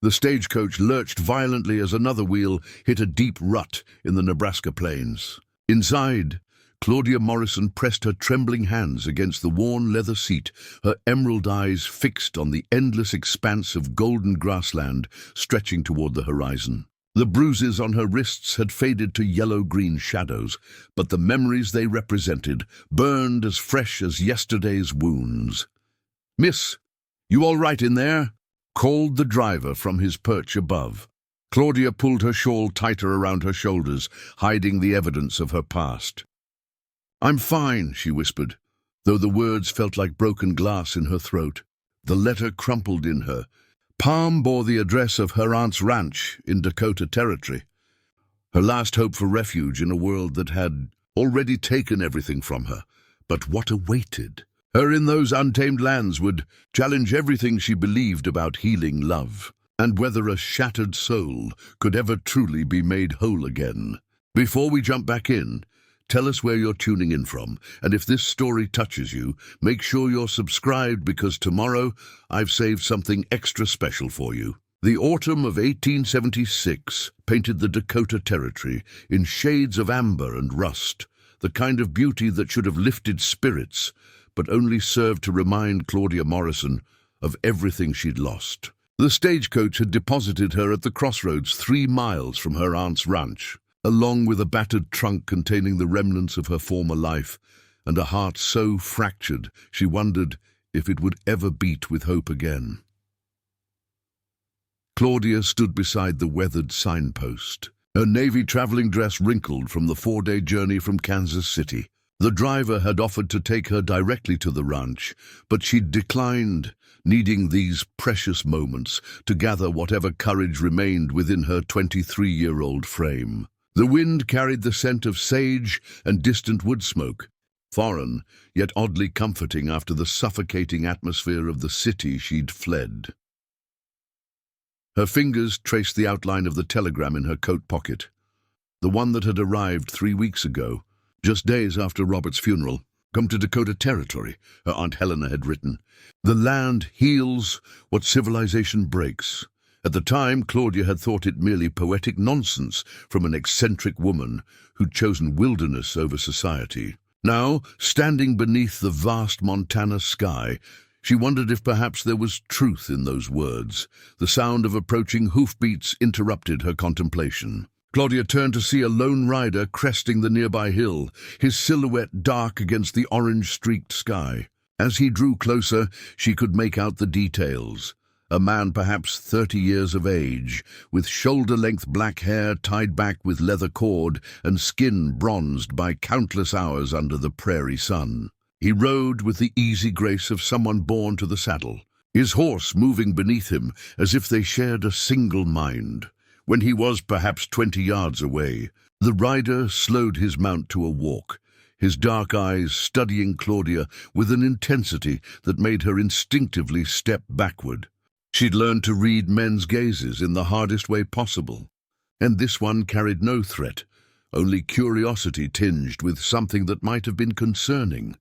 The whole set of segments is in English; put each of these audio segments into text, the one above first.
The stagecoach lurched violently as another wheel hit a deep rut in the Nebraska plains. Inside, Claudia Morrison pressed her trembling hands against the worn leather seat, her emerald eyes fixed on the endless expanse of golden grassland stretching toward the horizon. The bruises on her wrists had faded to yellow-green shadows, but the memories they represented burned as fresh as yesterday's wounds. "Miss, you all right in there?" called the driver from his perch above. Claudia pulled her shawl tighter around her shoulders, hiding the evidence of her past. "I'm fine," she whispered, though the words felt like broken glass in her throat. The letter crumpled in her. Palm bore the address of her aunt's ranch in Dakota Territory, her last hope for refuge in a world that had already taken everything from her. But what awaited her in those untamed lands would challenge everything she believed about healing love, and whether a shattered soul could ever truly be made whole again. Before we jump back in, tell us where you're tuning in from, and if this story touches you, make sure you're subscribed because tomorrow I've saved something extra special for you. The autumn of 1876 painted the Dakota Territory in shades of amber and rust, the kind of beauty that should have lifted spirits, but only served to remind Claudia Morrison of everything she'd lost. The stagecoach had deposited her at the crossroads 3 miles from her aunt's ranch, along with a battered trunk containing the remnants of her former life, and a heart so fractured she wondered if it would ever beat with hope again. Claudia stood beside the weathered signpost, her navy traveling dress wrinkled from the 4-day journey from Kansas City. The driver had offered to take her directly to the ranch, but she'd declined, needing these precious moments to gather whatever courage remained within her 23-year-old frame. The wind carried the scent of sage and distant wood smoke, foreign, yet oddly comforting after the suffocating atmosphere of the city she'd fled. Her fingers traced the outline of the telegram in her coat pocket, the one that had arrived 3 weeks ago, just days after Robert's funeral. "Come to Dakota Territory," her Aunt Helena had written. "The land heals what civilization breaks." At the time, Claudia had thought it merely poetic nonsense from an eccentric woman who'd chosen wilderness over society. Now, standing beneath the vast Montana sky, she wondered if perhaps there was truth in those words. The sound of approaching hoofbeats interrupted her contemplation. Claudia turned to see a lone rider cresting the nearby hill, his silhouette dark against the orange-streaked sky. As he drew closer, she could make out the details. A man perhaps 30 years of age, with shoulder-length black hair tied back with leather cord and skin bronzed by countless hours under the prairie sun. He rode with the easy grace of someone born to the saddle, his horse moving beneath him as if they shared a single mind. When he was perhaps 20 yards away, the rider slowed his mount to a walk, his dark eyes studying Claudia with an intensity that made her instinctively step backward. She'd learned to read men's gazes in the hardest way possible, and this one carried no threat, only curiosity tinged with something that might have been concerning.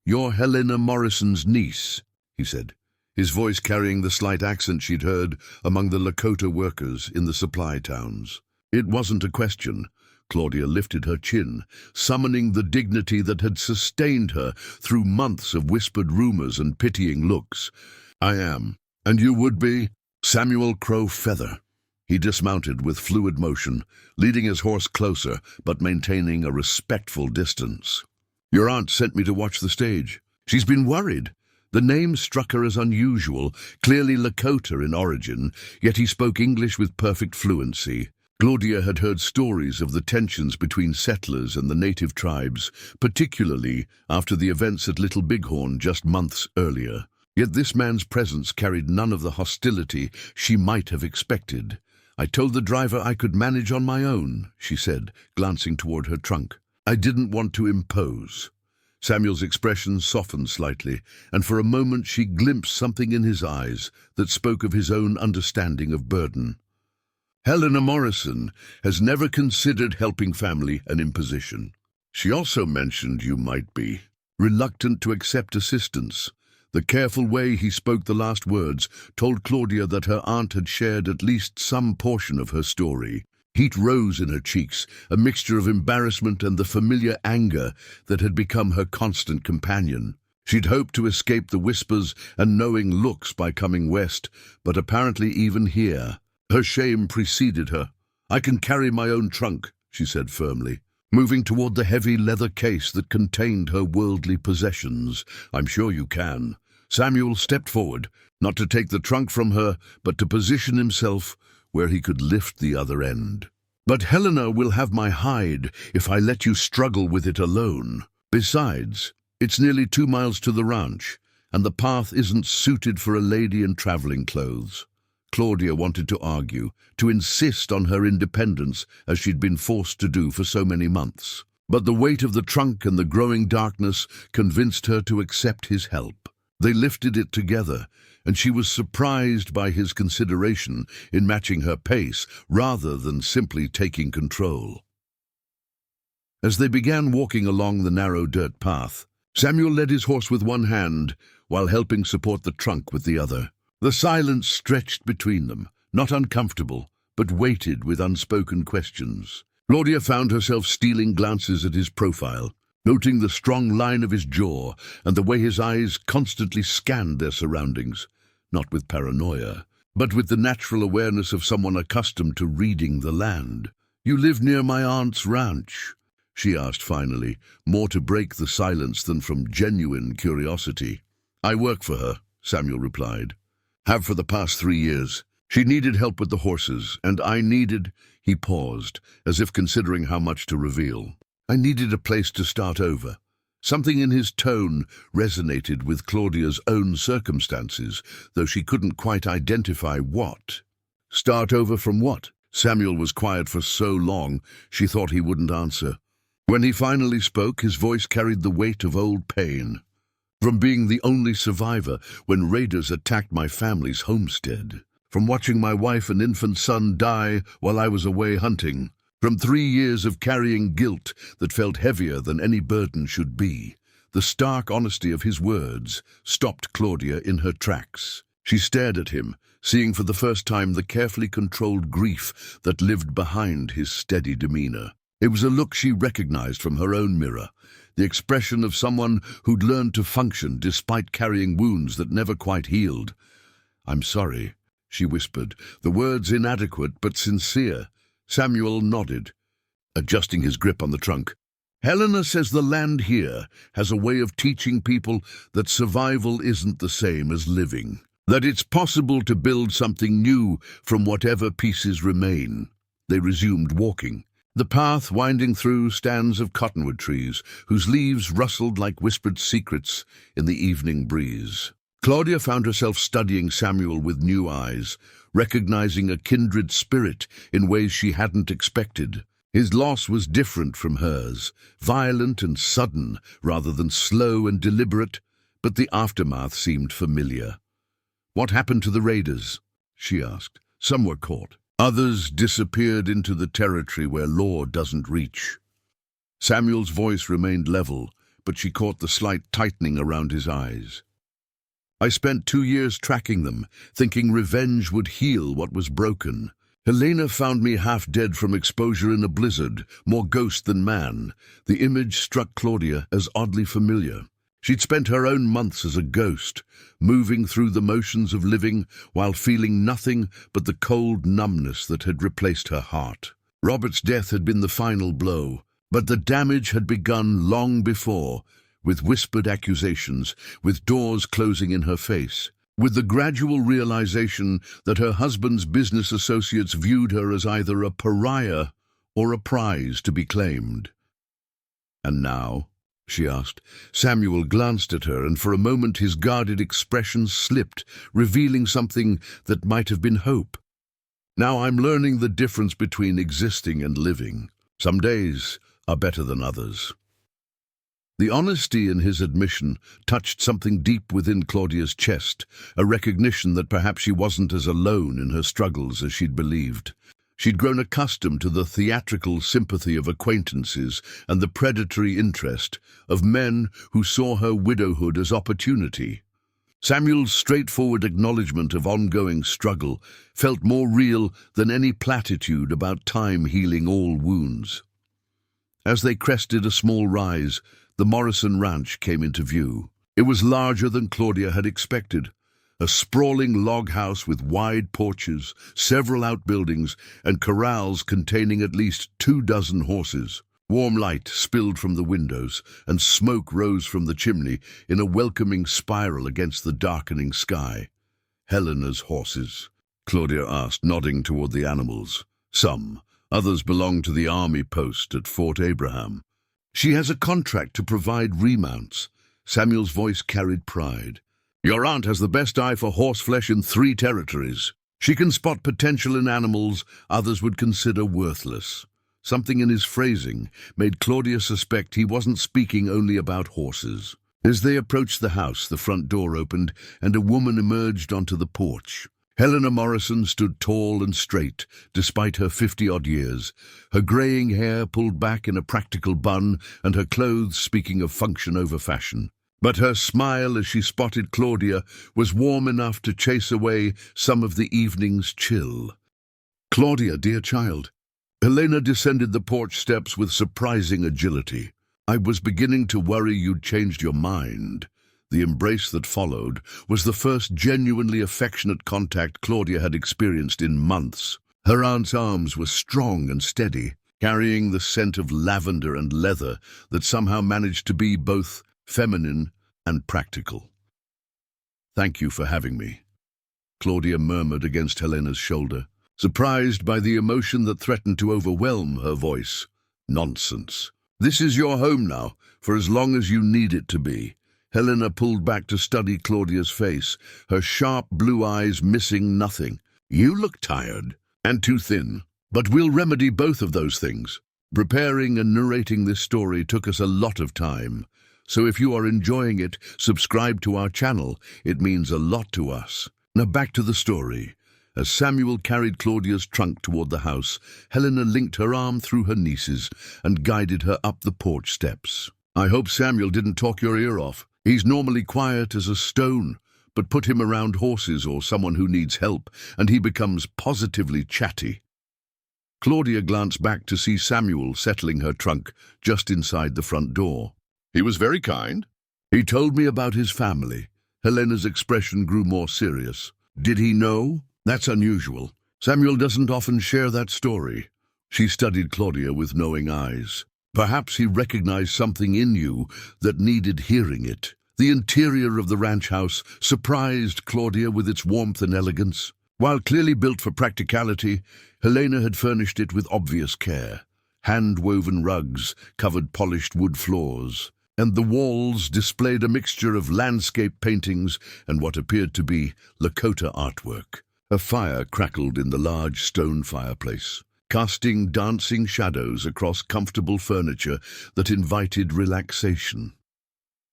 "You're Helena Morrison's niece," he said, his voice carrying the slight accent she'd heard among the Lakota workers in the supply towns. It wasn't a question. Claudia lifted her chin, summoning the dignity that had sustained her through months of whispered rumors and pitying looks. "I am. And you would be Samuel Crow Feather." He dismounted with fluid motion, leading his horse closer but maintaining a respectful distance. "Your aunt sent me to watch the stage. She's been worried." The name struck her as unusual, clearly Lakota in origin, yet he spoke English with perfect fluency. Claudia had heard stories of the tensions between settlers and the native tribes, particularly after the events at Little Bighorn just months earlier. Yet this man's presence carried none of the hostility she might have expected. "I told the driver I could manage on my own," she said, glancing toward her trunk. "I didn't want to impose." Samuel's expression softened slightly, and for a moment she glimpsed something in his eyes that spoke of his own understanding of burden. "Helena Morrison has never considered helping family an imposition. She also mentioned you might be reluctant to accept assistance. The careful way he spoke the last words told Claudia that her aunt had shared at least some portion of her story. Heat rose in her cheeks, a mixture of embarrassment and the familiar anger that had become her constant companion. She'd hoped to escape the whispers and knowing looks by coming west, but apparently even here, her shame preceded her. "I can carry my own trunk," she said firmly, moving toward the heavy leather case that contained her worldly possessions. "I'm sure you can." Samuel stepped forward, not to take the trunk from her, but to position himself where he could lift the other end. "But Helena will have my hide if I let you struggle with it alone. Besides, it's nearly 2 miles to the ranch, and the path isn't suited for a lady in traveling clothes." Claudia wanted to argue, to insist on her independence as she'd been forced to do for so many months. But the weight of the trunk and the growing darkness convinced her to accept his help. They lifted it together, and she was surprised by his consideration in matching her pace rather than simply taking control. As they began walking along the narrow dirt path, Samuel led his horse with one hand while helping support the trunk with the other. The silence stretched between them, not uncomfortable, but weighted with unspoken questions. Claudia found herself stealing glances at his profile, noting the strong line of his jaw and the way his eyes constantly scanned their surroundings, not with paranoia, but with the natural awareness of someone accustomed to reading the land. "You live near my aunt's ranch?" she asked finally, more to break the silence than from genuine curiosity. "I work for her," Samuel replied. "Have for the past 3 years. She needed help with the horses, and I needed—" He paused, as if considering how much to reveal. "I needed a place to start over." Something in his tone resonated with Claudia's own circumstances, though she couldn't quite identify what. "Start over from what?" Samuel was quiet for so long she thought he wouldn't answer. When he finally spoke, his voice carried the weight of old pain. "From being the only survivor when raiders attacked my family's homestead. From watching my wife and infant son die while I was away hunting. From 3 years of carrying guilt that felt heavier than any burden should be." The stark honesty of his words stopped Claudia in her tracks. She stared at him, seeing for the first time the carefully controlled grief that lived behind his steady demeanor. It was a look she recognized from her own mirror, the expression of someone who'd learned to function despite carrying wounds that never quite healed. "I'm sorry," she whispered, the words inadequate but sincere. Samuel nodded, adjusting his grip on the trunk. "Helena says the land here has a way of teaching people that survival isn't the same as living, that it's possible to build something new from whatever pieces remain." They resumed walking, the path winding through stands of cottonwood trees whose leaves rustled like whispered secrets in the evening breeze. Claudia found herself studying Samuel with new eyes, recognizing a kindred spirit in ways she hadn't expected. His loss was different from hers, violent and sudden rather than slow and deliberate, but the aftermath seemed familiar. "What happened to the raiders?" she asked. "Some were caught. Others disappeared into the territory where law doesn't reach." Samuel's voice remained level, but she caught the slight tightening around his eyes. "I spent 2 years tracking them, thinking revenge would heal what was broken. Helena found me half dead from exposure in a blizzard, more ghost than man." The image struck Claudia as oddly familiar. She'd spent her own months as a ghost, moving through the motions of living while feeling nothing but the cold numbness that had replaced her heart. Robert's death had been the final blow, but the damage had begun long before, with whispered accusations, with doors closing in her face, with the gradual realization that her husband's business associates viewed her as either a pariah or a prize to be claimed. "And now?" she asked. Samuel glanced at her, and for a moment his guarded expression slipped, revealing something that might have been hope. "Now I'm learning the difference between existing and living. Some days are better than others." The honesty in his admission touched something deep within Claudia's chest, a recognition that perhaps she wasn't as alone in her struggles as she'd believed. She'd grown accustomed to the theatrical sympathy of acquaintances and the predatory interest of men who saw her widowhood as opportunity. Samuel's straightforward acknowledgement of ongoing struggle felt more real than any platitude about time healing all wounds. As they crested a small rise, the Morrison Ranch came into view. It was larger than Claudia had expected. A sprawling log house with wide porches, several outbuildings, and corrals containing at least 24 horses. Warm light spilled from the windows, and smoke rose from the chimney in a welcoming spiral against the darkening sky. "Helena's horses?" Claudia asked, nodding toward the animals. "Some. Others belong to the army post at Fort Abraham. She has a contract to provide remounts." Samuel's voice carried pride. "Your aunt has the best eye for horseflesh in 3 territories. She can spot potential in animals others would consider worthless." Something in his phrasing made Claudia suspect he wasn't speaking only about horses. As they approached the house, the front door opened and a woman emerged onto the porch. Helena Morrison stood tall and straight, despite her 50-odd years, her graying hair pulled back in a practical bun and her clothes speaking of function over fashion. But her smile as she spotted Claudia was warm enough to chase away some of the evening's chill. "Claudia, dear child." Helena descended the porch steps with surprising agility. "I was beginning to worry you'd changed your mind." The embrace that followed was the first genuinely affectionate contact Claudia had experienced in months. Her aunt's arms were strong and steady, carrying the scent of lavender and leather that somehow managed to be both feminine and practical. "Thank you for having me," Claudia murmured against Helena's shoulder, surprised by the emotion that threatened to overwhelm her voice. "Nonsense. This is your home now, for as long as you need it to be." Helena pulled back to study Claudia's face, her sharp blue eyes missing nothing. "You look tired and too thin, but we'll remedy both of those things. Preparing and narrating this story took us a lot of time, so if you are enjoying it, subscribe to our channel. It means a lot to us. Now back to the story. As Samuel carried Claudia's trunk toward the house, Helena linked her arm through her niece's and guided her up the porch steps. "I hope Samuel didn't talk your ear off. He's normally quiet as a stone, but put him around horses or someone who needs help, and he becomes positively chatty." Claudia glanced back to see Samuel settling her trunk just inside the front door. "He was very kind. He told me about his family." Helena's expression grew more serious. "Did he know? That's unusual. Samuel doesn't often share that story." She studied Claudia with knowing eyes. "Perhaps he recognized something in you that needed hearing it." The interior of the ranch house surprised Claudia with its warmth and elegance. While clearly built for practicality, Helena had furnished it with obvious care. Hand-woven rugs covered polished wood floors, and the walls displayed a mixture of landscape paintings and what appeared to be Lakota artwork. A fire crackled in the large stone fireplace, casting dancing shadows across comfortable furniture that invited relaxation.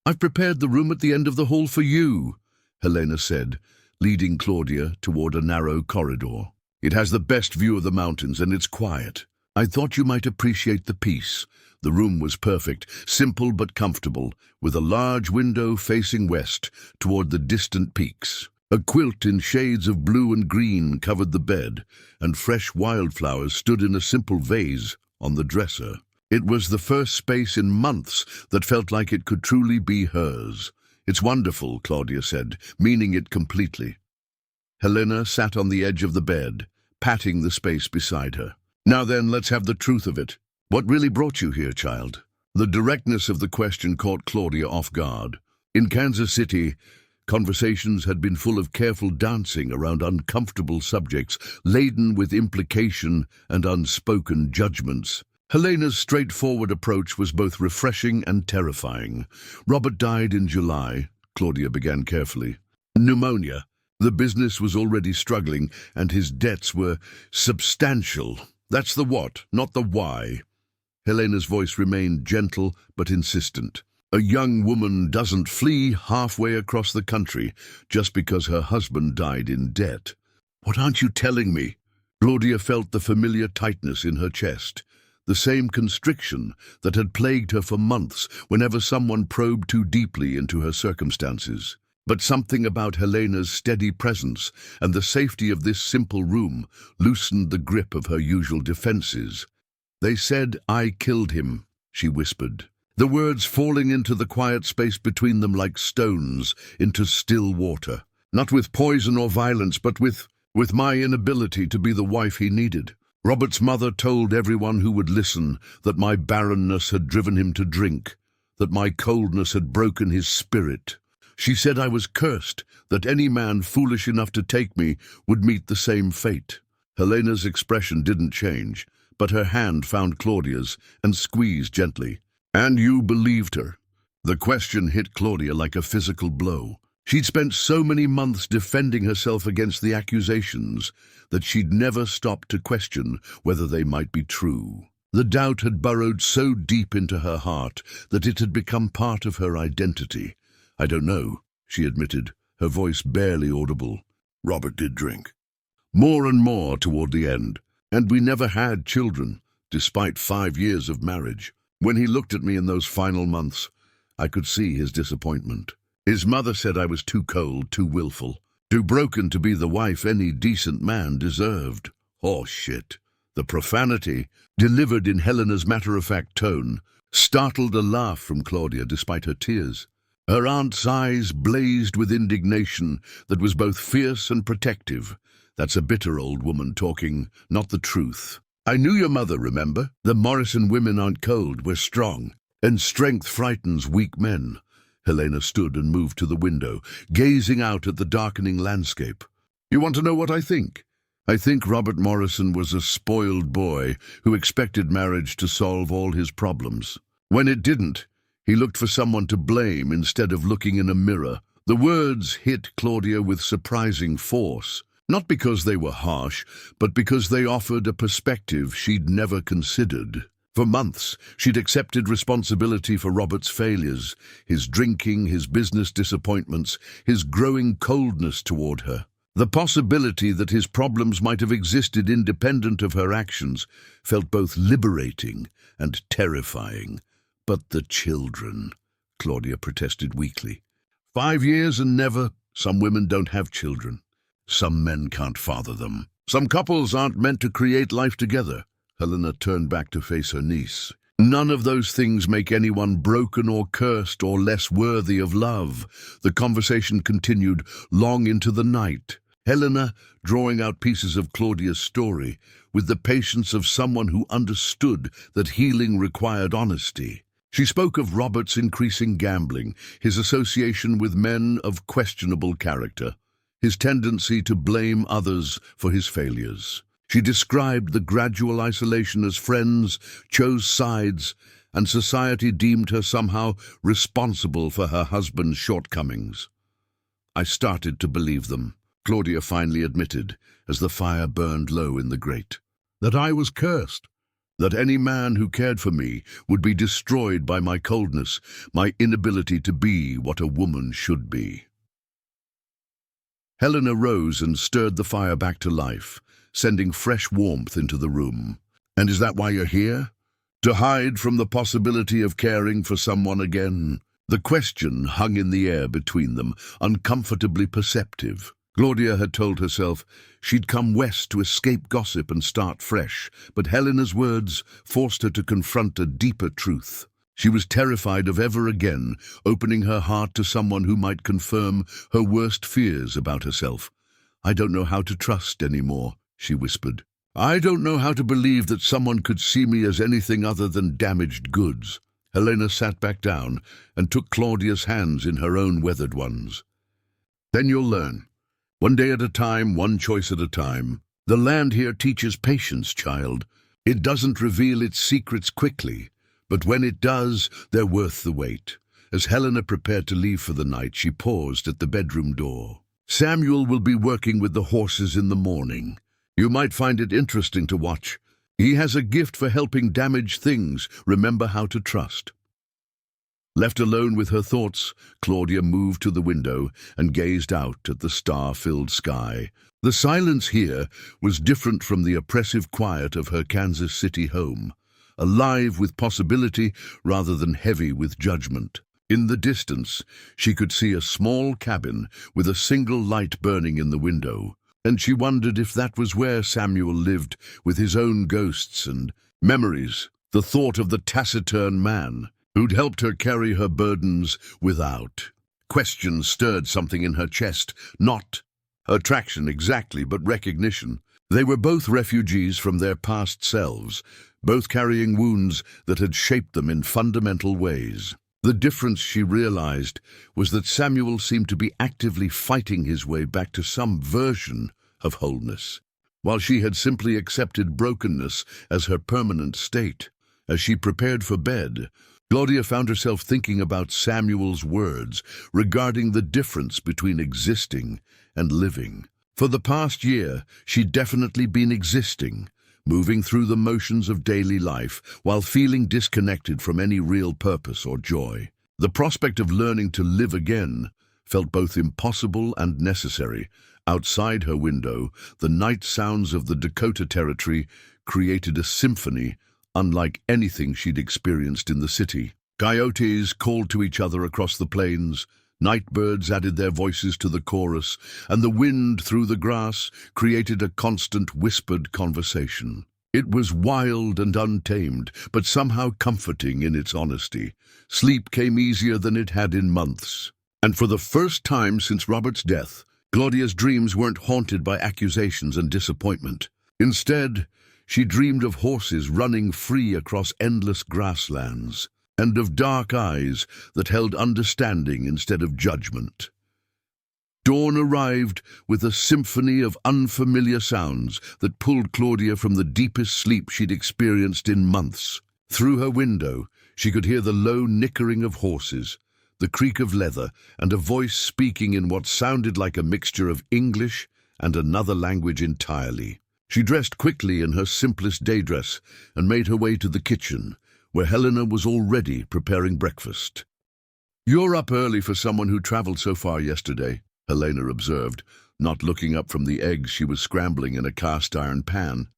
"I've prepared the room at the end of the hall for you," Helena said, leading Claudia toward a narrow corridor. "It has the best view of the mountains and it's quiet. I thought you might appreciate the peace." The room was perfect, simple but comfortable, with a large window facing west toward the distant peaks. A quilt in shades of blue and green covered the bed, and fresh wildflowers stood in a simple vase on the dresser. It was the first space in months that felt like it could truly be hers. "It's wonderful," Claudia said, meaning it completely. Helena sat on the edge of the bed, patting the space beside her. "Now then, let's have the truth of it. What really brought you here, child?" The directness of the question caught Claudia off guard. In Kansas City, conversations had been full of careful dancing around uncomfortable subjects, laden with implication and unspoken judgments. Helena's straightforward approach was both refreshing and terrifying. "Robert died in July," Claudia began carefully. "Pneumonia. The business was already struggling, and his debts were substantial. That's the what, not the why." Helena's voice remained gentle but insistent. "A young woman doesn't flee halfway across the country just because her husband died in debt." "What aren't you telling me?" Claudia felt the familiar tightness in her chest, the same constriction that had plagued her for months whenever someone probed too deeply into her circumstances. But something about Helena's steady presence and the safety of this simple room loosened the grip of her usual defenses. "They said I killed him," she whispered, the words falling into the quiet space between them like stones into still water. "Not with poison or violence, but with my inability to be the wife he needed. Robert's mother told everyone who would listen that my barrenness had driven him to drink, that my coldness had broken his spirit. She said I was cursed, that any man foolish enough to take me would meet the same fate." Helena's expression didn't change, but her hand found Claudia's and squeezed gently. "And you believed her?" The question hit Claudia like a physical blow. She'd spent so many months defending herself against the accusations that she'd never stopped to question whether they might be true. The doubt had burrowed so deep into her heart that it had become part of her identity. "I don't know," she admitted, her voice barely audible. "Robert did drink. More and more toward the end, and we never had children, despite 5 years of marriage. When he looked at me in those final months, I could see his disappointment. His mother said I was too cold, too willful, too broken to be the wife any decent man deserved. Horse shit." The profanity, delivered in Helena's matter-of-fact tone, startled a laugh from Claudia despite her tears. Her aunt's eyes blazed with indignation that was both fierce and protective. "That's a bitter old woman talking, not the truth. I knew your mother, remember? The Morrison women aren't cold, we're strong, and strength frightens weak men." Helena stood and moved to the window, gazing out at the darkening landscape. "You want to know what I think? I think Robert Morrison was a spoiled boy who expected marriage to solve all his problems. When it didn't, he looked for someone to blame instead of looking in a mirror." The words hit Claudia with surprising force, not because they were harsh, but because they offered a perspective she'd never considered. For months, she'd accepted responsibility for Robert's failures, his drinking, his business disappointments, his growing coldness toward her. The possibility that his problems might have existed independent of her actions felt both liberating and terrifying. "But the children," Claudia protested weakly. 5 years and never. Some women don't have children. Some men can't father them. Some couples aren't meant to create life together. Helena turned back to face her niece. "None of those things make anyone broken or cursed or less worthy of love." The conversation continued long into the night, Helena drawing out pieces of Claudia's story with the patience of someone who understood that healing required honesty. She spoke of Robert's increasing gambling, his association with men of questionable character, his tendency to blame others for his failures. She described the gradual isolation as friends chose sides and society deemed her somehow responsible for her husband's shortcomings. "I started to believe them," Claudia finally admitted as the fire burned low in the grate. "That I was cursed, that any man who cared for me would be destroyed by my coldness, my inability to be what a woman should be." Helena rose and stirred the fire back to life, sending fresh warmth into the room. "And is that why you're here? To hide from the possibility of caring for someone again?" The question hung in the air between them, uncomfortably perceptive. Claudia had told herself she'd come west to escape gossip and start fresh, but Helena's words forced her to confront a deeper truth. She was terrified of ever again opening her heart to someone who might confirm her worst fears about herself. "I don't know how to trust anymore," she whispered. "I don't know how to believe that someone could see me as anything other than damaged goods." Helena sat back down and took Claudia's hands in her own weathered ones. "Then you'll learn. One day at a time, one choice at a time. The land here teaches patience, child. It doesn't reveal its secrets quickly, but when it does, they're worth the wait." As Helena prepared to leave for the night, she paused at the bedroom door. "Samuel will be working with the horses in the morning. You might find it interesting to watch. He has a gift for helping damaged things remember how to trust." Left alone with her thoughts, Claudia moved to the window and gazed out at the star-filled sky. The silence here was different from the oppressive quiet of her Kansas City home, alive with possibility rather than heavy with judgment. In the distance, she could see a small cabin with a single light burning in the window, and she wondered if that was where Samuel lived with his own ghosts and memories, the thought of the taciturn man who'd helped her carry her burdens without. Questions stirred something in her chest, not attraction exactly, but recognition. They were both refugees from their past selves, both carrying wounds that had shaped them in fundamental ways. The difference, she realized, was that Samuel seemed to be actively fighting his way back to some version of wholeness, while she had simply accepted brokenness as her permanent state. As she prepared for bed, Claudia found herself thinking about Samuel's words regarding the difference between existing and living. For the past year, she'd definitely been existing, moving through the motions of daily life while feeling disconnected from any real purpose or joy. The prospect of learning to live again felt both impossible and necessary. Outside her window, the night sounds of the Dakota Territory created a symphony unlike anything she'd experienced in the city. Coyotes called to each other across the plains, nightbirds added their voices to the chorus, and the wind through the grass created a constant whispered conversation. It was wild and untamed, but somehow comforting in its honesty. Sleep came easier than it had in months. And for the first time since Robert's death, Claudia's dreams weren't haunted by accusations and disappointment. Instead, she dreamed of horses running free across endless grasslands, and of dark eyes that held understanding instead of judgment. Dawn arrived with a symphony of unfamiliar sounds that pulled Claudia from the deepest sleep she'd experienced in months. Through her window, she could hear the low nickering of horses, the creak of leather, and a voice speaking in what sounded like a mixture of English and another language entirely. She dressed quickly in her simplest day dress and made her way to the kitchen, where Helena was already preparing breakfast. "You're up early for someone who traveled so far yesterday," Helena observed, not looking up from the eggs she was scrambling in a cast-iron pan.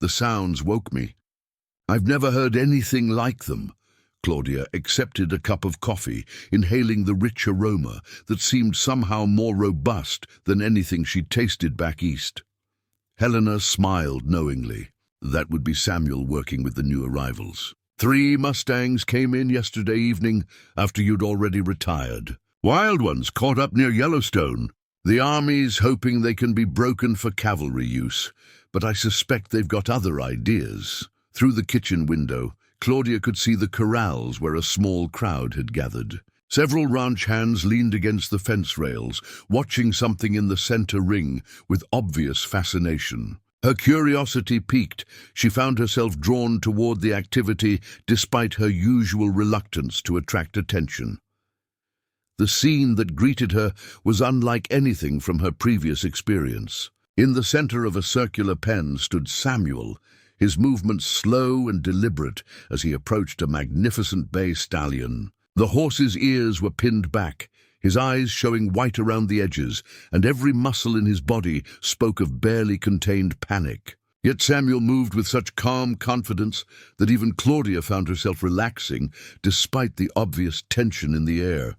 "The sounds woke me. I've never heard anything like them." Claudia accepted a cup of coffee, inhaling the rich aroma that seemed somehow more robust than anything she'd tasted back east. Helena smiled knowingly. That would be Samuel working with the new arrivals. "3 Mustangs came in yesterday evening after you'd already retired. Wild ones caught up near Yellowstone. The Army's hoping they can be broken for cavalry use, but I suspect they've got other ideas." Through the kitchen window, Claudia could see the corrals where a small crowd had gathered. Several ranch hands leaned against the fence rails, watching something in the center ring with obvious fascination. Her curiosity piqued. She found herself drawn toward the activity despite her usual reluctance to attract attention. The scene that greeted her was unlike anything from her previous experience. In the center of a circular pen stood Samuel, his movements slow and deliberate as he approached a magnificent bay stallion. The horse's ears were pinned back, his eyes showing white around the edges, and every muscle in his body spoke of barely contained panic. Yet Samuel moved with such calm confidence that even Claudia found herself relaxing despite the obvious tension in the air.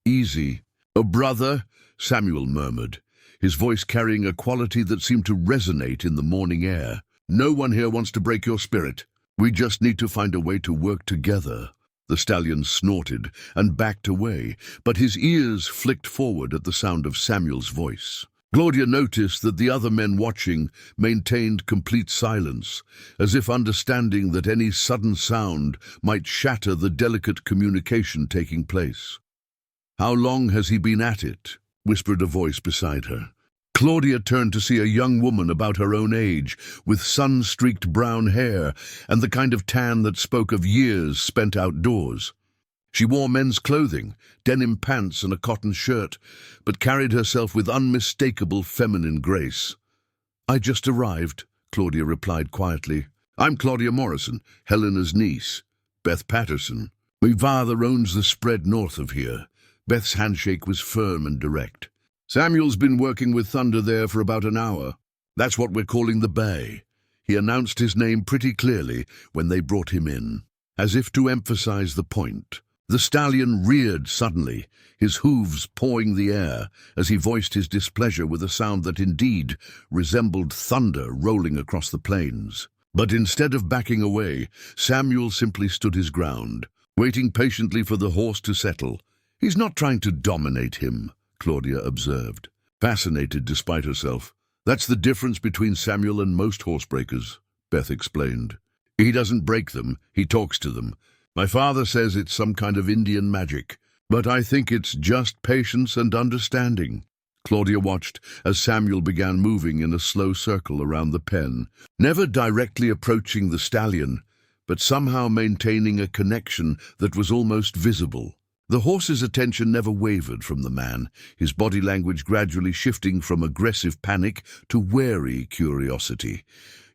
"Easy." "Oh, brother," Samuel murmured, his voice carrying a quality that seemed to resonate in the morning air. "No one here wants to break your spirit. We just need to find a way to work together." The stallion snorted and backed away, but his ears flicked forward at the sound of Samuel's voice. Claudia noticed that the other men watching maintained complete silence, as if understanding that any sudden sound might shatter the delicate communication taking place. "How long has he been at it?" whispered a voice beside her. Claudia turned to see a young woman about her own age, with sun-streaked brown hair and the kind of tan that spoke of years spent outdoors. She wore men's clothing, denim pants and a cotton shirt, but carried herself with unmistakable feminine grace. "I just arrived," Claudia replied quietly. "I'm Claudia Morrison, Helena's niece. Beth Patterson. My father owns the spread north of here." Beth's handshake was firm and direct. "Samuel's been working with Thunder there for about an hour. That's what we're calling the Bay." He announced his name pretty clearly when they brought him in. As if to emphasize the point, The stallion reared suddenly, his hooves pawing the air, as he voiced his displeasure with a sound that indeed resembled thunder rolling across the plains. But instead of backing away, Samuel simply stood his ground, waiting patiently for the horse to settle. "He's not trying to dominate him," Claudia observed, fascinated despite herself. "That's the difference between Samuel and most horsebreakers," Beth explained. "He doesn't break them, he talks to them. My father says it's some kind of Indian magic, but I think it's just patience and understanding." Claudia watched as Samuel began moving in a slow circle around the pen, never directly approaching the stallion, but somehow maintaining a connection that was almost visible. The horse's attention never wavered from the man, his body language gradually shifting from aggressive panic to wary curiosity.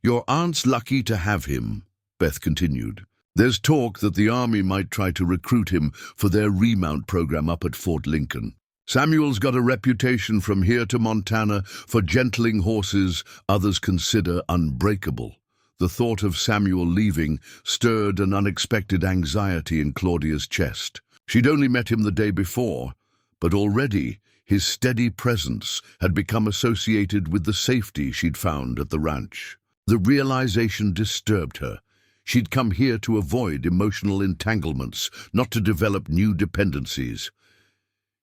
"Your aunt's lucky to have him," Beth continued. "There's talk that the army might try to recruit him for their remount program up at Fort Lincoln. Samuel's got a reputation from here to Montana for gentling horses others consider unbreakable." The thought of Samuel leaving stirred an unexpected anxiety in Claudia's chest. She'd only met him the day before, but already his steady presence had become associated with the safety she'd found at the ranch. The realization disturbed her. She'd come here to avoid emotional entanglements, not to develop new dependencies.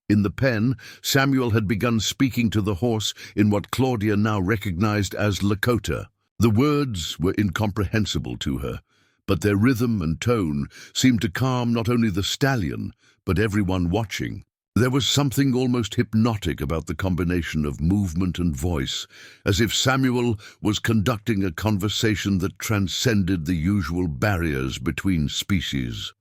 In the pen, Samuel had begun speaking to the horse in what Claudia now recognized as Lakota. The words were incomprehensible to her, but their rhythm and tone seemed to calm not only the stallion, but everyone watching. There was something almost hypnotic about the combination of movement and voice, as if Samuel was conducting a conversation that transcended the usual barriers between species.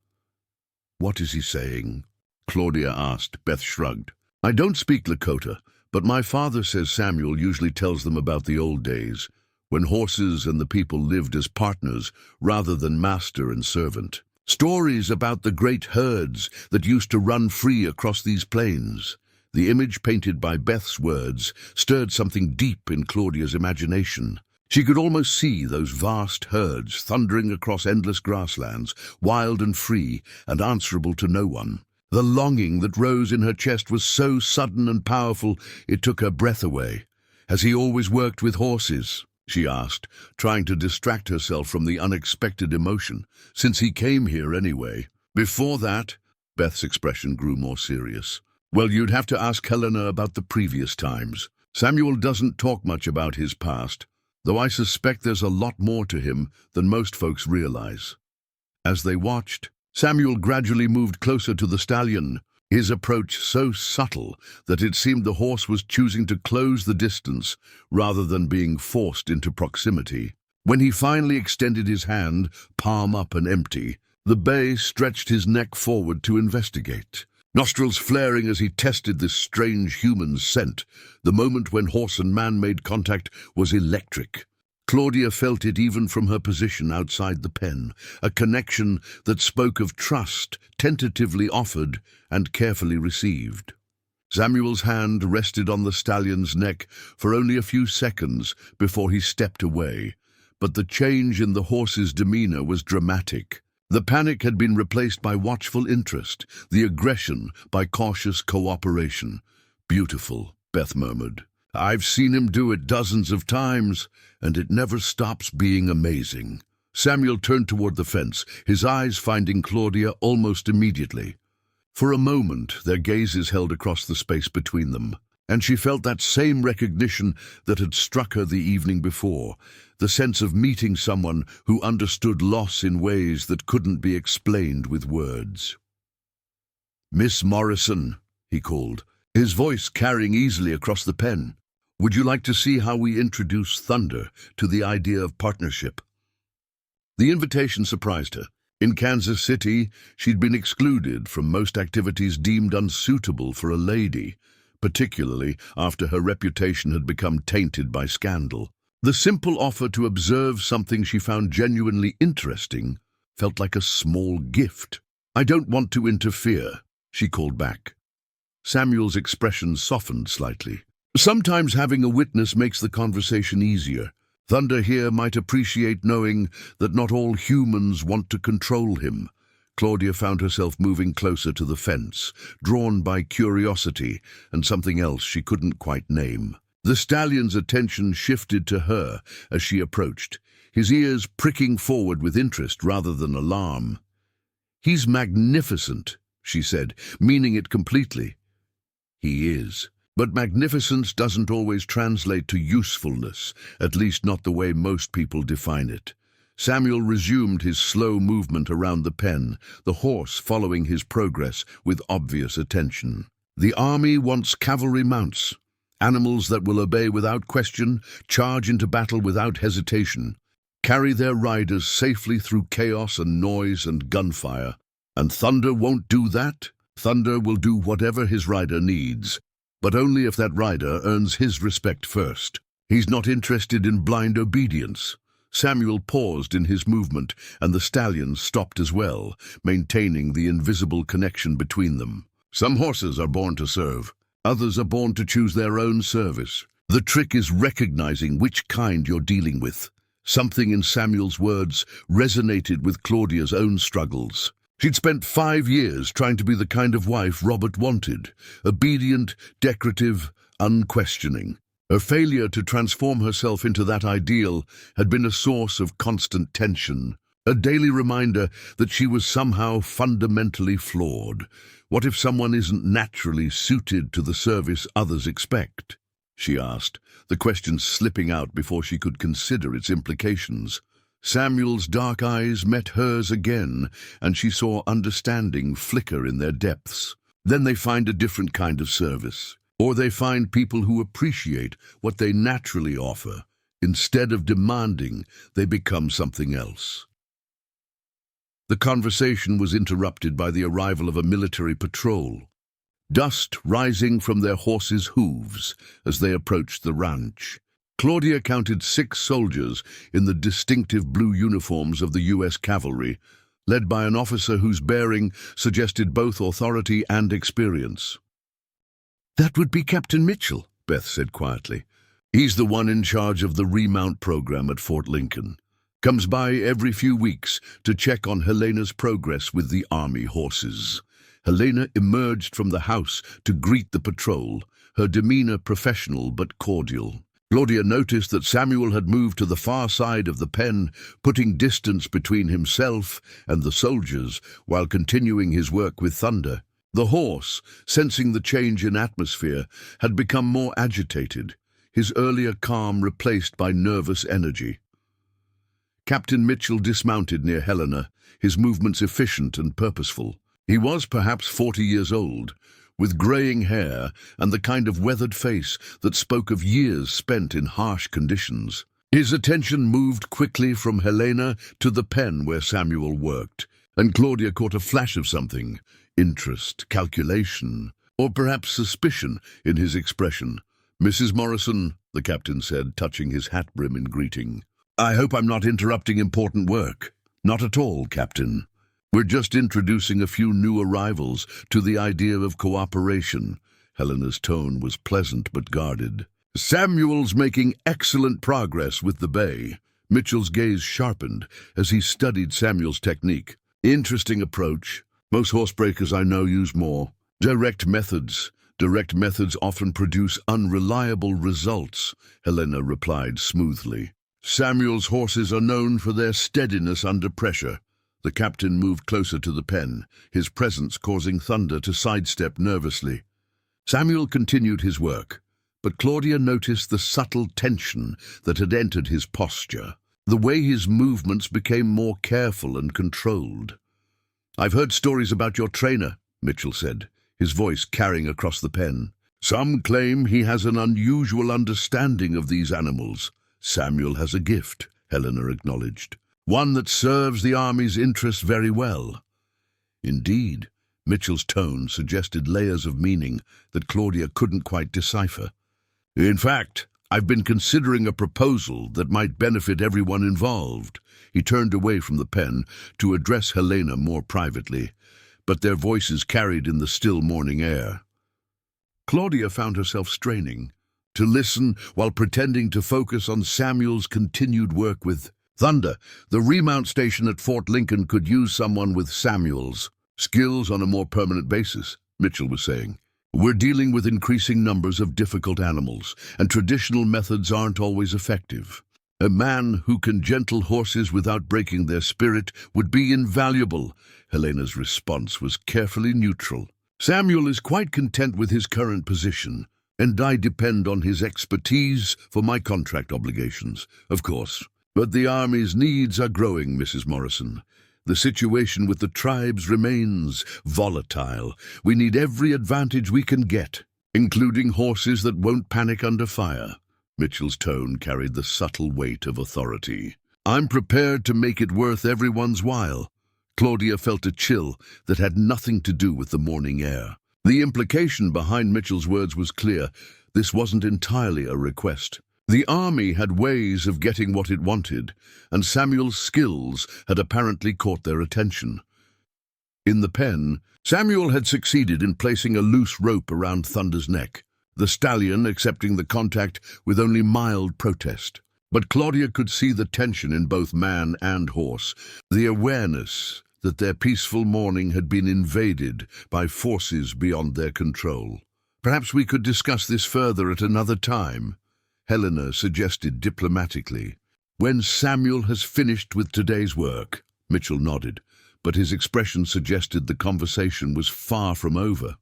"What is he saying?" Claudia asked. Beth shrugged. "I don't speak Lakota, but my father says Samuel usually tells them about the old days, when horses and the people lived as partners rather than master and servant. Stories about the great herds that used to run free across these plains." The image painted by Beth's words stirred something deep in Claudia's imagination. She could almost see those vast herds thundering across endless grasslands, wild and free, and answerable to no one. The longing that rose in her chest was so sudden and powerful it took her breath away. "Has he always worked with horses?" she asked, trying to distract herself from the unexpected emotion. "Since he came here anyway." "Before that," Beth's expression grew more serious. "Well, you'd have to ask Helena about the previous times. Samuel doesn't talk much about his past, though I suspect there's a lot more to him than most folks realize." As they watched, Samuel gradually moved closer to the stallion, his approach so subtle that it seemed the horse was choosing to close the distance rather than being forced into proximity. When he finally extended his hand, palm up and empty, the bay stretched his neck forward to investigate, nostrils flaring as he tested this strange human scent. The moment when horse and man made contact was electric. Claudia felt it even from her position outside the pen, a connection that spoke of trust, tentatively offered and carefully received. Samuel's hand rested on the stallion's neck for only a few seconds before he stepped away, but the change in the horse's demeanor was dramatic. The panic had been replaced by watchful interest, the aggression by cautious cooperation. "Beautiful," Beth murmured. "I've seen him do it dozens of times, and it never stops being amazing." Samuel turned toward the fence, his eyes finding Claudia almost immediately. For a moment, their gazes held across the space between them, and she felt that same recognition that had struck her the evening before, the sense of meeting someone who understood loss in ways that couldn't be explained with words. "Miss Morrison," he called, his voice carrying easily across the pen. "Would you like to see how we introduce thunder to the idea of partnership?" The invitation surprised her. In Kansas City, she'd been excluded from most activities deemed unsuitable for a lady, particularly after her reputation had become tainted by scandal. The simple offer to observe something she found genuinely interesting felt like a small gift. "I don't want to interfere," she called back. Samuel's expression softened slightly. "Sometimes having a witness makes the conversation easier. Thunder here might appreciate knowing that not all humans want to control him." Claudia found herself moving closer to the fence, drawn by curiosity and something else she couldn't quite name. The stallion's attention shifted to her as she approached, his ears pricking forward with interest rather than alarm. "He's magnificent," she said, meaning it completely. "He is. But magnificence doesn't always translate to usefulness, at least not the way most people define it." Samuel resumed his slow movement around the pen, the horse following his progress with obvious attention. "The army wants cavalry mounts, animals that will obey without question, charge into battle without hesitation, carry their riders safely through chaos and noise and gunfire. And Thunder won't do that. Thunder will do whatever his rider needs, but only if that rider earns his respect first. He's not interested in blind obedience." Samuel paused in his movement, and the stallion stopped as well, maintaining the invisible connection between them. "Some horses are born to serve. Others are born to choose their own service. The trick is recognizing which kind you're dealing with." Something in Samuel's words resonated with Claudia's own struggles. She'd spent 5 years trying to be the kind of wife Robert wanted, obedient, decorative, unquestioning. Her failure to transform herself into that ideal had been a source of constant tension, a daily reminder that she was somehow fundamentally flawed. What if someone isn't naturally suited to the service others expect? She asked, the question slipping out before she could consider its implications. Samuel's dark eyes met hers again, and she saw understanding flicker in their depths. Then they find a different kind of service. Or they find people who appreciate what they naturally offer. Instead of demanding, they become something else. The conversation was interrupted by the arrival of a military patrol, dust rising from their horses' hooves as they approached the ranch. Claudia counted 6 soldiers in the distinctive blue uniforms of the U.S. cavalry, led by an officer whose bearing suggested both authority and experience. "That would be Captain Mitchell," Beth said quietly. "He's the one in charge of the remount program at Fort Lincoln. Comes by every few weeks to check on Helena's progress with the army horses." Helena emerged from the house to greet the patrol, her demeanor professional but cordial. Claudia noticed that Samuel had moved to the far side of the pen, putting distance between himself and the soldiers while continuing his work with Thunder. The horse, sensing the change in atmosphere, had become more agitated, his earlier calm replaced by nervous energy. Captain Mitchell dismounted near Helena, his movements efficient and purposeful. He was perhaps 40 years old, with graying hair and the kind of weathered face that spoke of years spent in harsh conditions. His attention moved quickly from Helena to the pen where Samuel worked, and Claudia caught a flash of something. Interest, calculation, or perhaps suspicion in his expression. "Mrs. Morrison," the captain said, touching his hat brim in greeting. "I hope I'm not interrupting important work." "Not at all, Captain. We're just introducing a few new arrivals to the idea of cooperation." Helena's tone was pleasant but guarded. "Samuel's making excellent progress with the bay." Mitchell's gaze sharpened as he studied Samuel's technique. "Interesting approach. Most horsebreakers I know use more direct methods. Direct methods often produce unreliable results," Helena replied smoothly. "Samuel's horses are known for their steadiness under pressure." The captain moved closer to the pen, his presence causing Thunder to sidestep nervously. Samuel continued his work, but Claudia noticed the subtle tension that had entered his posture. The way his movements became more careful and controlled. "I've heard stories about your trainer," Mitchell said, his voice carrying across the pen. "Some claim he has an unusual understanding of these animals." "Samuel has a gift," Helena acknowledged. "One that serves the army's interests very well." Indeed, Mitchell's tone suggested layers of meaning that Claudia couldn't quite decipher. "In fact, I've been considering a proposal that might benefit everyone involved." He turned away from the pen to address Helena more privately, but their voices carried in the still morning air. Claudia found herself straining to listen while pretending to focus on Samuel's continued work with Thunder, the remount station at Fort Lincoln could use someone with Samuel's skills on a more permanent basis, Mitchell was saying. We're dealing with increasing numbers of difficult animals, and traditional methods aren't always effective. A man who can gentle horses without breaking their spirit would be invaluable. Helena's response was carefully neutral. Samuel is quite content with his current position, and I depend on his expertise for my contract obligations, of course. But the Army's needs are growing, Mrs. Morrison. The situation with the tribes remains volatile. We need every advantage we can get, including horses that won't panic under fire. Mitchell's tone carried the subtle weight of authority. I'm prepared to make it worth everyone's while. Claudia felt a chill that had nothing to do with the morning air. The implication behind Mitchell's words was clear. This wasn't entirely a request. The Army had ways of getting what it wanted, and Samuel's skills had apparently caught their attention. In the pen, Samuel had succeeded in placing a loose rope around Thunder's neck, the stallion accepting the contact with only mild protest. But Claudia could see the tension in both man and horse, the awareness that their peaceful morning had been invaded by forces beyond their control. Perhaps we could discuss this further at another time, Helena suggested diplomatically. When Samuel has finished with today's work, Mitchell nodded, but his expression suggested the conversation was far from over.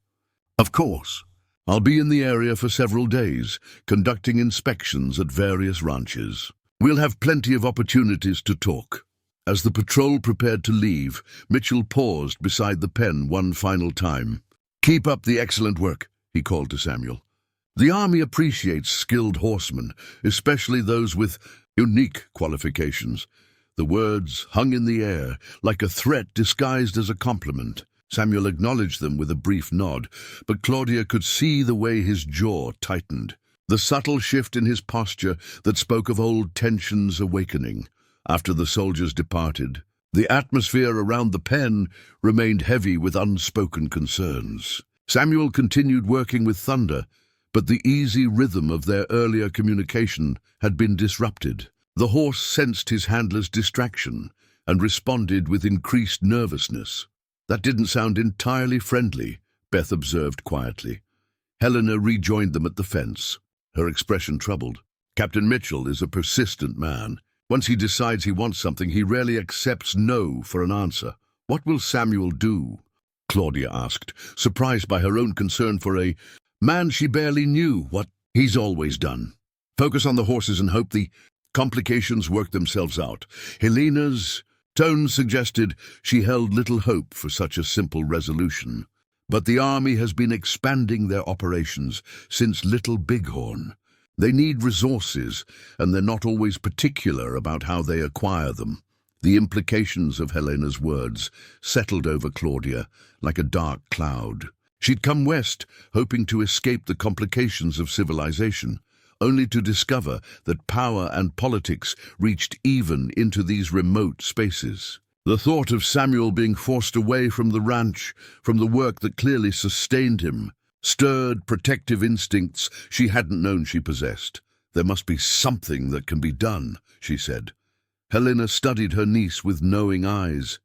Of course. I'll be in the area for several days, conducting inspections at various ranches. We'll have plenty of opportunities to talk. As the patrol prepared to leave, Mitchell paused beside the pen one final time. Keep up the excellent work, he called to Samuel. The Army appreciates skilled horsemen, especially those with unique qualifications. The words hung in the air, like a threat disguised as a compliment. Samuel acknowledged them with a brief nod, but Claudia could see the way his jaw tightened, the subtle shift in his posture that spoke of old tensions awakening. After the soldiers departed, the atmosphere around the pen remained heavy with unspoken concerns. Samuel continued working with Thunder, but the easy rhythm of their earlier communication had been disrupted. The horse sensed his handler's distraction and responded with increased nervousness. That didn't sound entirely friendly, Beth observed quietly. Helena rejoined them at the fence, her expression troubled. Captain Mitchell is a persistent man. Once he decides he wants something, he rarely accepts no for an answer. What will Samuel do? Claudia asked, surprised by her own concern for a man she barely knew. What he's always done. Focus on the horses and hope the complications work themselves out. Helena's tone suggested she held little hope for such a simple resolution. But the Army has been expanding their operations since Little Bighorn. They need resources, and they're not always particular about how they acquire them. The implications of Helena's words settled over Claudia like a dark cloud. She'd come west, hoping to escape the complications of civilization, only to discover that power and politics reached even into these remote spaces. The thought of Samuel being forced away from the ranch, from the work that clearly sustained him, stirred protective instincts she hadn't known she possessed. There must be something that can be done, she said. Helena studied her niece with knowing eyes.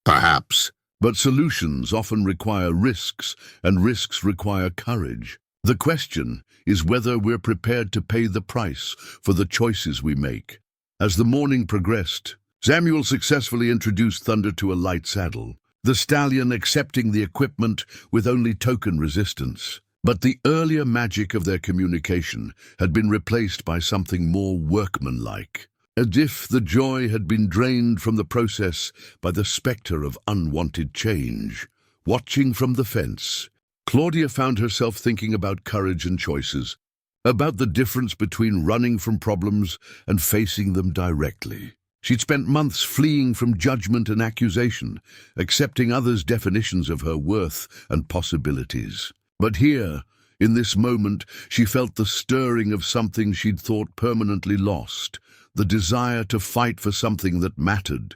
Perhaps, but solutions often require risks, and risks require courage. The question is whether we're prepared to pay the price for the choices we make. As the morning progressed, Samuel successfully introduced Thunder to a light saddle, the stallion accepting the equipment with only token resistance. But the earlier magic of their communication had been replaced by something more workmanlike, as if the joy had been drained from the process by the spectre of unwanted change. Watching from the fence, Claudia found herself thinking about courage and choices, about the difference between running from problems and facing them directly. She'd spent months fleeing from judgment and accusation, accepting others' definitions of her worth and possibilities. But here, in this moment, she felt the stirring of something she'd thought permanently lost, the desire to fight for something that mattered.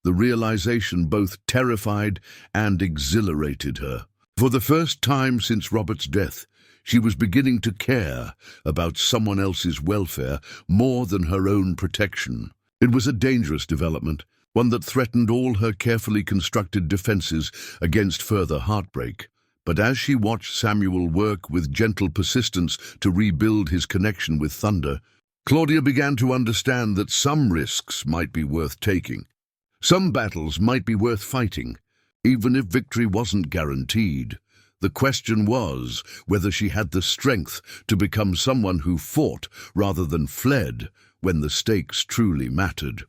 The realization both terrified and exhilarated her. For the first time since Robert's death, she was beginning to care about someone else's welfare more than her own protection. It was a dangerous development, one that threatened all her carefully constructed defenses against further heartbreak. But as she watched Samuel work with gentle persistence to rebuild his connection with Thunder, Claudia began to understand that some risks might be worth taking. Some battles might be worth fighting, even if victory wasn't guaranteed. The question was whether she had the strength to become someone who fought rather than fled when the stakes truly mattered.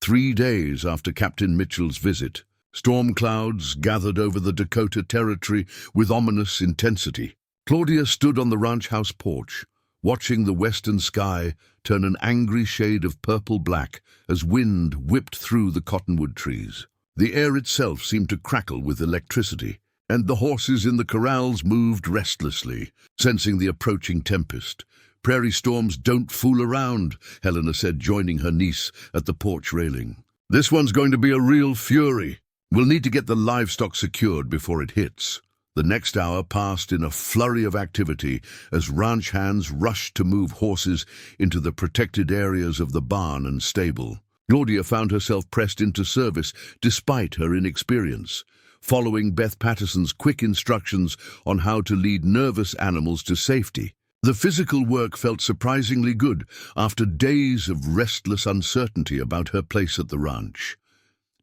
3 days after Captain Mitchell's visit, storm clouds gathered over the Dakota territory with ominous intensity. Claudia stood on the ranch house porch, watching the western sky turn an angry shade of purple-black as wind whipped through the cottonwood trees. The air itself seemed to crackle with electricity, and the horses in the corrals moved restlessly, sensing the approaching tempest. "Prairie storms don't fool around," Helena said, joining her niece at the porch railing. "This one's going to be a real fury. We'll need to get the livestock secured before it hits." The next hour passed in a flurry of activity as ranch hands rushed to move horses into the protected areas of the barn and stable. Claudia found herself pressed into service despite her inexperience, following Beth Patterson's quick instructions on how to lead nervous animals to safety. The physical work felt surprisingly good after days of restless uncertainty about her place at the ranch.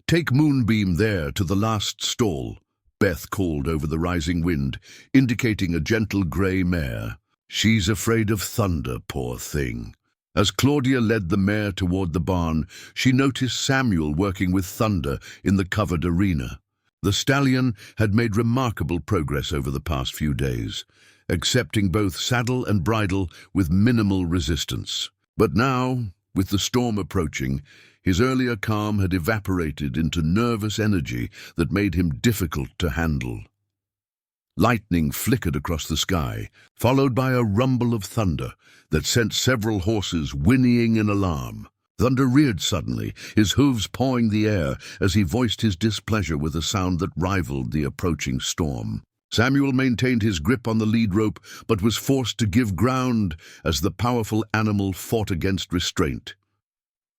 "Take Moonbeam there to the last stall," Beth called over the rising wind, indicating a gentle gray mare. "She's afraid of Thunder, poor thing." As Claudia led the mare toward the barn, she noticed Samuel working with Thunder in the covered arena. The stallion had made remarkable progress over the past few days, accepting both saddle and bridle with minimal resistance. But now, with the storm approaching, his earlier calm had evaporated into nervous energy that made him difficult to handle. Lightning flickered across the sky, followed by a rumble of thunder that sent several horses whinnying in alarm. Thunder reared suddenly, his hooves pawing the air as he voiced his displeasure with a sound that rivaled the approaching storm. Samuel maintained his grip on the lead rope, but was forced to give ground as the powerful animal fought against restraint.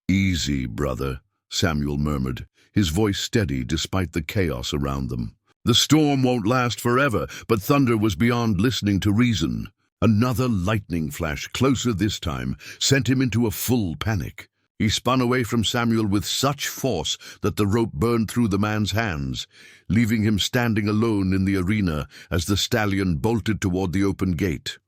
"Easy, brother," Samuel murmured, his voice steady despite the chaos around them. The storm won't last forever, but Thunder was beyond listening to reason. Another lightning flash, closer this time, sent him into a full panic. He spun away from Samuel with such force that the rope burned through the man's hands, leaving him standing alone in the arena as the stallion bolted toward the open gate.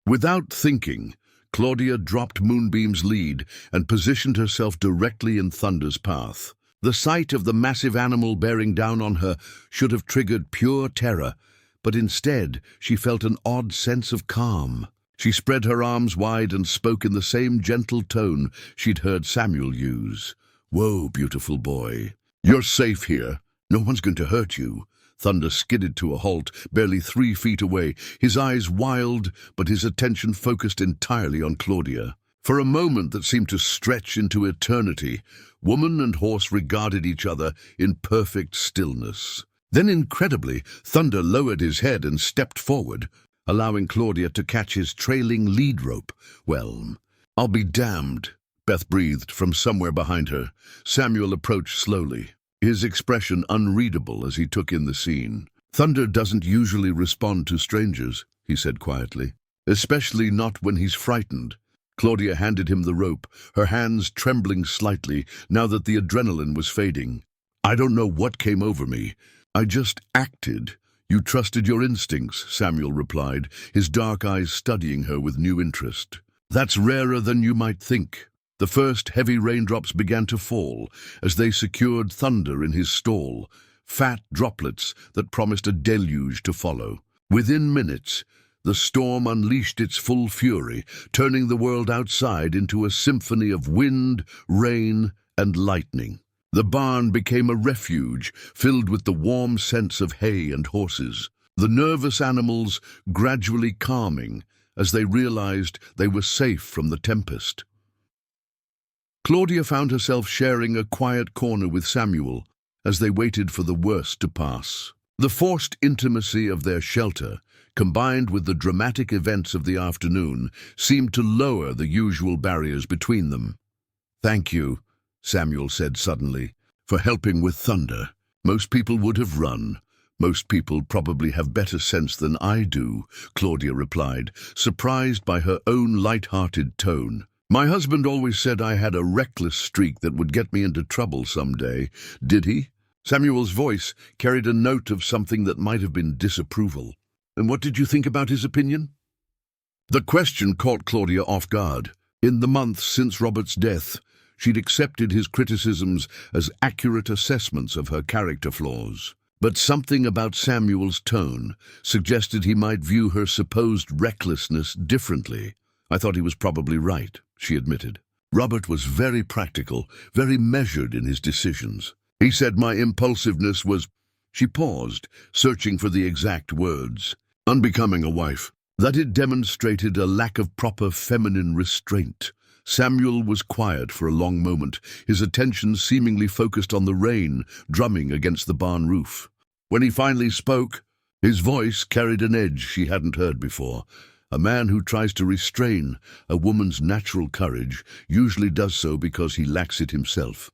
Without thinking, Claudia dropped Moonbeam's lead and positioned herself directly in Thunder's path. The sight of the massive animal bearing down on her should have triggered pure terror, but instead she felt an odd sense of calm. She spread her arms wide and spoke in the same gentle tone she'd heard Samuel use. "Whoa, beautiful boy. You're safe here. No one's going to hurt you." Thunder skidded to a halt, barely 3 feet away, his eyes wild, but his attention focused entirely on Claudia. For a moment that seemed to stretch into eternity, woman and horse regarded each other in perfect stillness. Then, incredibly, Thunder lowered his head and stepped forward, allowing Claudia to catch his trailing lead rope. "Well, I'll be damned," Beth breathed from somewhere behind her. Samuel approached slowly, his expression unreadable as he took in the scene. "Thunder doesn't usually respond to strangers," he said quietly, "especially not when he's frightened." Claudia handed him the rope, her hands trembling slightly now that the adrenaline was fading. "I don't know what came over me. I just acted." "You trusted your instincts," Samuel replied, his dark eyes studying her with new interest. "That's rarer than you might think." The first heavy raindrops began to fall as they secured Thunder in his stall, fat droplets that promised a deluge to follow. Within minutes, the storm unleashed its full fury, turning the world outside into a symphony of wind, rain, and lightning. The barn became a refuge filled with the warm scents of hay and horses, the nervous animals gradually calming as they realized they were safe from the tempest. Claudia found herself sharing a quiet corner with Samuel as they waited for the worst to pass. The forced intimacy of their shelter, combined with the dramatic events of the afternoon, seemed to lower the usual barriers between them. "Thank you," Samuel said suddenly, "for helping with thunder. Most people would have run. Most people probably have better sense than I do," Claudia replied, surprised by her own light-hearted tone. "My husband always said I had a reckless streak that would get me into trouble someday. Did he?" Samuel's voice carried a note of something that might have been disapproval. "And what did you think about his opinion?" The question caught Claudia off guard. In the months since Robert's death, she'd accepted his criticisms as accurate assessments of her character flaws. But something about Samuel's tone suggested he might view her supposed recklessness differently. "I thought he was probably right," she admitted. "Robert was very practical, very measured in his decisions. He said my impulsiveness was—" She paused, searching for the exact words. "Unbecoming a wife. That it demonstrated a lack of proper feminine restraint." Samuel was quiet for a long moment, his attention seemingly focused on the rain drumming against the barn roof. When he finally spoke, his voice carried an edge she hadn't heard before. A man who tries to restrain a woman's natural courage usually does so because he lacks it himself.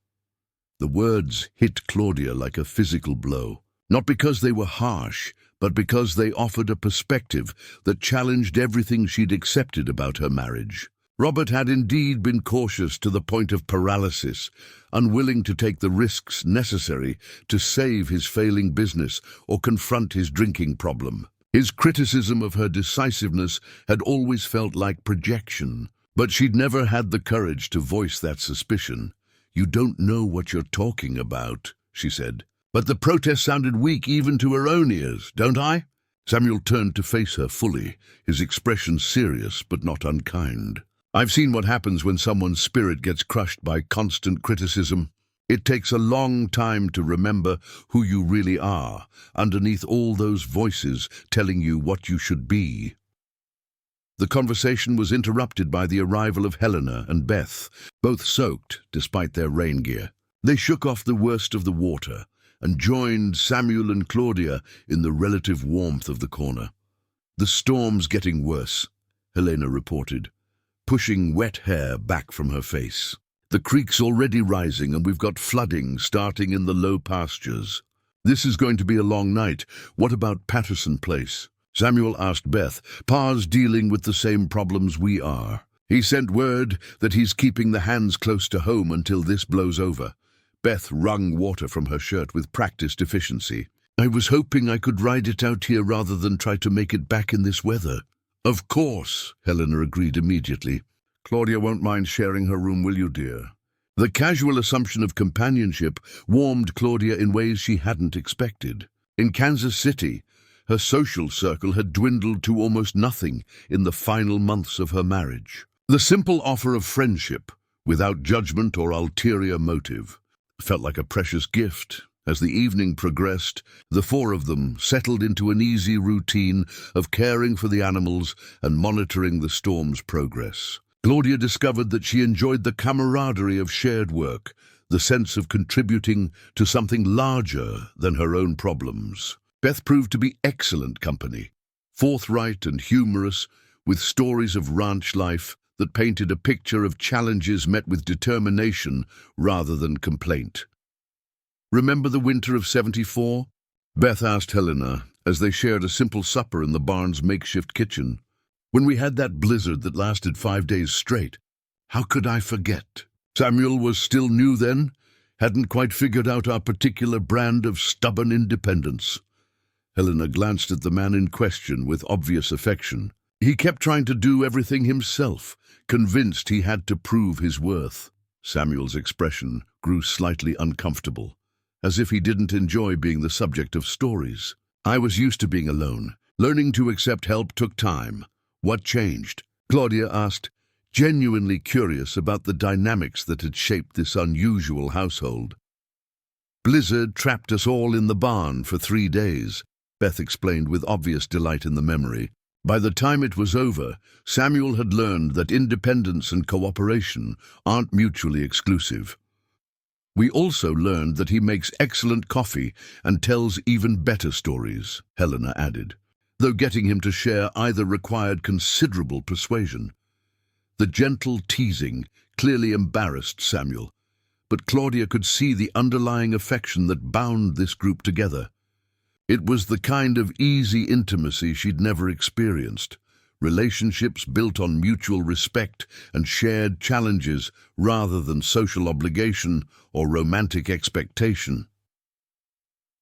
The words hit Claudia like a physical blow, not because they were harsh, but because they offered a perspective that challenged everything she'd accepted about her marriage. Robert had indeed been cautious to the point of paralysis, unwilling to take the risks necessary to save his failing business or confront his drinking problem. His criticism of her decisiveness had always felt like projection, but she'd never had the courage to voice that suspicion. "You don't know what you're talking about," she said. "But the protest sounded weak even to her own ears, don't I?" Samuel turned to face her fully, his expression serious but not unkind. "I've seen what happens when someone's spirit gets crushed by constant criticism. It takes a long time to remember who you really are, underneath all those voices telling you what you should be." The conversation was interrupted by the arrival of Helena and Beth, both soaked despite their rain gear. They shook off the worst of the water and joined Samuel and Claudia in the relative warmth of the corner. "The storm's getting worse," Helena reported, pushing wet hair back from her face. "The creek's already rising and we've got flooding starting in the low pastures. This is going to be a long night. What about Patterson Place?" Samuel asked Beth. "Pa's dealing with the same problems we are. He sent word that he's keeping the hands close to home until this blows over." Beth wrung water from her shirt with practiced efficiency. "I was hoping I could ride it out here rather than try to make it back in this weather." "Of course," Helena agreed immediately. "Claudia won't mind sharing her room, will you, dear?" The casual assumption of companionship warmed Claudia in ways she hadn't expected. In Kansas City, her social circle had dwindled to almost nothing in the final months of her marriage. The simple offer of friendship, without judgment or ulterior motive, felt like a precious gift. As the evening progressed, the four of them settled into an easy routine of caring for the animals and monitoring the storm's progress. Claudia discovered that she enjoyed the camaraderie of shared work, the sense of contributing to something larger than her own problems. Beth proved to be excellent company, forthright and humorous, with stories of ranch life that painted a picture of challenges met with determination rather than complaint. "Remember the winter of '74? Beth asked Helena as they shared a simple supper in the barn's makeshift kitchen. "When we had that blizzard that lasted 5 days straight. How could I forget?" Samuel was still new then, hadn't quite figured out our particular brand of stubborn independence. Helena glanced at the man in question with obvious affection. He kept trying to do everything himself, convinced he had to prove his worth. Samuel's expression grew slightly uncomfortable, as if he didn't enjoy being the subject of stories. "I was used to being alone. Learning to accept help took time." "What changed?" Claudia asked, genuinely curious about the dynamics that had shaped this unusual household. "Blizzard trapped us all in the barn for 3 days, Beth explained with obvious delight in the memory. By the time it was over, Samuel had learned that independence and cooperation aren't mutually exclusive. "We also learned that he makes excellent coffee and tells even better stories," Helena added, though getting him to share either required considerable persuasion. The gentle teasing clearly embarrassed Samuel, but Claudia could see the underlying affection that bound this group together. It was the kind of easy intimacy she'd never experienced, relationships built on mutual respect and shared challenges rather than social obligation or romantic expectation.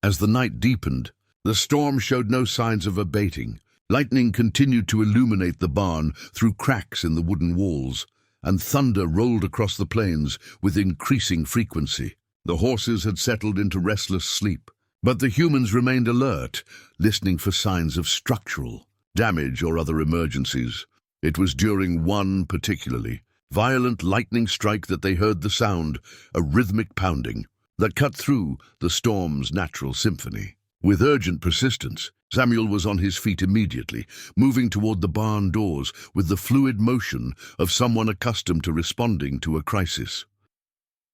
As the night deepened, the storm showed no signs of abating. Lightning continued to illuminate the barn through cracks in the wooden walls, and thunder rolled across the plains with increasing frequency. The horses had settled into restless sleep, but the humans remained alert, listening for signs of structural damage or other emergencies. It was during one particularly violent lightning strike that they heard the sound, a rhythmic pounding, that cut through the storm's natural symphony. With urgent persistence, Samuel was on his feet immediately, moving toward the barn doors with the fluid motion of someone accustomed to responding to a crisis.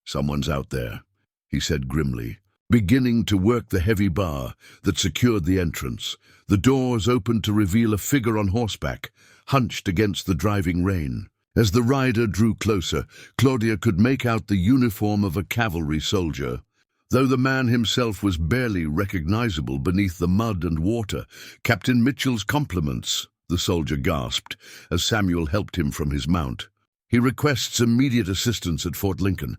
"Someone's out there," he said grimly, beginning to work the heavy bar that secured the entrance. The doors opened to reveal a figure on horseback, hunched against the driving rain. As the rider drew closer, Claudia could make out the uniform of a cavalry soldier, though the man himself was barely recognizable beneath the mud and water. "Captain Mitchell's compliments," the soldier gasped as Samuel helped him from his mount. "He requests immediate assistance at Fort Lincoln.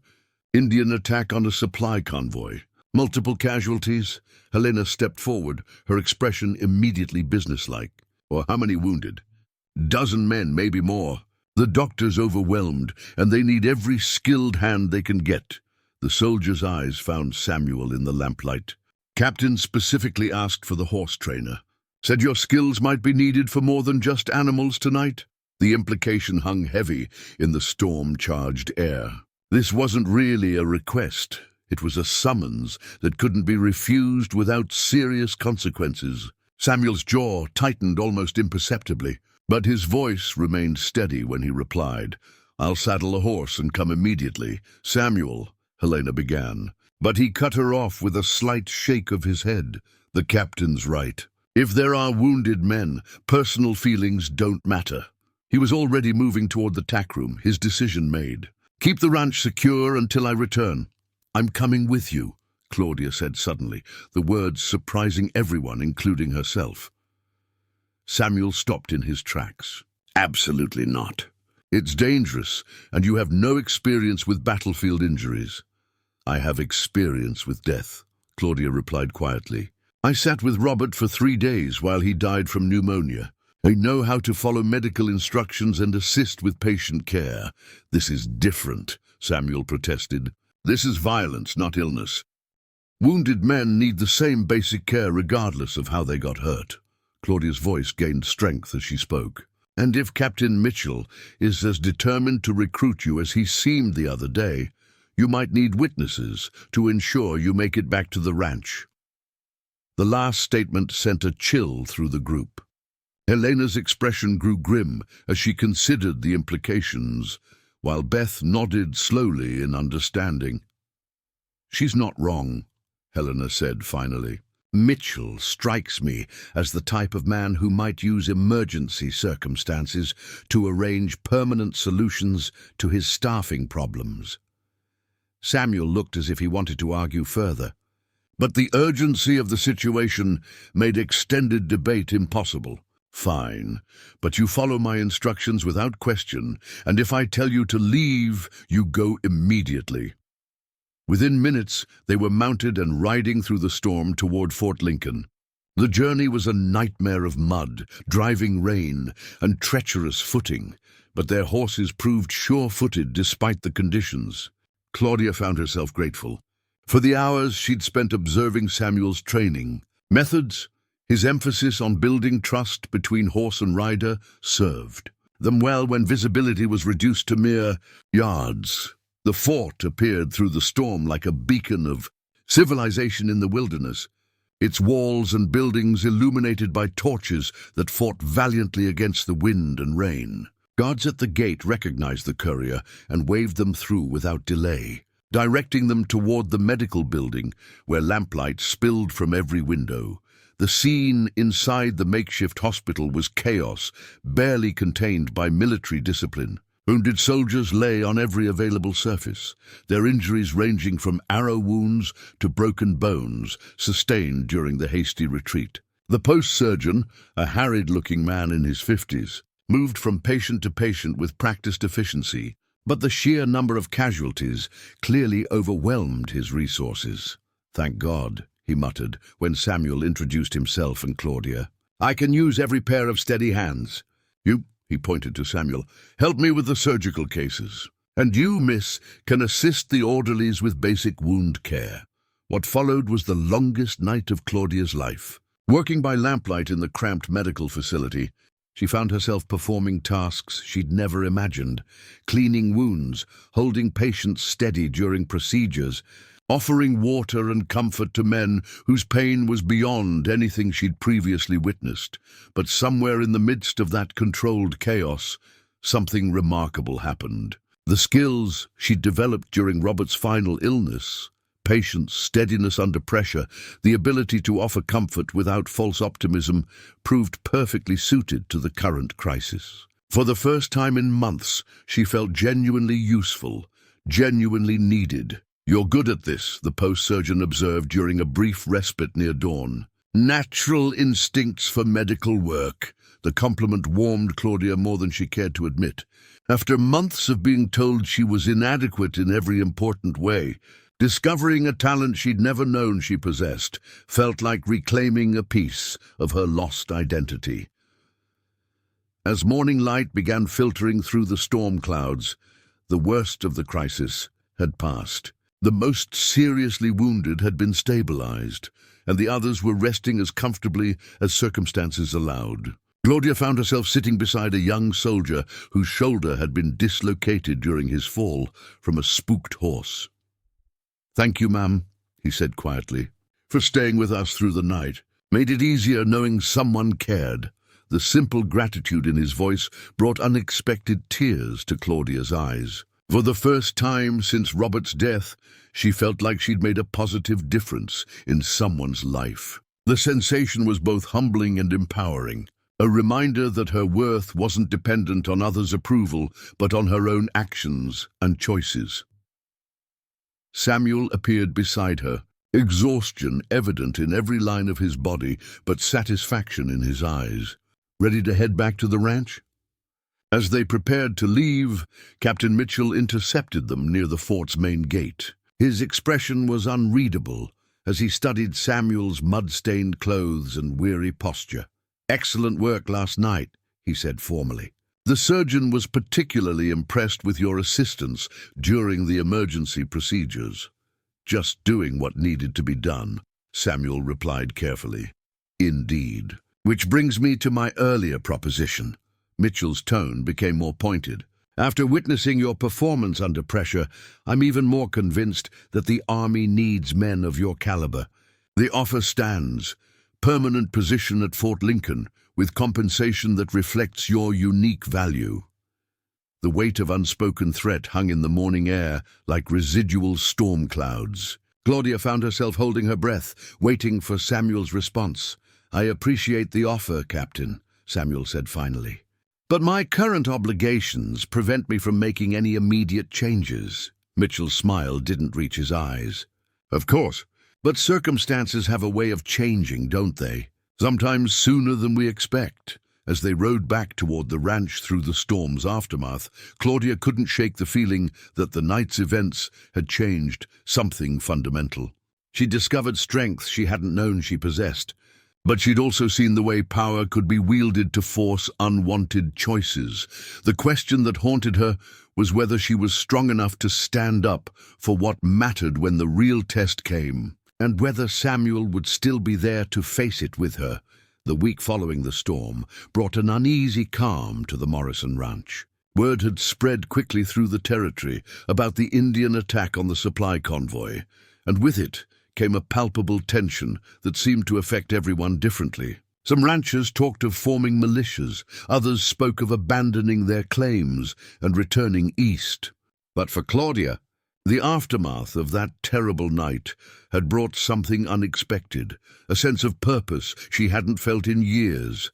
Indian attack on a supply convoy. Multiple casualties." Helena stepped forward, her expression immediately businesslike. "Or how many wounded?" "Dozen men, maybe more. The doctor's overwhelmed, and they need every skilled hand they can get." The soldier's eyes found Samuel in the lamplight. "Captain specifically asked for the horse trainer. Said your skills might be needed for more than just animals tonight." The implication hung heavy in the storm-charged air. This wasn't really a request. It was a summons that couldn't be refused without serious consequences. Samuel's jaw tightened almost imperceptibly, but his voice remained steady when he replied. "I'll saddle a horse and come immediately." "Samuel," Helena began, but he cut her off with a slight shake of his head. "The captain's right. If there are wounded men, personal feelings don't matter." He was already moving toward the tack room, his decision made. "Keep the ranch secure until I return." "I'm coming with you," Claudia said suddenly, the words surprising everyone, including herself. Samuel stopped in his tracks. "Absolutely not. It's dangerous, and you have no experience with battlefield injuries." "I have experience with death," Claudia replied quietly. "I sat with Robert for 3 days while he died from pneumonia. I know how to follow medical instructions and assist with patient care." "This is different," Samuel protested. "This is violence, not illness. Wounded men need the same basic care regardless of how they got hurt." Claudia's voice gained strength as she spoke. "And if Captain Mitchell is as determined to recruit you as he seemed the other day, you might need witnesses to ensure you make it back to the ranch." The last statement sent a chill through the group. Helena's expression grew grim as she considered the implications, while Beth nodded slowly in understanding. "She's not wrong," Helena said finally. "Mitchell strikes me as the type of man who might use emergency circumstances to arrange permanent solutions to his staffing problems." Samuel looked as if he wanted to argue further, but the urgency of the situation made extended debate impossible. "Fine, but you follow my instructions without question, and if I tell you to leave, you go immediately." Within minutes, they were mounted and riding through the storm toward Fort Lincoln. The journey was a nightmare of mud, driving rain, and treacherous footing, but their horses proved sure-footed despite the conditions. Claudia found herself grateful for the hours she'd spent observing Samuel's training. Methods, his emphasis on building trust between horse and rider, served them well when visibility was reduced to mere yards. The fort appeared through the storm like a beacon of civilization in the wilderness, its walls and buildings illuminated by torches that fought valiantly against the wind and rain. Guards at the gate recognized the courier and waved them through without delay, directing them toward the medical building where lamplight spilled from every window. The scene inside the makeshift hospital was chaos, barely contained by military discipline. Wounded soldiers lay on every available surface, their injuries ranging from arrow wounds to broken bones sustained during the hasty retreat. The post surgeon, a harried-looking man in his 50s, moved from patient to patient with practiced efficiency, but the sheer number of casualties clearly overwhelmed his resources. "Thank God," he muttered when Samuel introduced himself and Claudia. "I can use every pair of steady hands. You," he pointed to Samuel, "help me with the surgical cases. And you, miss, can assist the orderlies with basic wound care." What followed was the longest night of Claudia's life. Working by lamplight in the cramped medical facility, she found herself performing tasks she'd never imagined, cleaning wounds, holding patients steady during procedures, offering water and comfort to men whose pain was beyond anything she'd previously witnessed. But somewhere in the midst of that controlled chaos, something remarkable happened. The skills she'd developed during Robert's final illness, patience, steadiness under pressure, the ability to offer comfort without false optimism, proved perfectly suited to the current crisis. For the first time in months, she felt genuinely useful, genuinely needed. "You're good at this," the post-surgeon observed during a brief respite near dawn. "Natural instincts for medical work." The compliment warmed Claudia more than she cared to admit. After months of being told she was inadequate in every important way, discovering a talent she'd never known she possessed felt like reclaiming a piece of her lost identity. As morning light began filtering through the storm clouds, the worst of the crisis had passed. The most seriously wounded had been stabilized, and the others were resting as comfortably as circumstances allowed. Claudia found herself sitting beside a young soldier whose shoulder had been dislocated during his fall from a spooked horse. "Thank you, ma'am," he said quietly, "for staying with us through the night. Made it easier knowing someone cared." The simple gratitude in his voice brought unexpected tears to Claudia's eyes. For the first time since Robert's death, she felt like she'd made a positive difference in someone's life. The sensation was both humbling and empowering, a reminder that her worth wasn't dependent on others' approval, but on her own actions and choices. Samuel appeared beside her, exhaustion evident in every line of his body, but satisfaction in his eyes. Ready to head back to the ranch? As they prepared to leave, Captain Mitchell intercepted them near the fort's main gate. His expression was unreadable as he studied Samuel's mud-stained clothes and weary posture. "Excellent work last night," he said formally. "The surgeon was particularly impressed with your assistance during the emergency procedures." "Just doing what needed to be done," Samuel replied carefully. "Indeed. Which brings me to my earlier proposition." Mitchell's tone became more pointed. "After witnessing your performance under pressure, I'm even more convinced that the Army needs men of your caliber. The offer stands. Permanent position at Fort Lincoln, with compensation that reflects your unique value." The weight of unspoken threat hung in the morning air like residual storm clouds. Claudia found herself holding her breath, waiting for Samuel's response. "I appreciate the offer, Captain," Samuel said finally. "But my current obligations prevent me from making any immediate changes." Mitchell's smile didn't reach his eyes. "Of course, but circumstances have a way of changing, don't they? Sometimes sooner than we expect." As they rode back toward the ranch through the storm's aftermath, Claudia couldn't shake the feeling that the night's events had changed something fundamental. She discovered strength she hadn't known she possessed, but she'd also seen the way power could be wielded to force unwanted choices. The question that haunted her was whether she was strong enough to stand up for what mattered when the real test came, and whether Samuel would still be there to face it with her. The week following the storm brought an uneasy calm to the Morrison Ranch. Word had spread quickly through the territory about the Indian attack on the supply convoy, and with it came a palpable tension that seemed to affect everyone differently. Some ranchers talked of forming militias, others spoke of abandoning their claims and returning east. But for Claudia, the aftermath of that terrible night had brought something unexpected, a sense of purpose she hadn't felt in years.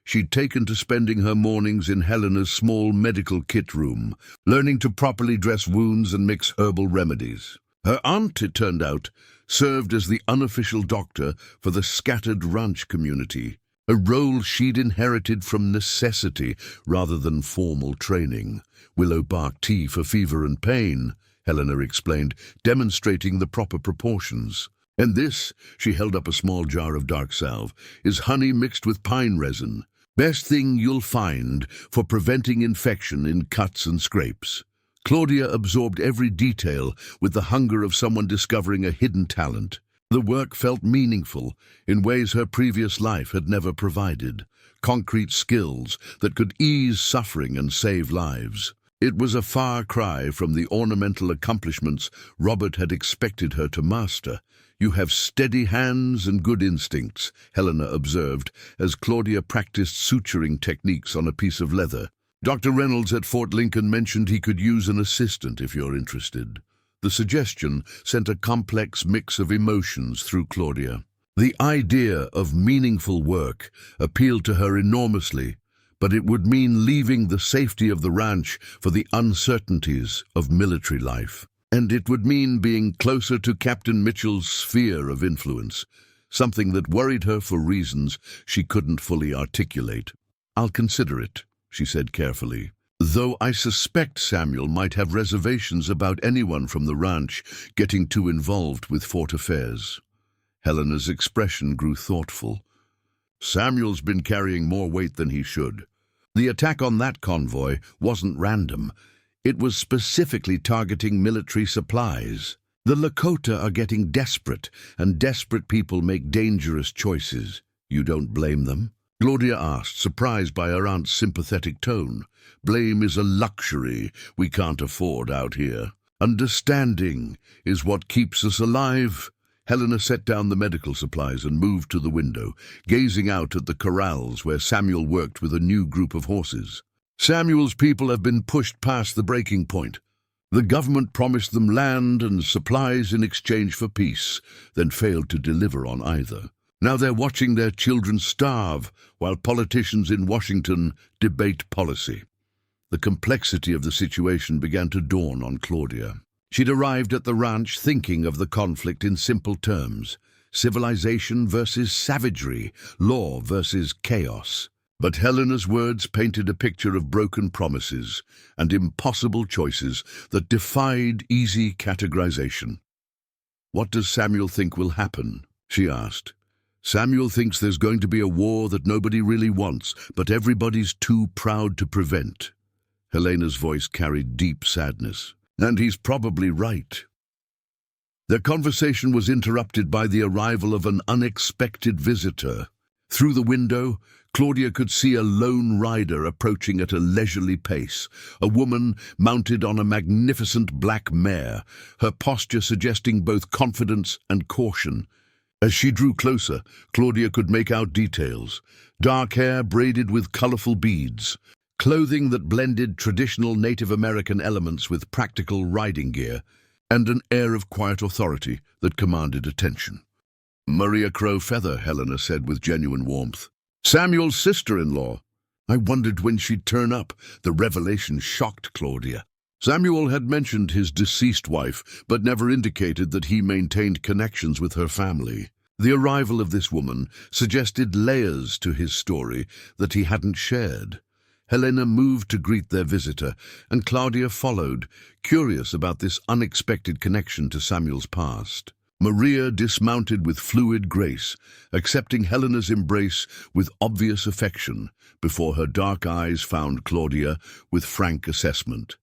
She'd taken to spending her mornings in Helena's small medical kit room, learning to properly dress wounds and mix herbal remedies. Her aunt, it turned out, served as the unofficial doctor for the scattered ranch community, a role she'd inherited from necessity rather than formal training. Willow bark tea for fever and pain, Helena explained, demonstrating the proper proportions. And this, she held up a small jar of dark salve, is honey mixed with pine resin. Best thing you'll find for preventing infection in cuts and scrapes. Claudia absorbed every detail with the hunger of someone discovering a hidden talent. The work felt meaningful in ways her previous life had never provided. Concrete skills that could ease suffering and save lives. It was a far cry from the ornamental accomplishments Robert had expected her to master. You have steady hands and good instincts, Helena observed, as Claudia practiced suturing techniques on a piece of leather. Dr. Reynolds at Fort Lincoln mentioned he could use an assistant if you're interested. The suggestion sent a complex mix of emotions through Claudia. The idea of meaningful work appealed to her enormously, but it would mean leaving the safety of the ranch for the uncertainties of military life. And it would mean being closer to Captain Mitchell's sphere of influence, something that worried her for reasons she couldn't fully articulate. "I'll consider it," she said carefully, "though I suspect Samuel might have reservations about anyone from the ranch getting too involved with fort affairs." Helena's expression grew thoughtful. "Samuel's been carrying more weight than he should. The attack on that convoy wasn't random. It was specifically targeting military supplies. The Lakota are getting desperate, and desperate people make dangerous choices. You don't blame them?" Claudia asked, surprised by her aunt's sympathetic tone. "Blame is a luxury we can't afford out here. Understanding is what keeps us alive." Helena set down the medical supplies and moved to the window, gazing out at the corrals where Samuel worked with a new group of horses. Samuel's people have been pushed past the breaking point. The government promised them land and supplies in exchange for peace, then failed to deliver on either. Now they're watching their children starve while politicians in Washington debate policy. The complexity of the situation began to dawn on Claudia. She'd arrived at the ranch thinking of the conflict in simple terms: civilization versus savagery, law versus chaos. But Helena's words painted a picture of broken promises and impossible choices that defied easy categorization. "What does Samuel think will happen?" she asked. "Samuel thinks there's going to be a war that nobody really wants, but everybody's too proud to prevent." Helena's voice carried deep sadness. "And he's probably right." Their conversation was interrupted by the arrival of an unexpected visitor. Through the window, Claudia could see a lone rider approaching at a leisurely pace, a woman mounted on a magnificent black mare, her posture suggesting both confidence and caution. As she drew closer, Claudia could make out details: dark hair braided with colorful beads, clothing that blended traditional Native American elements with practical riding gear, and an air of quiet authority that commanded attention. "Maria Crow Feather," Helena said with genuine warmth. "Samuel's sister-in-law." I wondered when she'd turn up. The revelation shocked Claudia. Samuel had mentioned his deceased wife, but never indicated that he maintained connections with her family. The arrival of this woman suggested layers to his story that he hadn't shared. Helena moved to greet their visitor, and Claudia followed, curious about this unexpected connection to Samuel's past. Maria dismounted with fluid grace, accepting Helena's embrace with obvious affection, before her dark eyes found Claudia with frank assessment.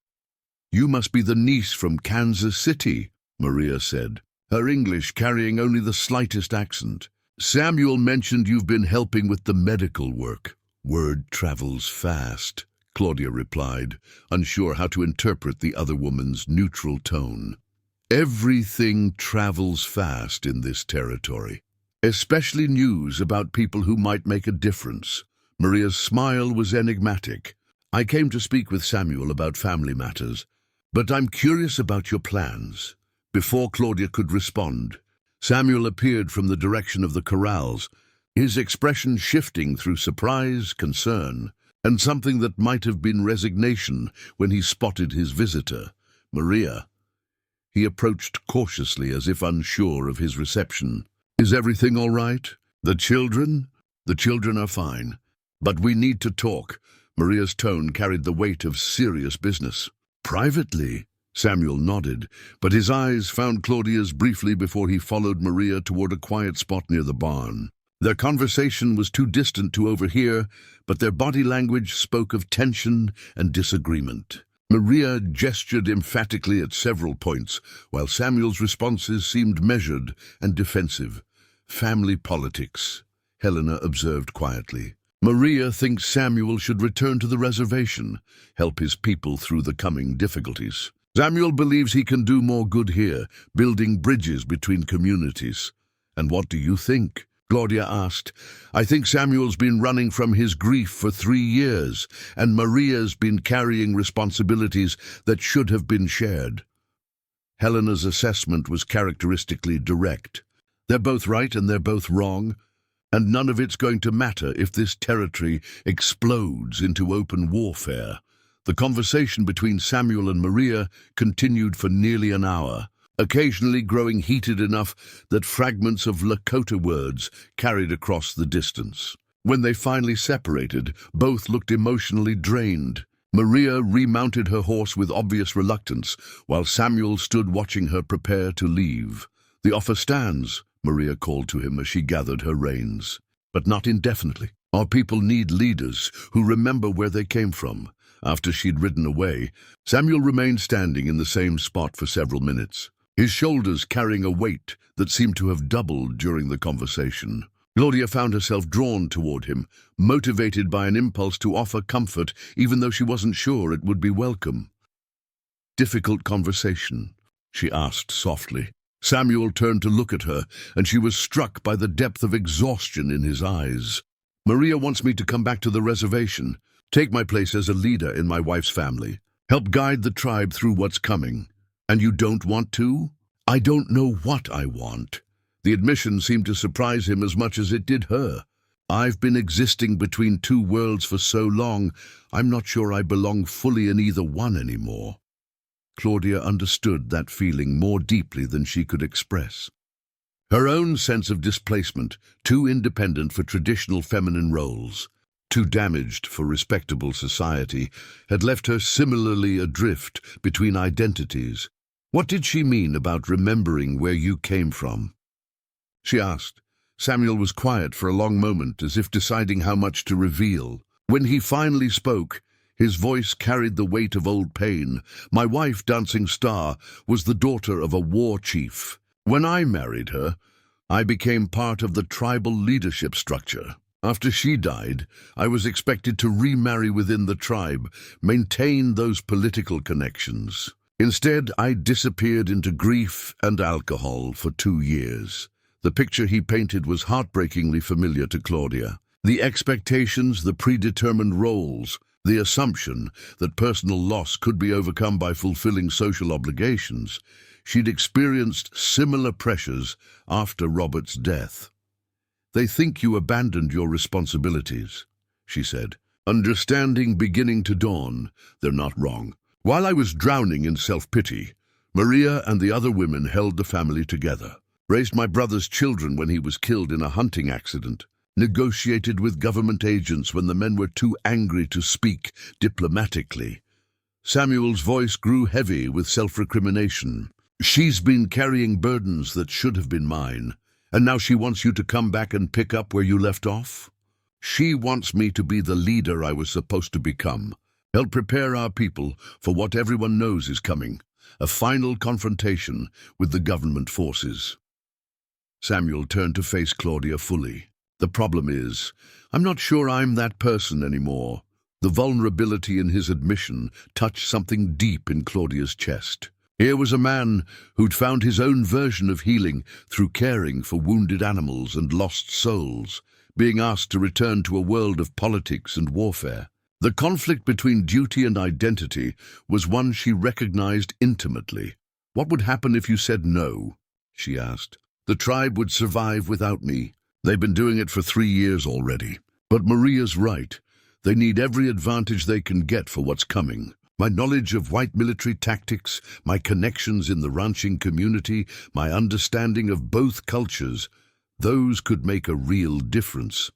"You must be the niece from Kansas City," Maria said, her English carrying only the slightest accent. "Samuel mentioned you've been helping with the medical work." "Word travels fast," Claudia replied, unsure how to interpret the other woman's neutral tone. "Everything travels fast in this territory, especially news about people who might make a difference." Maria's smile was enigmatic. "I came to speak with Samuel about family matters, but I'm curious about your plans." Before Claudia could respond, Samuel appeared from the direction of the corrals, his expression shifting through surprise, concern, and something that might have been resignation when he spotted his visitor, Maria. He approached cautiously as if unsure of his reception. "Is everything all right? The children? The children are fine. But we need to talk." Maria's tone carried the weight of serious business. "Privately?" Samuel nodded, but his eyes found Claudia's briefly before he followed Maria toward a quiet spot near the barn. Their conversation was too distant to overhear, but their body language spoke of tension and disagreement. Maria gestured emphatically at several points, while Samuel's responses seemed measured and defensive. "Family politics," Helena observed quietly. "Maria thinks Samuel should return to the reservation, help his people through the coming difficulties. Samuel believes he can do more good here, building bridges between communities." "And what do you think?" Claudia asked. "I think Samuel's been running from his grief for 3 years, and Maria's been carrying responsibilities that should have been shared." Helena's assessment was characteristically direct. "They're both right and they're both wrong, and none of it's going to matter if this territory explodes into open warfare." The conversation between Samuel and Maria continued for nearly an hour, occasionally growing heated enough that fragments of Lakota words carried across the distance. When they finally separated, both looked emotionally drained. Maria remounted her horse with obvious reluctance, while Samuel stood watching her prepare to leave. "The offer stands," Maria called to him as she gathered her reins. "But not indefinitely. Our people need leaders who remember where they came from." After she'd ridden away, Samuel remained standing in the same spot for several minutes, his shoulders carrying a weight that seemed to have doubled during the conversation. Claudia found herself drawn toward him, motivated by an impulse to offer comfort even though she wasn't sure it would be welcome. "Difficult conversation?" she asked softly. Samuel turned to look at her, and she was struck by the depth of exhaustion in his eyes. "Maria wants me to come back to the reservation, take my place as a leader in my wife's family, help guide the tribe through what's coming. And you don't want to?" "I don't know what I want." The admission seemed to surprise him as much as it did her. "I've been existing between 2 worlds for so long, I'm not sure I belong fully in either one anymore." Claudia understood that feeling more deeply than she could express. Her own sense of displacement, too independent for traditional feminine roles, too damaged for respectable society, had left her similarly adrift between identities. "What did she mean about remembering where you came from?" she asked. Samuel was quiet for a long moment, as if deciding how much to reveal. When he finally spoke, his voice carried the weight of old pain. "My wife, Dancing Star, was the daughter of a war chief. When I married her, I became part of the tribal leadership structure. After she died, I was expected to remarry within the tribe, maintain those political connections. Instead, I disappeared into grief and alcohol for 2 years." The picture he painted was heartbreakingly familiar to Claudia. The expectations, the predetermined roles, the assumption that personal loss could be overcome by fulfilling social obligations. She'd experienced similar pressures after Robert's death. "They think you abandoned your responsibilities," she said, understanding beginning to dawn. "They're not wrong. While I was drowning in self-pity, Maria and the other women held the family together, raised my brother's children when he was killed in a hunting accident, negotiated with government agents when the men were too angry to speak diplomatically." Samuel's voice grew heavy with self-recrimination. "She's been carrying burdens that should have been mine. And now she wants you to come back and pick up where you left off? She wants me to be the leader I was supposed to become, help prepare our people for what everyone knows is coming, a final confrontation with the government forces." Samuel turned to face Claudia fully. "The problem is, I'm not sure I'm that person anymore." The vulnerability in his admission touched something deep in Claudia's chest. Here was a man who'd found his own version of healing through caring for wounded animals and lost souls, being asked to return to a world of politics and warfare. The conflict between duty and identity was one she recognized intimately. "What would happen if you said no?" she asked. "The tribe would survive without me. They've been doing it for 3 years already. But Maria's right. They need every advantage they can get for what's coming. My knowledge of white military tactics, my connections in the ranching community, my understanding of both cultures, those could make a real difference.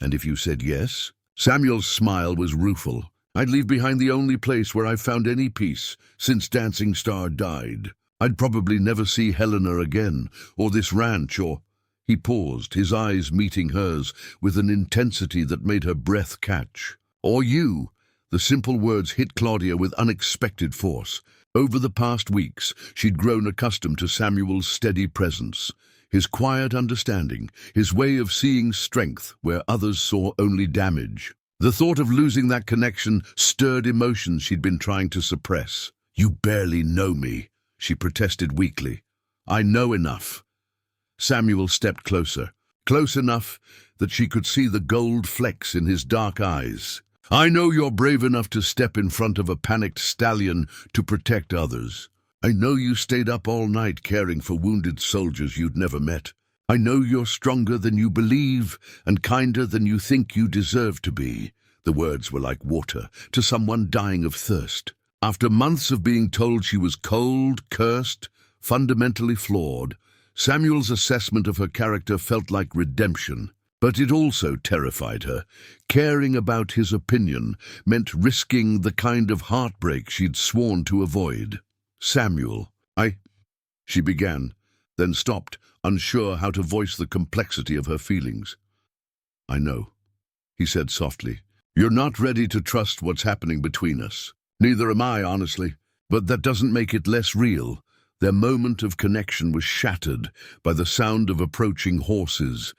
And if you said yes? Samuel's smile was rueful. I'd leave behind the only place where I've found any peace since Dancing Star died. I'd probably never see Helena again, or this ranch, or... He paused, his eyes meeting hers with an intensity that made her breath catch. Or you. The simple words hit Claudia with unexpected force. Over the past weeks, she'd grown accustomed to Samuel's steady presence, his quiet understanding, his way of seeing strength where others saw only damage. The thought of losing that connection stirred emotions she'd been trying to suppress. You barely know me, she protested weakly. I know enough. Samuel stepped closer, close enough that she could see the gold flecks in his dark eyes. I know you're brave enough to step in front of a panicked stallion to protect others. I know you stayed up all night caring for wounded soldiers you'd never met. I know you're stronger than you believe and kinder than you think you deserve to be. The words were like water to someone dying of thirst. After months of being told she was cold, cursed, fundamentally flawed, Samuel's assessment of her character felt like redemption. But it also terrified her. Caring about his opinion meant risking the kind of heartbreak she'd sworn to avoid. Samuel, she began, then stopped, unsure how to voice the complexity of her feelings. I know, he said softly. You're not ready to trust what's happening between us. Neither am I, honestly. But that doesn't make it less real. Their moment of connection was shattered by the sound of approaching horses,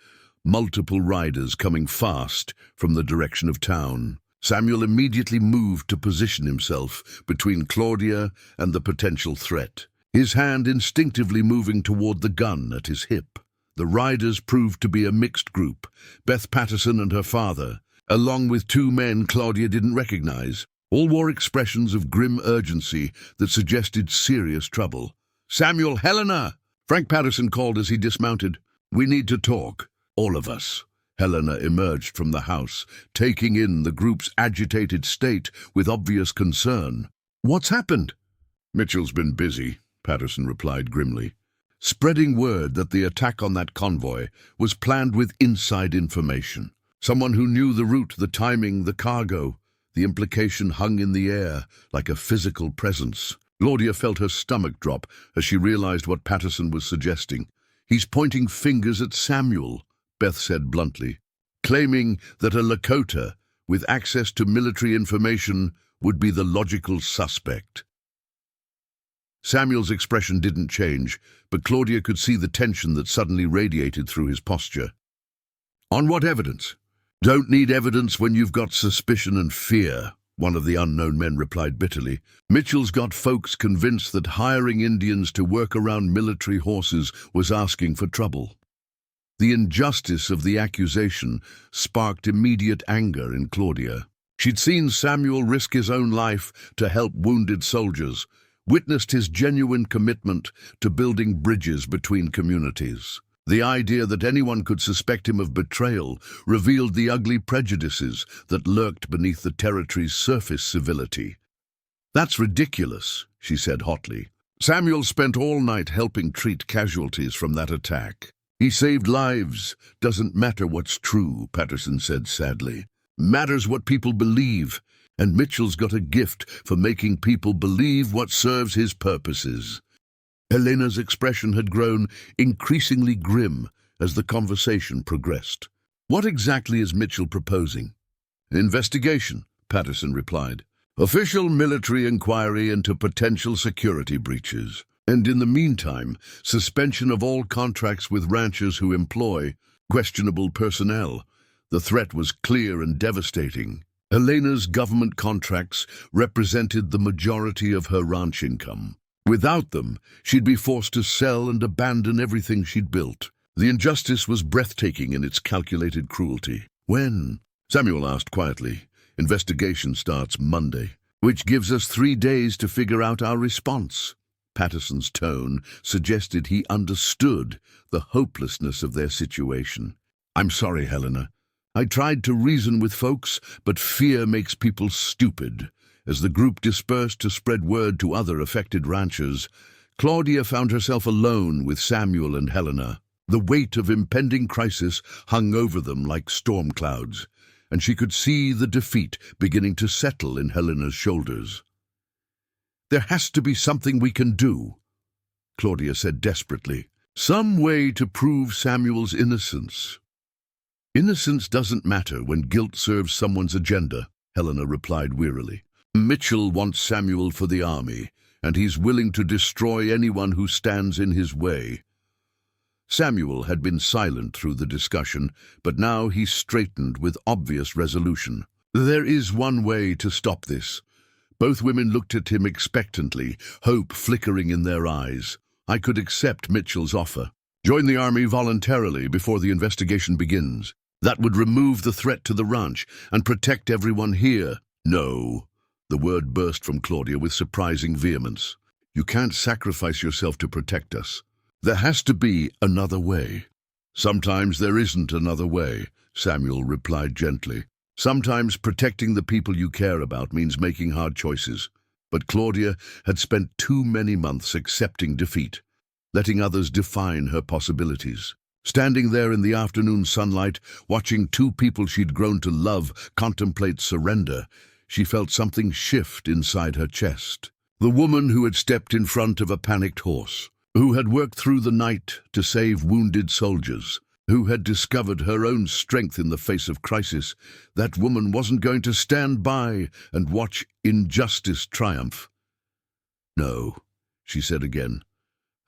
multiple riders coming fast from the direction of town. Samuel immediately moved to position himself between Claudia and the potential threat, his hand instinctively moving toward the gun at his hip. The riders proved to be a mixed group, Beth Patterson and her father, along with 2 men Claudia didn't recognize. All wore expressions of grim urgency that suggested serious trouble. Samuel, Helena! Frank Patterson called as he dismounted. We need to talk. All of us. Helena emerged from the house, taking in the group's agitated state with obvious concern. What's happened? Mitchell's been busy, Patterson replied grimly, spreading word that the attack on that convoy was planned with inside information. Someone who knew the route, the timing, the cargo. The implication hung in the air, like a physical presence. Claudia felt her stomach drop as she realized what Patterson was suggesting. He's pointing fingers at Samuel, Beth said bluntly, claiming that a Lakota with access to military information would be the logical suspect. Samuel's expression didn't change, but Claudia could see the tension that suddenly radiated through his posture. On what evidence? Don't need evidence when you've got suspicion and fear, one of the unknown men replied bitterly. Mitchell's got folks convinced that hiring Indians to work around military horses was asking for trouble. The injustice of the accusation sparked immediate anger in Claudia. She'd seen Samuel risk his own life to help wounded soldiers, witnessed his genuine commitment to building bridges between communities. The idea that anyone could suspect him of betrayal revealed the ugly prejudices that lurked beneath the territory's surface civility. That's ridiculous, she said hotly. Samuel spent all night helping treat casualties from that attack. He saved lives. Doesn't matter what's true, Patterson said sadly. Matters what people believe, and Mitchell's got a gift for making people believe what serves his purposes. Helena's expression had grown increasingly grim as the conversation progressed. What exactly is Mitchell proposing? Investigation, Patterson replied. Official military inquiry into potential security breaches. And in the meantime, suspension of all contracts with ranchers who employ questionable personnel. The threat was clear and devastating. Helena's government contracts represented the majority of her ranch income. Without them, she'd be forced to sell and abandon everything she'd built. The injustice was breathtaking in its calculated cruelty. When? Samuel asked quietly. Investigation starts Monday, which gives us 3 days to figure out our response. Patterson's tone suggested he understood the hopelessness of their situation. I'm sorry, Helena. I tried to reason with folks, but fear makes people stupid. As the group dispersed to spread word to other affected ranchers, Claudia found herself alone with Samuel and Helena. The weight of impending crisis hung over them like storm clouds, and she could see the defeat beginning to settle in Helena's shoulders. "There has to be something we can do," Claudia said desperately. "Some way to prove Samuel's innocence." "Innocence doesn't matter when guilt serves someone's agenda," Helena replied wearily. "Mitchell wants Samuel for the army, and he's willing to destroy anyone who stands in his way." Samuel had been silent through the discussion, but now he straightened with obvious resolution. "There is one way to stop this." Both women looked at him expectantly, hope flickering in their eyes. "I could accept Mitchell's offer. Join the army voluntarily before the investigation begins. That would remove the threat to the ranch and protect everyone here." "No," the word burst from Claudia with surprising vehemence. "You can't sacrifice yourself to protect us. There has to be another way." "Sometimes there isn't another way," Samuel replied gently. "Sometimes protecting the people you care about means making hard choices." But Claudia had spent too many months accepting defeat, letting others define her possibilities. Standing there in the afternoon sunlight, watching two people she'd grown to love contemplate surrender, she felt something shift inside her chest. The woman who had stepped in front of a panicked horse, who had worked through the night to save wounded soldiers, who had discovered her own strength in the face of crisis, that woman wasn't going to stand by and watch injustice triumph. "No," she said again,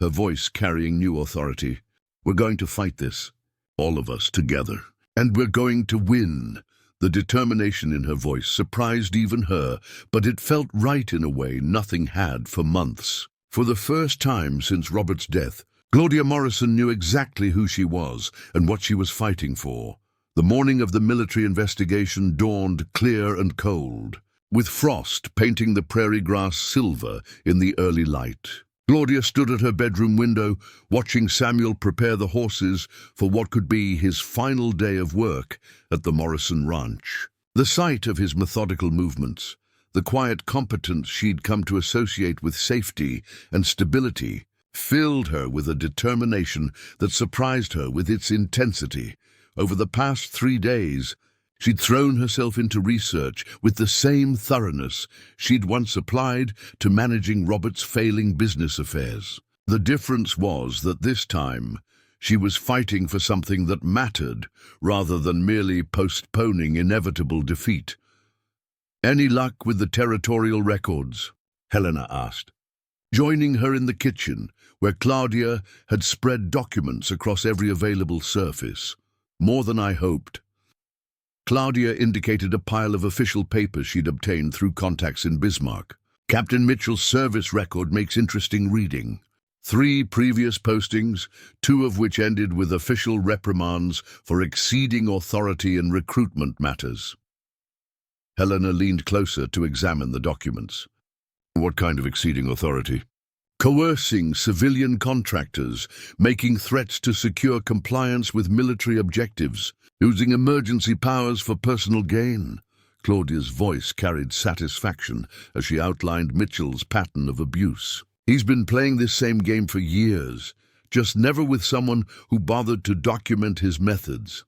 her voice carrying new authority. "We're going to fight this, all of us together, and we're going to win." The determination in her voice surprised even her, but it felt right in a way nothing had for months. For the first time since Robert's death, Claudia Morrison knew exactly who she was and what she was fighting for. The morning of the military investigation dawned clear and cold, with frost painting the prairie grass silver in the early light. Claudia stood at her bedroom window, watching Samuel prepare the horses for what could be his final day of work at the Morrison Ranch. The sight of his methodical movements, the quiet competence she'd come to associate with safety and stability, filled her with a determination that surprised her with its intensity. Over the past 3 days, she'd thrown herself into research with the same thoroughness she'd once applied to managing Robert's failing business affairs. The difference was that this time, she was fighting for something that mattered rather than merely postponing inevitable defeat. "Any luck with the territorial records?" Helena asked, joining her in the kitchen, where Claudia had spread documents across every available surface. "More than I hoped." Claudia indicated a pile of official papers she'd obtained through contacts in Bismarck. "Captain Mitchell's service record makes interesting reading. 3 previous postings, 2 of which ended with official reprimands for exceeding authority in recruitment matters." Helena leaned closer to examine the documents. "What kind of exceeding authority?" "Coercing civilian contractors, making threats to secure compliance with military objectives, using emergency powers for personal gain." Claudia's voice carried satisfaction as she outlined Mitchell's pattern of abuse. "He's been playing this same game for years, just never with someone who bothered to document his methods."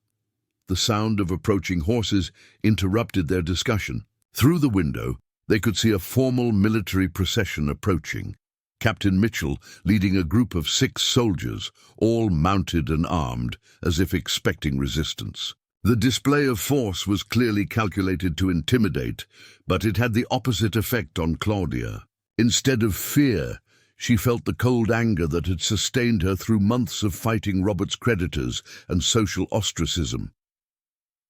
The sound of approaching horses interrupted their discussion. Through the window, they could see a formal military procession approaching. Captain Mitchell leading a group of 6 soldiers, all mounted and armed, as if expecting resistance. The display of force was clearly calculated to intimidate, but it had the opposite effect on Claudia. Instead of fear, she felt the cold anger that had sustained her through months of fighting Robert's creditors and social ostracism.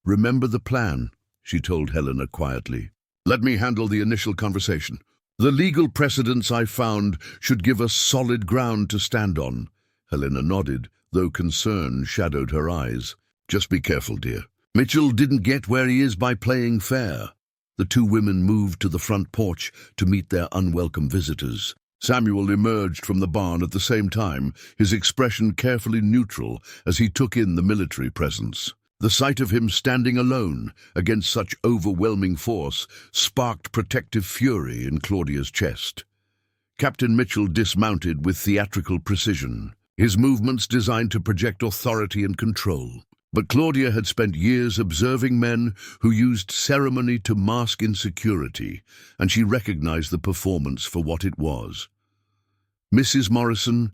"Remember the plan," she told Helena quietly. "Let me handle the initial conversation. The legal precedents I found should give us solid ground to stand on." Helena nodded, though concern shadowed her eyes. "Just be careful, dear. Mitchell didn't get where he is by playing fair." The 2 women moved to the front porch to meet their unwelcome visitors. Samuel emerged from the barn at the same time, his expression carefully neutral as he took in the military presence. The sight of him standing alone against such overwhelming force sparked protective fury in Claudia's chest. Captain Mitchell dismounted with theatrical precision, his movements designed to project authority and control. But Claudia had spent years observing men who used ceremony to mask insecurity, and she recognized the performance for what it was. "Mrs. Morrison,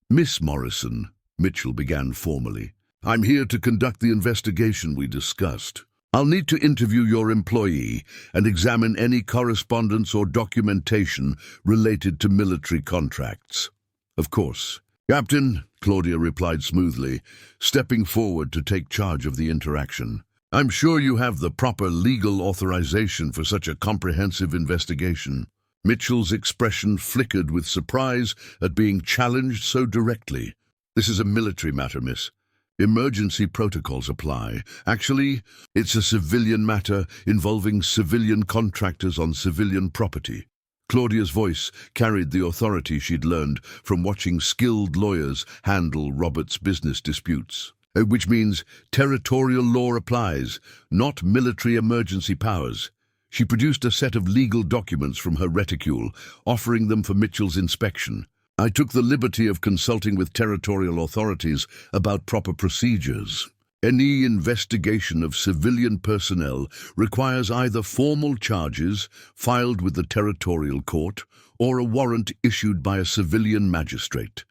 Miss Morrison," Mitchell began formally. "I'm here to conduct the investigation we discussed. I'll need to interview your employee and examine any correspondence or documentation related to military contracts." "Of course." "Captain," Claudia replied smoothly, stepping forward to take charge of the interaction. "I'm sure you have the proper legal authorization for such a comprehensive investigation." Mitchell's expression flickered with surprise at being challenged so directly. "This is a military matter, miss. Emergency protocols apply. Actually, it's a civilian matter involving civilian contractors on civilian property." Claudia's voice carried the authority she'd learned from watching skilled lawyers handle Robert's business disputes. "Which means territorial law applies, not military emergency powers." She produced a set of legal documents from her reticule, offering them for Mitchell's inspection. "I took the liberty of consulting with territorial authorities about proper procedures. Any investigation of civilian personnel requires either formal charges filed with the territorial court or a warrant issued by a civilian magistrate."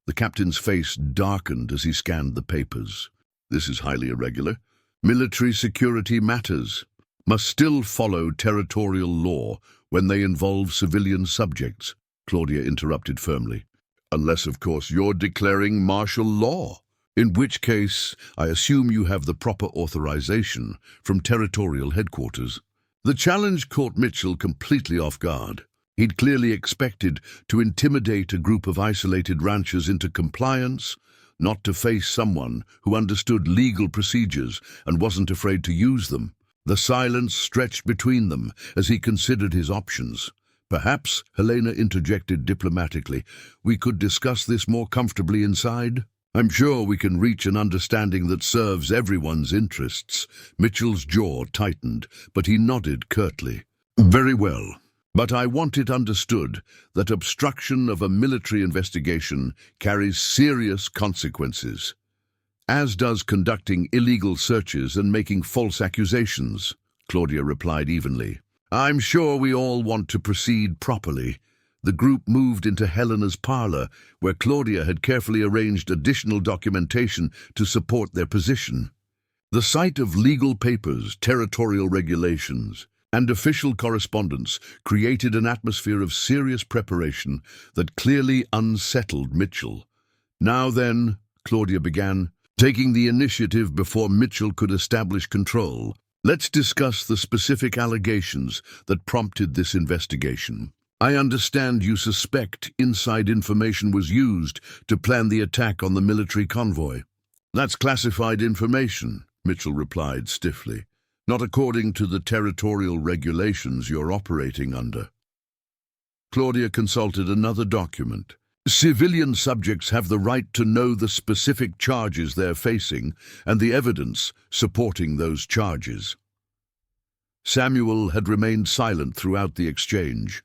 The captain's face darkened as he scanned the papers. "This is highly irregular. Military security matters must still follow territorial law when they involve civilian subjects," Claudia interrupted firmly. "Unless, of course, you're declaring martial law. In which case, I assume you have the proper authorization from territorial headquarters." The challenge caught Mitchell completely off guard. He'd clearly expected to intimidate a group of isolated ranchers into compliance, not to face someone who understood legal procedures and wasn't afraid to use them. The silence stretched between them as he considered his options. "Perhaps," Helena interjected diplomatically, "we could discuss this more comfortably inside. I'm sure we can reach an understanding that serves everyone's interests." Mitchell's jaw tightened, but he nodded curtly. "Very well. But I want it understood that obstruction of a military investigation carries serious consequences, as does conducting illegal searches and making false accusations," Claudia replied evenly. "I'm sure we all want to proceed properly." The group moved into Helena's parlor, where Claudia had carefully arranged additional documentation to support their position. The sight of legal papers, territorial regulations, and official correspondence created an atmosphere of serious preparation that clearly unsettled Mitchell. "Now then," Claudia began, taking the initiative before Mitchell could establish control, "let's discuss the specific allegations that prompted this investigation. I understand you suspect inside information was used to plan the attack on the military convoy." "That's classified information," Mitchell replied stiffly. "Not according to the territorial regulations you're operating under." Claudia consulted another document. "Civilian subjects have the right to know the specific charges they're facing and the evidence supporting those charges." Samuel had remained silent throughout the exchange,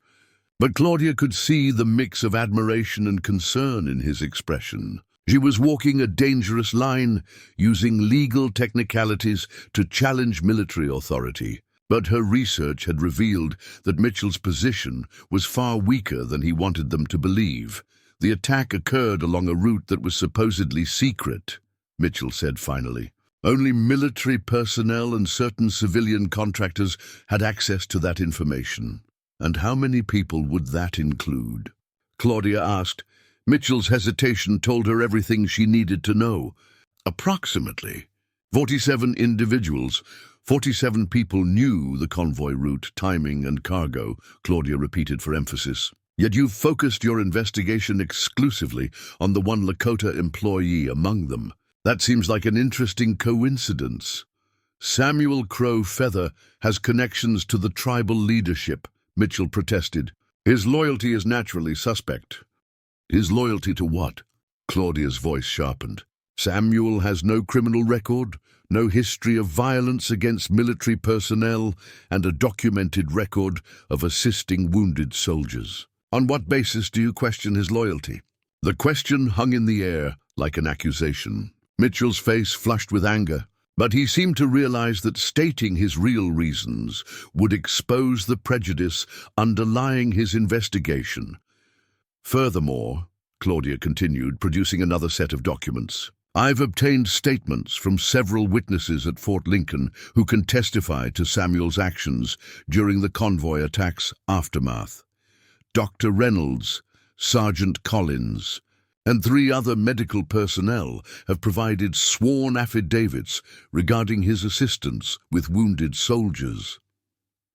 but Claudia could see the mix of admiration and concern in his expression. She was walking a dangerous line, using legal technicalities to challenge military authority. But her research had revealed that Mitchell's position was far weaker than he wanted them to believe. "The attack occurred along a route that was supposedly secret," Mitchell said finally. "Only military personnel and certain civilian contractors had access to that information." "And how many people would that include?" Claudia asked. Mitchell's hesitation told her everything she needed to know. "Approximately 47 individuals. 47 people knew the convoy route, timing, and cargo," Claudia repeated for emphasis. "Yet you've focused your investigation exclusively on the one Lakota employee among them. That seems like an interesting coincidence." "Samuel Crow Feather has connections to the tribal leadership," Mitchell protested. "His loyalty is naturally suspect." "His loyalty to what?" Claudia's voice sharpened. Samuel has no criminal record, no history of violence against military personnel, and a documented record of assisting wounded soldiers. On what basis do you question his loyalty? The question hung in the air like an accusation. Mitchell's face flushed with anger, but he seemed to realize that stating his real reasons would expose the prejudice underlying his investigation. Furthermore, Claudia continued, producing another set of documents, I've obtained statements from several witnesses at Fort Lincoln who can testify to Samuel's actions during the convoy attack's aftermath. Dr. Reynolds, Sergeant Collins, and 3 other medical personnel have provided sworn affidavits regarding his assistance with wounded soldiers.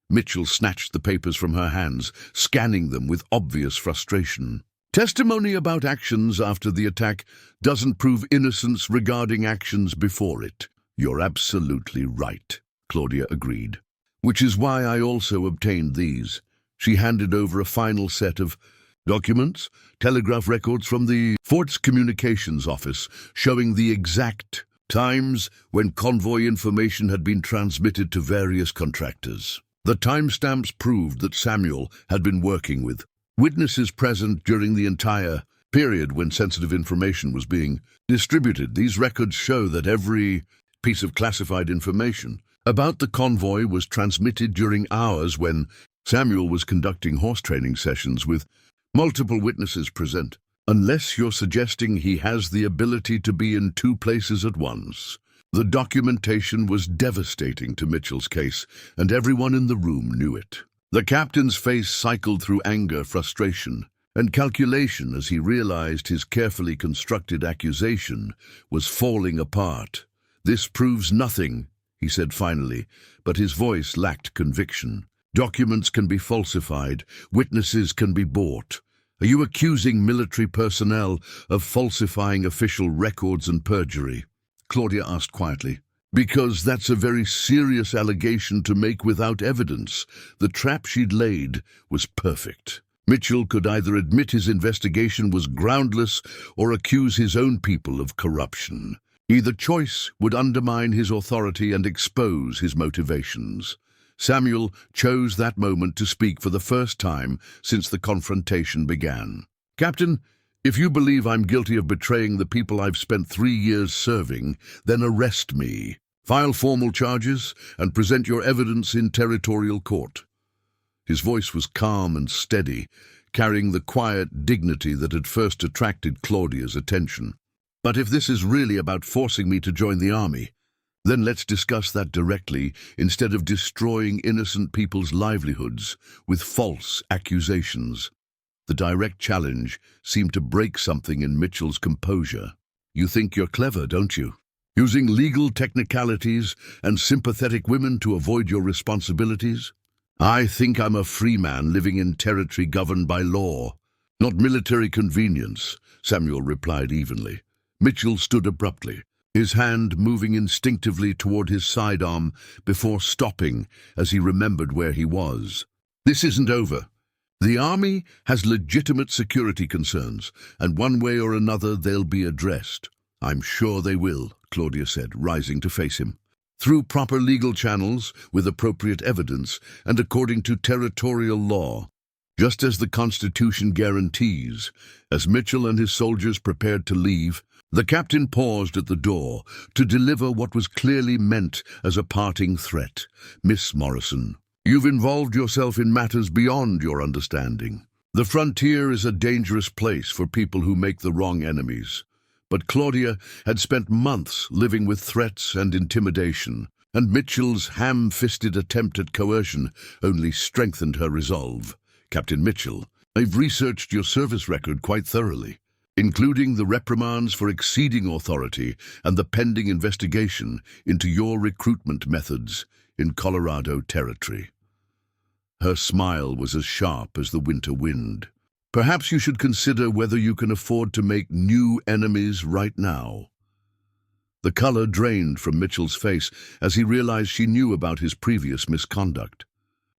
Mitchell snatched the papers from her hands, scanning them with obvious frustration. Testimony about actions after the attack doesn't prove innocence regarding actions before it. You're absolutely right, Claudia agreed. Which is why I also obtained these. She handed over a final set of documents, telegraph records from the fort's communications office, showing the exact times when convoy information had been transmitted to various contractors. The timestamps proved that Samuel had been working with witnesses present during the entire period when sensitive information was being distributed. These records show that every piece of classified information about the convoy was transmitted during hours when Samuel was conducting horse training sessions with multiple witnesses present. Unless you're suggesting he has the ability to be in 2 places at once. The documentation was devastating to Mitchell's case, and everyone in the room knew it. The captain's face cycled through anger, frustration, and calculation as he realized his carefully constructed accusation was falling apart. This proves nothing, he said finally, but his voice lacked conviction. Documents can be falsified, witnesses can be bought. Are you accusing military personnel of falsifying official records and perjury? Claudia asked quietly. Because that's a very serious allegation to make without evidence. The trap she'd laid was perfect. Mitchell could either admit his investigation was groundless or accuse his own people of corruption. Either choice would undermine his authority and expose his motivations. Samuel chose that moment to speak for the first time since the confrontation began. Captain, if you believe I'm guilty of betraying the people I've spent 3 years serving, then arrest me. File formal charges and present your evidence in territorial court. His voice was calm and steady, carrying the quiet dignity that had first attracted Claudia's attention. But if this is really about forcing me to join the army, then let's discuss that directly instead of destroying innocent people's livelihoods with false accusations. The direct challenge seemed to break something in Mitchell's composure. You think you're clever, don't you? Using legal technicalities and sympathetic women to avoid your responsibilities? I think I'm a free man living in territory governed by law, not military convenience, Samuel replied evenly. Mitchell stood abruptly, his hand moving instinctively toward his sidearm before stopping as he remembered where he was. This isn't over. The army has legitimate security concerns, and one way or another they'll be addressed. I'm sure they will, Claudia said, rising to face him. Through proper legal channels, with appropriate evidence, and according to territorial law, just as the Constitution guarantees. As Mitchell and his soldiers prepared to leave, the captain paused at the door to deliver what was clearly meant as a parting threat. Miss Morrison, you've involved yourself in matters beyond your understanding. The frontier is a dangerous place for people who make the wrong enemies. But Claudia had spent months living with threats and intimidation, and Mitchell's ham-fisted attempt at coercion only strengthened her resolve. Captain Mitchell, I've researched your service record quite thoroughly, including the reprimands for exceeding authority and the pending investigation into your recruitment methods in Colorado Territory. Her smile was as sharp as the winter wind. Perhaps you should consider whether you can afford to make new enemies right now. The color drained from Mitchell's face as he realized she knew about his previous misconduct.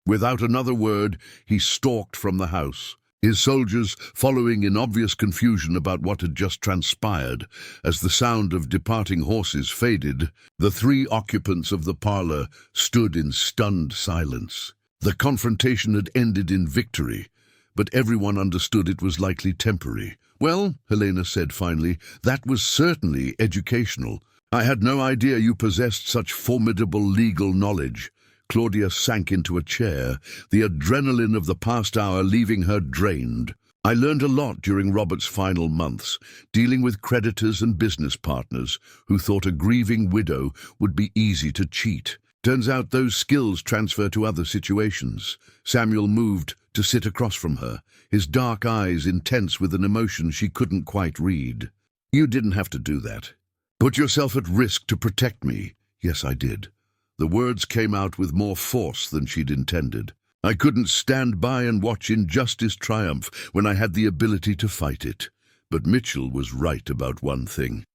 Without another word, he stalked from the house, his soldiers following in obvious confusion about what had just transpired. As the sound of departing horses faded, the three occupants of the parlor stood in stunned silence. The confrontation had ended in victory, but everyone understood it was likely temporary. "Well," Helena said finally, "that was certainly educational. I had no idea you possessed such formidable legal knowledge." Claudia sank into a chair, the adrenaline of the past hour leaving her drained. "I learned a lot during Robert's final months, dealing with creditors and business partners who thought a grieving widow would be easy to cheat. Turns out those skills transfer to other situations." Samuel moved to sit across from her, his dark eyes intense with an emotion she couldn't quite read. "You didn't have to do that. Put yourself at risk to protect me." "Yes, I did." The words came out with more force than she'd intended. "I couldn't stand by and watch injustice triumph when I had the ability to fight it. But Mitchell was right about one thing.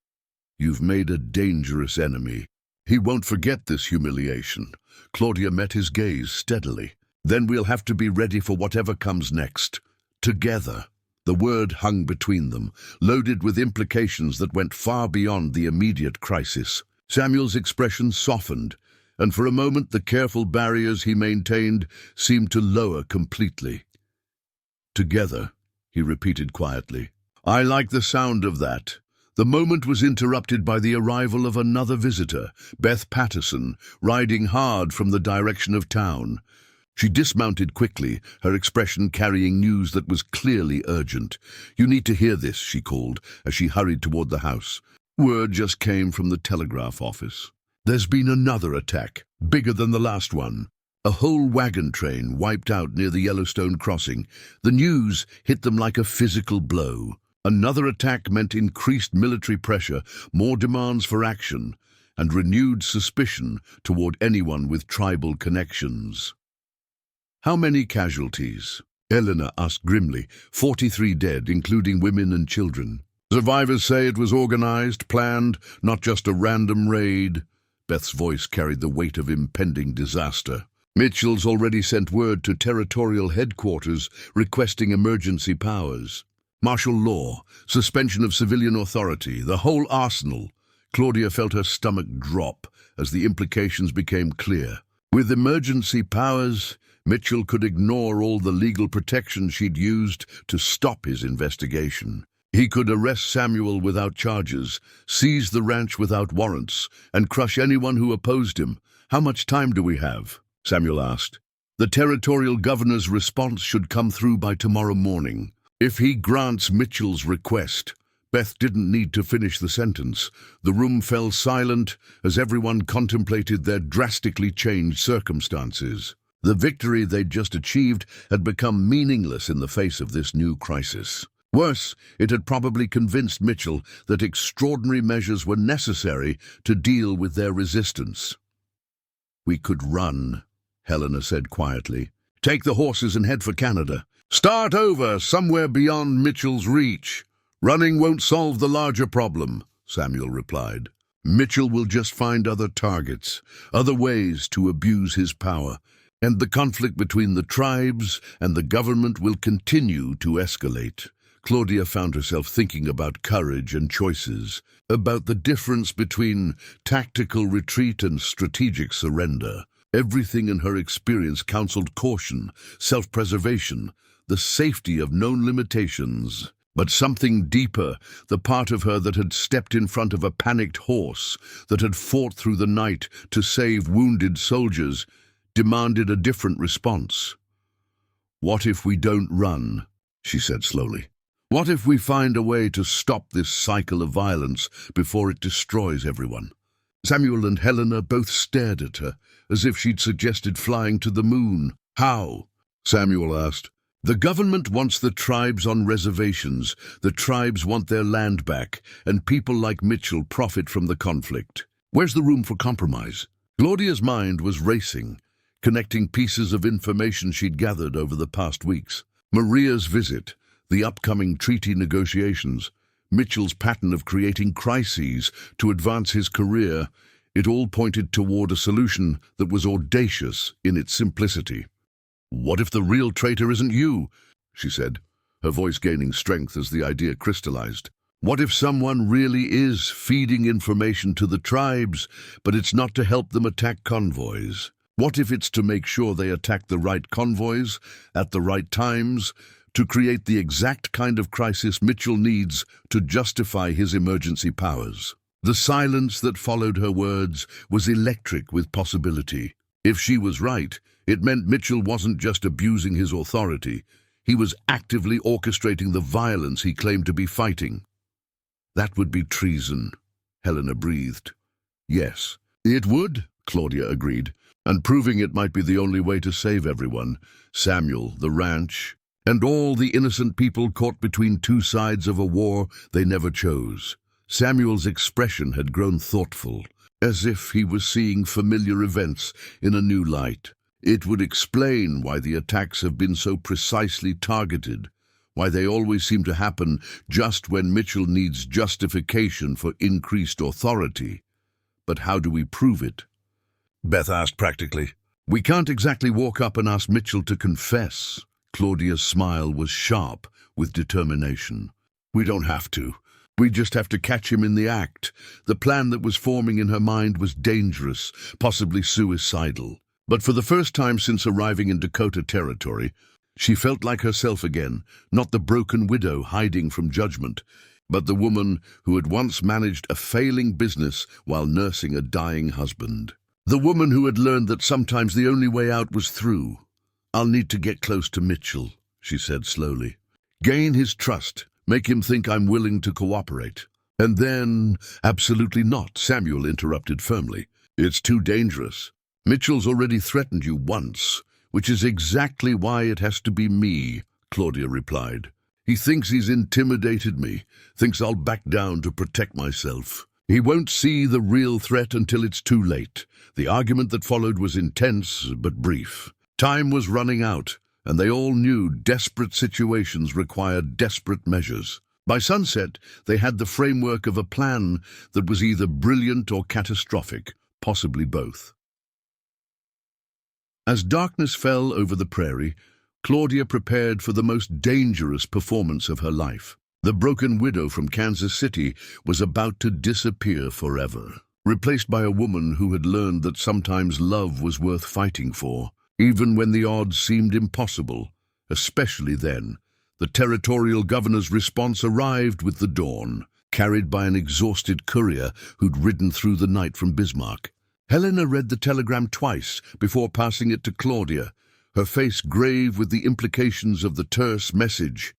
You've made a dangerous enemy. He won't forget this humiliation." Claudia met his gaze steadily. "Then we'll have to be ready for whatever comes next. Together." The word hung between them, loaded with implications that went far beyond the immediate crisis. Samuel's expression softened, and for a moment the careful barriers he maintained seemed to lower completely. "Together," he repeated quietly. "I like the sound of that." The moment was interrupted by the arrival of another visitor, Beth Patterson, riding hard from the direction of town. She dismounted quickly, her expression carrying news that was clearly urgent. "You need to hear this," she called, as she hurried toward the house. "Word just came from the telegraph office. There's been another attack, bigger than the last one. A whole wagon train wiped out near the Yellowstone crossing. The news hit them like a physical blow. Another attack meant increased military pressure, more demands for action, and renewed suspicion toward anyone with tribal connections." "How many casualties?" Eleanor asked grimly. 43 dead, including women and children. "Survivors say it was organized, planned, not just a random raid." Beth's voice carried the weight of impending disaster. "Mitchell's already sent word to territorial headquarters requesting emergency powers. Martial law, suspension of civilian authority, the whole arsenal." Claudia felt her stomach drop as the implications became clear. With emergency powers, Mitchell could ignore all the legal protections she'd used to stop his investigation. He could arrest Samuel without charges, seize the ranch without warrants, and crush anyone who opposed him. "How much time do we have?" Samuel asked. "The territorial governor's response should come through by tomorrow morning. If he grants Mitchell's request." Beth didn't need to finish the sentence. The room fell silent as everyone contemplated their drastically changed circumstances. The victory they'd just achieved had become meaningless in the face of this new crisis. Worse, it had probably convinced Mitchell that extraordinary measures were necessary to deal with their resistance. "We could run," Helena said quietly. "Take the horses and head for Canada. Start over somewhere beyond Mitchell's reach." "Running won't solve the larger problem," Samuel replied. "Mitchell will just find other targets, other ways to abuse his power, and the conflict between the tribes and the government will continue to escalate." Claudia found herself thinking about courage and choices, about the difference between tactical retreat and strategic surrender. Everything in her experience counseled caution, self-preservation, the safety of known limitations. But something deeper, the part of her that had stepped in front of a panicked horse, that had fought through the night to save wounded soldiers, demanded a different response. "What if we don't run?" she said slowly. "What if we find a way to stop this cycle of violence before it destroys everyone?" Samuel and Helena both stared at her, as if she'd suggested flying to the moon. "How?" Samuel asked. "The government wants the tribes on reservations, the tribes want their land back, and people like Mitchell profit from the conflict. Where's the room for compromise?" Claudia's mind was racing, connecting pieces of information she'd gathered over the past weeks. Maria's visit, the upcoming treaty negotiations, Mitchell's pattern of creating crises to advance his career, it all pointed toward a solution that was audacious in its simplicity. "What if the real traitor isn't you?" she said. her voice gaining strength as the idea crystallized. What if someone really is feeding information to the tribes, but it's not to help them attack convoys? What if it's to make sure they attack the right convoys at the right times, to create the exact kind of crisis Mitchell needs to justify his emergency powers? The silence that followed her words was electric with possibility. If she was right, it meant Mitchell wasn't just abusing his authority. He was actively orchestrating the violence he claimed to be fighting. That would be treason, Helena breathed. Yes, it would, Claudia agreed, and proving it might be the only way to save everyone, Samuel, the ranch, and all the innocent people caught between two sides of a war they never chose. Samuel's expression had grown thoughtful, as if he was seeing familiar events in a new light. It would explain why the attacks have been so precisely targeted, why they always seem to happen just when Mitchell needs justification for increased authority. But how do we prove it? Beth asked practically. We can't exactly walk up and ask Mitchell to confess. Claudia's smile was sharp with determination. We don't have to. We just have to catch him in the act. The plan that was forming in her mind was dangerous, possibly suicidal. But for the first time since arriving in Dakota territory, she felt like herself again, not the broken widow hiding from judgment, but the woman who had once managed a failing business while nursing a dying husband. The woman who had learned that sometimes the only way out was through. I'll need to get close to Mitchell, she said slowly. Gain his trust, make him think I'm willing to cooperate. And then, absolutely not, Samuel interrupted firmly. It's too dangerous. Mitchell's already threatened you once, which is exactly why it has to be me, Claudia replied. He thinks he's intimidated me, thinks I'll back down to protect myself. He won't see the real threat until it's too late. The argument that followed was intense but brief. Time was running out, and they all knew desperate situations required desperate measures. By sunset, they had the framework of a plan that was either brilliant or catastrophic, possibly both. As darkness fell over the prairie, Claudia prepared for the most dangerous performance of her life. The broken widow from Kansas City was about to disappear forever, replaced by a woman who had learned that sometimes love was worth fighting for, even when the odds seemed impossible. Especially then, the territorial governor's response arrived with the dawn, carried by an exhausted courier who'd ridden through the night from Bismarck. Helena read the telegram twice before passing it to Claudia, her face grave with the implications of the terse message.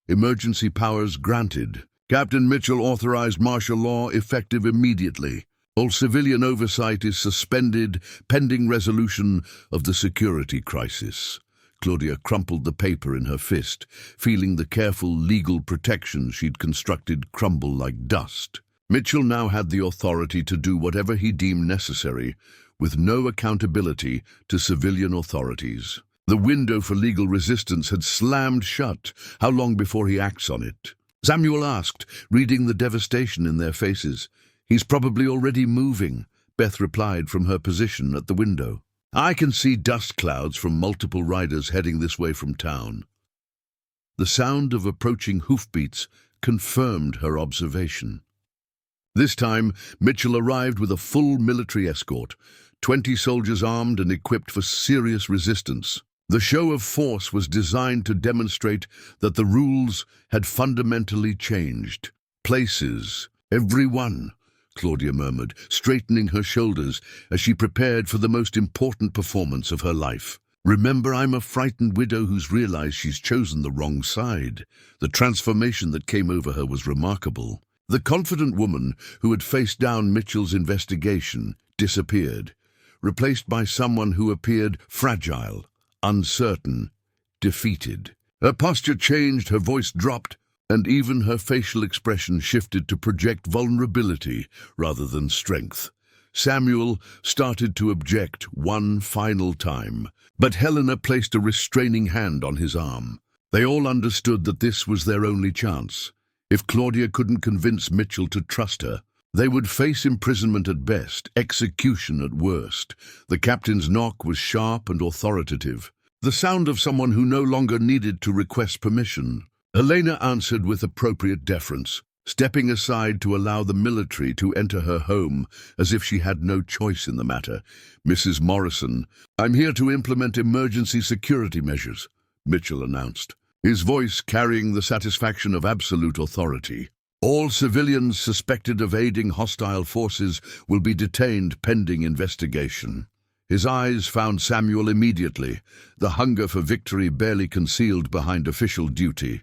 Emergency powers granted. Captain Mitchell authorized martial law effective immediately. All civilian oversight is suspended pending resolution of the security crisis. Claudia crumpled the paper in her fist, feeling the careful legal protection she'd constructed crumble like dust. Mitchell now had the authority to do whatever he deemed necessary, with no accountability to civilian authorities. The window for legal resistance had slammed shut. How long before he acts on it? Samuel asked, reading the devastation in their faces. He's probably already moving, Beth replied from her position at the window. I can see dust clouds from multiple riders heading this way from town. The sound of approaching hoofbeats confirmed her observation. This time, Mitchell arrived with a full military escort, 20 soldiers armed and equipped for serious resistance. The show of force was designed to demonstrate that the rules had fundamentally changed. Places, everyone, Claudia murmured, straightening her shoulders as she prepared for the most important performance of her life. Remember, I'm a frightened widow who's realized she's chosen the wrong side. The transformation that came over her was remarkable. The confident woman who had faced down Mitchell's investigation disappeared, replaced by someone who appeared fragile, uncertain, defeated. Her posture changed, her voice dropped, and even her facial expression shifted to project vulnerability rather than strength. Samuel started to object one final time, but Helena placed a restraining hand on his arm. They all understood that this was their only chance. If Claudia couldn't convince Mitchell to trust her, they would face imprisonment at best, execution at worst. The captain's knock was sharp and authoritative, the sound of someone who no longer needed to request permission. Helena answered with appropriate deference, stepping aside to allow the military to enter her home as if she had no choice in the matter. "Mrs. Morrison, I'm here to implement emergency security measures," Mitchell announced, his voice carrying the satisfaction of absolute authority. "All civilians suspected of aiding hostile forces will be detained pending investigation." His eyes found Samuel immediately, the hunger for victory barely concealed behind official duty.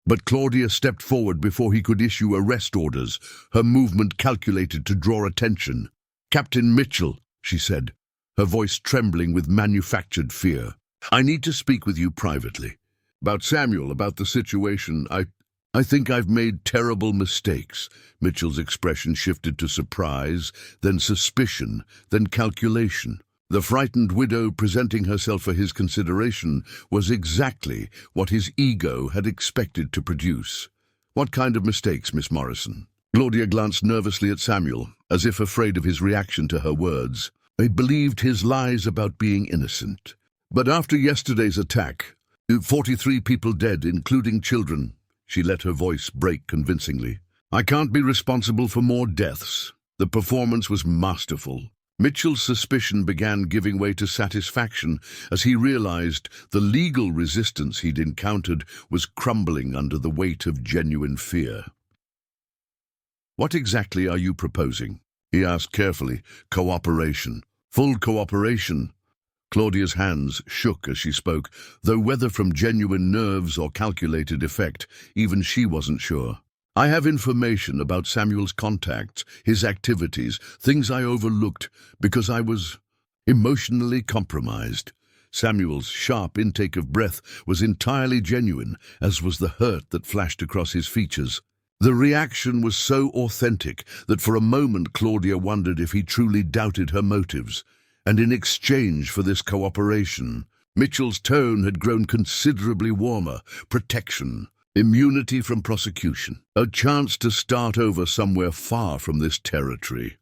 But Claudia stepped forward before he could issue arrest orders, her movement calculated to draw attention. "Captain Mitchell," she said, her voice trembling with manufactured fear, "I need to speak with you privately. About Samuel, about the situation. I think I've made terrible mistakes." Mitchell's expression shifted to surprise, then suspicion, then calculation. The frightened widow presenting herself for his consideration was exactly what his ego had expected to produce. "What kind of mistakes, Miss Morrison?" Claudia glanced nervously at Samuel, as if afraid of his reaction to her words. "I believed his lies about being innocent. But after yesterday's attack, 43 people dead, including children." She let her voice break convincingly. "I can't be responsible for more deaths. The performance was masterful." Mitchell's suspicion began giving way to satisfaction as he realized the legal resistance he'd encountered was crumbling under the weight of genuine fear. "What exactly are you proposing?" he asked carefully. "Cooperation. Full cooperation." Claudia's hands shook as she spoke, though whether from genuine nerves or calculated effect, even she wasn't sure. "I have information about Samuel's contacts, his activities, things I overlooked because I was emotionally compromised." Samuel's sharp intake of breath was entirely genuine, as was the hurt that flashed across his features. The reaction was so authentic that for a moment Claudia wondered if he truly doubted her motives. And in exchange for this cooperation, Mitchell's tone had grown considerably warmer. Protection. Immunity from prosecution. A chance to start over somewhere far from this territory.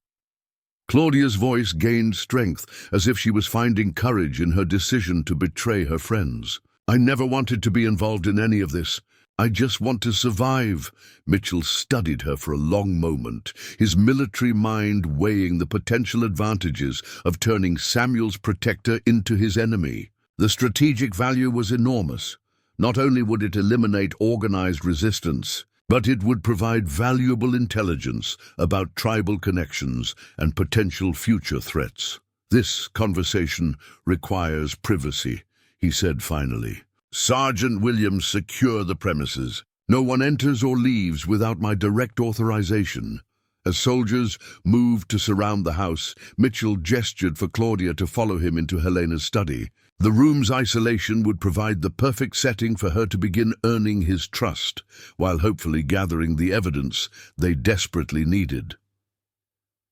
Claudia's voice gained strength, as if she was finding courage in her decision to betray her friends. "I never wanted to be involved in any of this. I just want to survive." Mitchell studied her for a long moment, his military mind weighing the potential advantages of turning Samuel's protector into his enemy. The strategic value was enormous. Not only would it eliminate organized resistance, but it would provide valuable intelligence about tribal connections and potential future threats. "This conversation requires privacy," he said finally. "Sergeant Williams, secure the premises. No one enters or leaves without my direct authorization." As soldiers moved to surround the house, Mitchell gestured for Claudia to follow him into Helena's study. The room's isolation would provide the perfect setting for her to begin earning his trust, while hopefully gathering the evidence they desperately needed.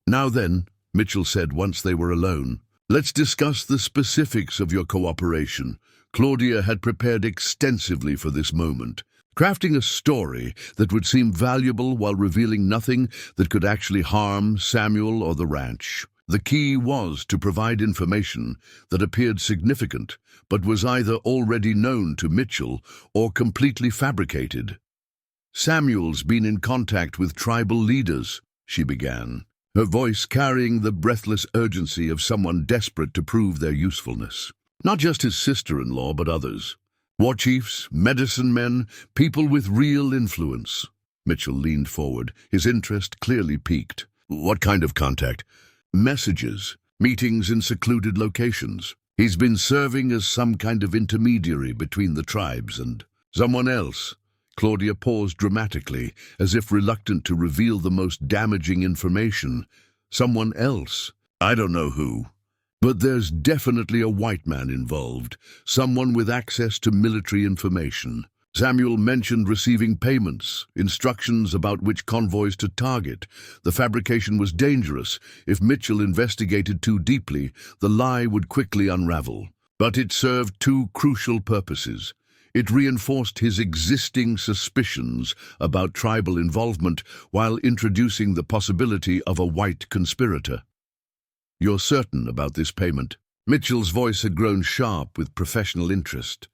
"Now then," Mitchell said once they were alone, "let's discuss the specifics of your cooperation." Claudia had prepared extensively for this moment, crafting a story that would seem valuable while revealing nothing that could actually harm Samuel or the ranch. The key was to provide information that appeared significant, but was either already known to Mitchell or completely fabricated. "Samuel's been in contact with tribal leaders," she began, her voice carrying the breathless urgency of someone desperate to prove their usefulness. "Not just his sister-in-law, but others. War chiefs, medicine men, people with real influence." Mitchell leaned forward, his interest clearly piqued. "What kind of contact?" "Messages, meetings in secluded locations. He's been serving as some kind of intermediary between the tribes and someone else." Claudia paused dramatically, as if reluctant to reveal the most damaging information. "Someone else? I don't know who. But there's definitely a white man involved, someone with access to military information." Samuel mentioned receiving payments, instructions about which convoys to target. The fabrication was dangerous. If Mitchell investigated too deeply, the lie would quickly unravel. But it served two crucial purposes. It reinforced his existing suspicions about tribal involvement while introducing the possibility of a white conspirator. "You're certain about this payment?" Mitchell's voice had grown sharp with professional interest.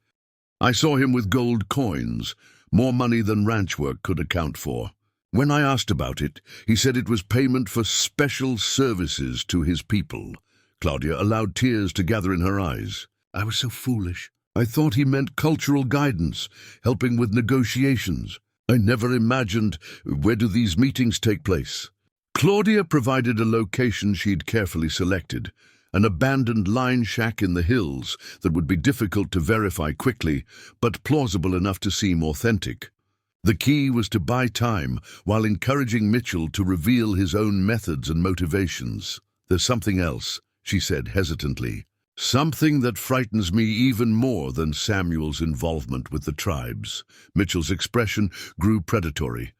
"I saw him with gold coins, more money than ranch work could account for. When I asked about it, he said it was payment for special services to his people. Claudia allowed tears to gather in her eyes. I was so foolish. I thought he meant cultural guidance, helping with negotiations. I never imagined, where do these meetings take place? Claudia provided a location she'd carefully selected, an abandoned line shack in the hills that would be difficult to verify quickly, but plausible enough to seem authentic. The key was to buy time while encouraging Mitchell to reveal his own methods and motivations. There's something else, she said hesitantly. Something that frightens me even more than Samuel's involvement with the tribes. Mitchell's expression grew predatory.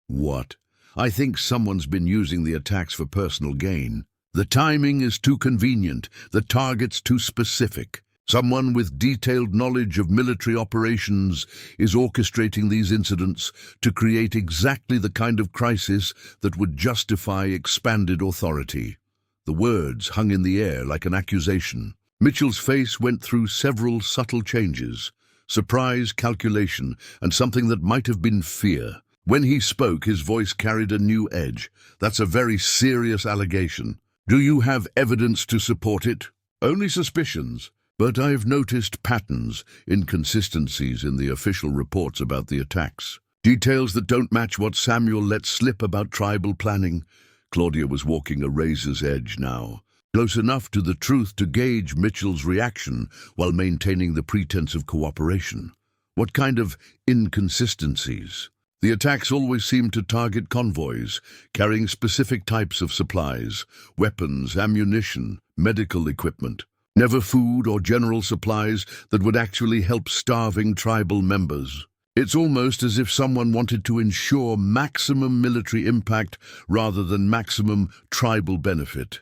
What? I think someone's been using the attacks for personal gain. The timing is too convenient, the target's too specific. Someone with detailed knowledge of military operations is orchestrating these incidents to create exactly the kind of crisis that would justify expanded authority. The words hung in the air like an accusation. Mitchell's face went through several subtle changes: surprise, calculation, and something that might have been fear. When he spoke, his voice carried a new edge. That's a very serious allegation. Do you have evidence to support it? Only suspicions. But I've noticed patterns, inconsistencies in the official reports about the attacks. Details that don't match what Samuel let slip about tribal planning. Claudia was walking a razor's edge now, close enough to the truth to gauge Mitchell's reaction while maintaining the pretense of cooperation. What kind of inconsistencies? The attacks always seemed to target convoys, carrying specific types of supplies, weapons, ammunition, medical equipment. Never food or general supplies that would actually help starving tribal members. It's almost as if someone wanted to ensure maximum military impact rather than maximum tribal benefit.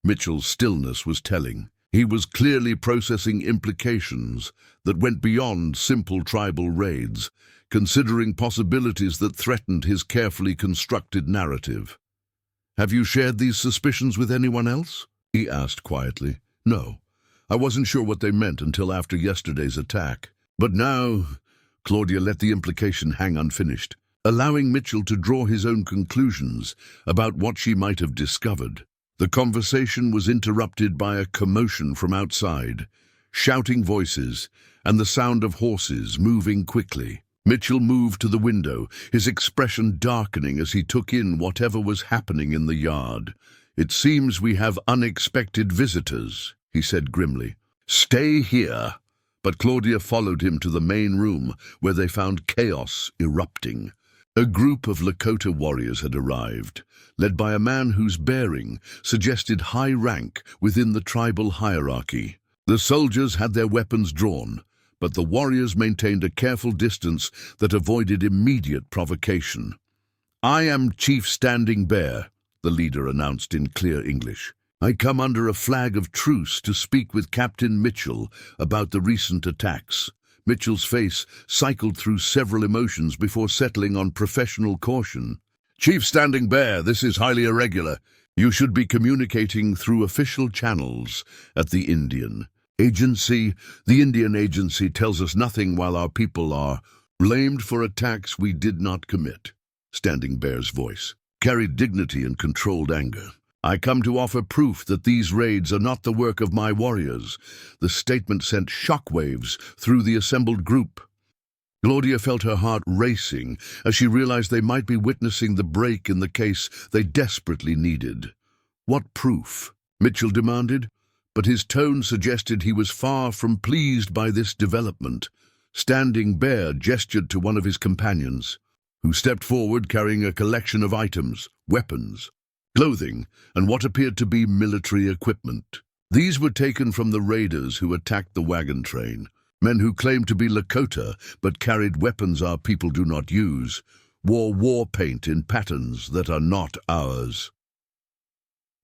Mitchell's stillness was telling. He was clearly processing implications that went beyond simple tribal raids, considering possibilities that threatened his carefully constructed narrative. "Have you shared these suspicions with anyone else?" he asked quietly. "No. I wasn't sure what they meant until after yesterday's attack. But now..." Claudia let the implication hang unfinished, allowing Mitchell to draw his own conclusions about what she might have discovered. The conversation was interrupted by a commotion from outside, shouting voices, and the sound of horses moving quickly. Mitchell moved to the window, his expression darkening as he took in whatever was happening in the yard. "It seems we have unexpected visitors," he said grimly. "Stay here." But Claudia followed him to the main room, where they found chaos erupting. A group of Lakota warriors had arrived, led by a man whose bearing suggested high rank within the tribal hierarchy. The soldiers had their weapons drawn, but the warriors maintained a careful distance that avoided immediate provocation. "I am Chief Standing Bear," the leader announced in clear English. "I come under a flag of truce to speak with Captain Mitchell about the recent attacks." Mitchell's face cycled through several emotions before settling on professional caution. "Chief Standing Bear, this is highly irregular. You should be communicating through official channels at the Indian Agency. The Indian Agency tells us nothing while our people are blamed for attacks we did not commit." Standing Bear's voice carried dignity and controlled anger. "I come to offer proof that these raids are not the work of my warriors." The statement sent shockwaves through the assembled group. Claudia felt her heart racing as she realized they might be witnessing the break in the case they desperately needed. "What proof?" Mitchell demanded, but his tone suggested he was far from pleased by this development. Standing Bear gestured to one of his companions, who stepped forward carrying a collection of items, weapons, clothing, and what appeared to be military equipment. These were taken from the raiders who attacked the wagon train, men who claimed to be Lakota but carried weapons our people do not use, wore war paint in patterns that are not ours.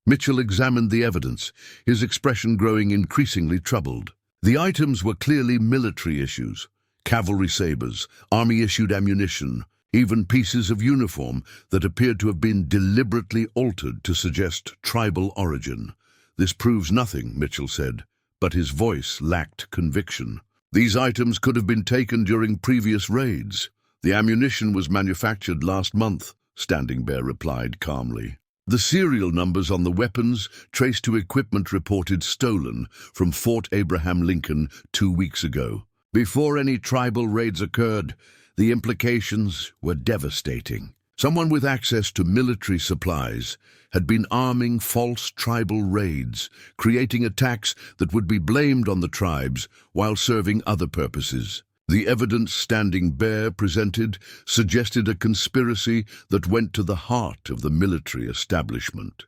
Mitchell examined the evidence, his expression growing increasingly troubled. The items were clearly military issues: cavalry sabers, army-issued ammunition, even pieces of uniform that appeared to have been deliberately altered to suggest tribal origin. "This proves nothing," Mitchell said, but his voice lacked conviction. "These items could have been taken during previous raids. The ammunition was manufactured last month, Standing Bear replied calmly. The serial numbers on the weapons traced to equipment reported stolen from Fort Abraham Lincoln 2 weeks ago. Before any tribal raids occurred, the implications were devastating. Someone with access to military supplies had been arming false tribal raids, creating attacks that would be blamed on the tribes while serving other purposes. The evidence Standing Bear presented suggested a conspiracy that went to the heart of the military establishment.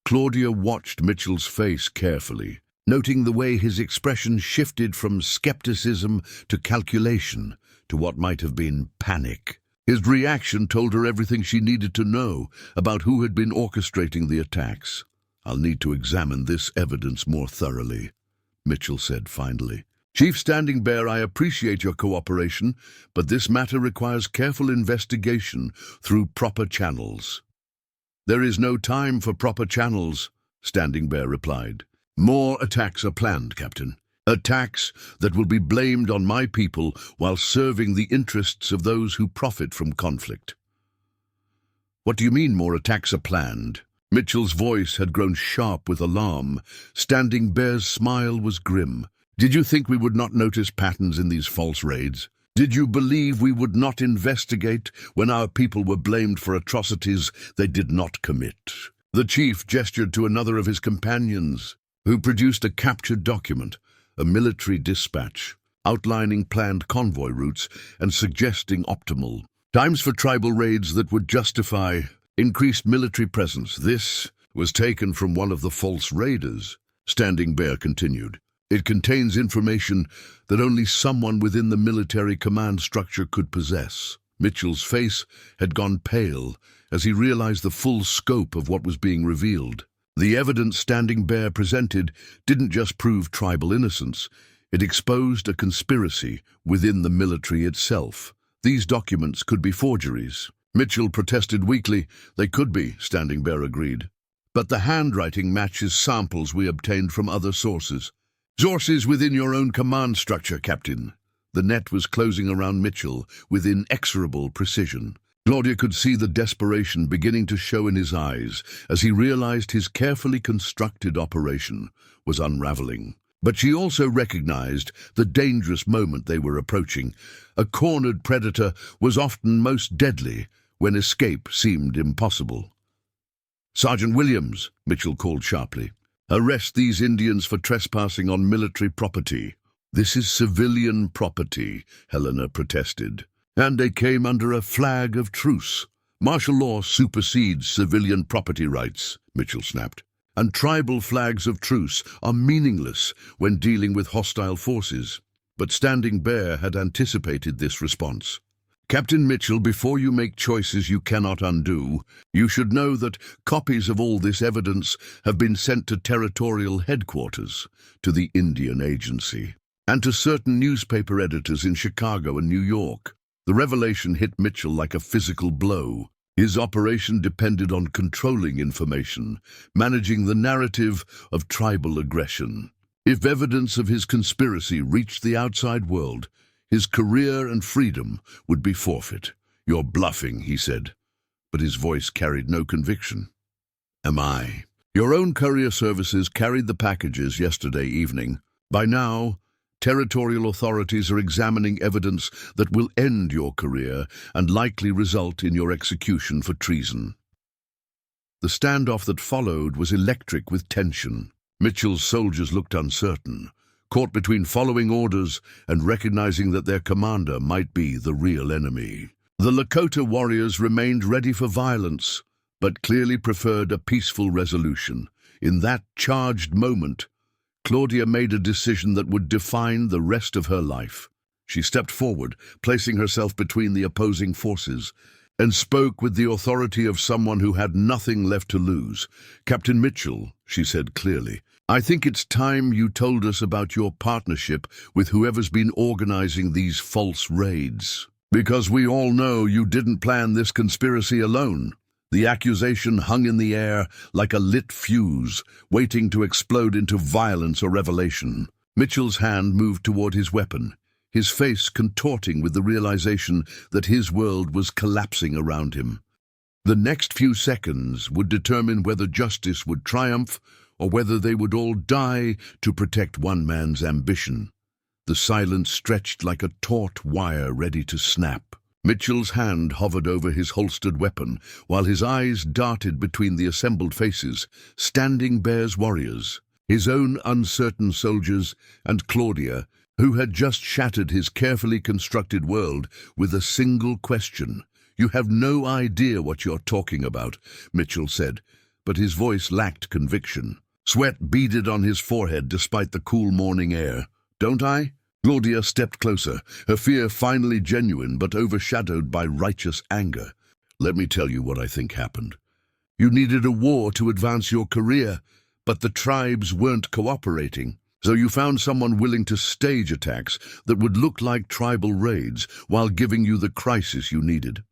Claudia watched Mitchell's face carefully, noting the way his expression shifted from skepticism to calculation to what might have been panic. His reaction told her everything she needed to know about who had been orchestrating the attacks. "I'll need to examine this evidence more thoroughly," Mitchell said finally. "Chief Standing Bear, I appreciate your cooperation, but this matter requires careful investigation through proper channels." "There is no time for proper channels," Standing Bear replied. "More attacks are planned, Captain. Attacks that will be blamed on my people while serving the interests of those who profit from conflict." "What do you mean more attacks are planned?" Mitchell's voice had grown sharp with alarm. Standing Bear's smile was grim. "Did you think we would not notice patterns in these false raids? Did you believe we would not investigate when our people were blamed for atrocities they did not commit?" The chief gestured to another of his companions, who produced a captured document, a military dispatch, outlining planned convoy routes and suggesting optimal times for tribal raids that would justify increased military presence. "This was taken from one of the false raiders," Standing Bear continued. "It contains information that only someone within the military command structure could possess." Mitchell's face had gone pale as he realized the full scope of what was being revealed. The evidence Standing Bear presented didn't just prove tribal innocence, it exposed a conspiracy within the military itself. These documents could be forgeries. Mitchell protested weakly. "They could be," Standing Bear agreed. "But the handwriting matches samples we obtained from other sources." "Sources within your own command structure, Captain." The net was closing around Mitchell with inexorable precision. Claudia could see the desperation beginning to show in his eyes as he realized his carefully constructed operation was unraveling. But she also recognized the dangerous moment they were approaching. A cornered predator was often most deadly when escape seemed impossible. "Sergeant Williams," Mitchell called sharply, "arrest these Indians for trespassing on military property." "This is civilian property," Helena protested. "And they came under a flag of truce." "Martial law supersedes civilian property rights," Mitchell snapped. "And tribal flags of truce are meaningless when dealing with hostile forces." But Standing Bear had anticipated this response. "Captain Mitchell, before you make choices you cannot undo, you should know that copies of all this evidence have been sent to territorial headquarters, to the Indian Agency, and to certain newspaper editors in Chicago and New York." The revelation hit Mitchell like a physical blow. His operation depended on controlling information, managing the narrative of tribal aggression. If evidence of his conspiracy reached the outside world, his career and freedom would be forfeit. "You're bluffing," he said, but his voice carried no conviction. "Am I? Your own courier services carried the packages yesterday evening. By now, territorial authorities are examining evidence that will end your career and likely result in your execution for treason." The standoff that followed was electric with tension. Mitchell's soldiers looked uncertain, caught between following orders and recognizing that their commander might be the real enemy. The Lakota warriors remained ready for violence, but clearly preferred a peaceful resolution. In that charged moment, Claudia made a decision that would define the rest of her life. She stepped forward, placing herself between the opposing forces, and spoke with the authority of someone who had nothing left to lose. "Captain Mitchell," she said clearly, "I think it's time you told us about your partnership with whoever's been organizing these false raids. Because we all know you didn't plan this conspiracy alone." The accusation hung in the air like a lit fuse, waiting to explode into violence or revelation. Mitchell's hand moved toward his weapon, his face contorting with the realization that his world was collapsing around him. The next few seconds would determine whether justice would triumph or whether they would all die to protect one man's ambition. The silence stretched like a taut wire ready to snap. Mitchell's hand hovered over his holstered weapon, while his eyes darted between the assembled faces, Standing Bear's warriors, his own uncertain soldiers, and Claudia, who had just shattered his carefully constructed world with a single question. "You have no idea what you're talking about," Mitchell said, but his voice lacked conviction. Sweat beaded on his forehead despite the cool morning air. "Don't I?" Claudia stepped closer, her fear finally genuine but overshadowed by righteous anger. "Let me tell you what I think happened. You needed a war to advance your career, but the tribes weren't cooperating. So you found someone willing to stage attacks that would look like tribal raids while giving you the crisis you needed."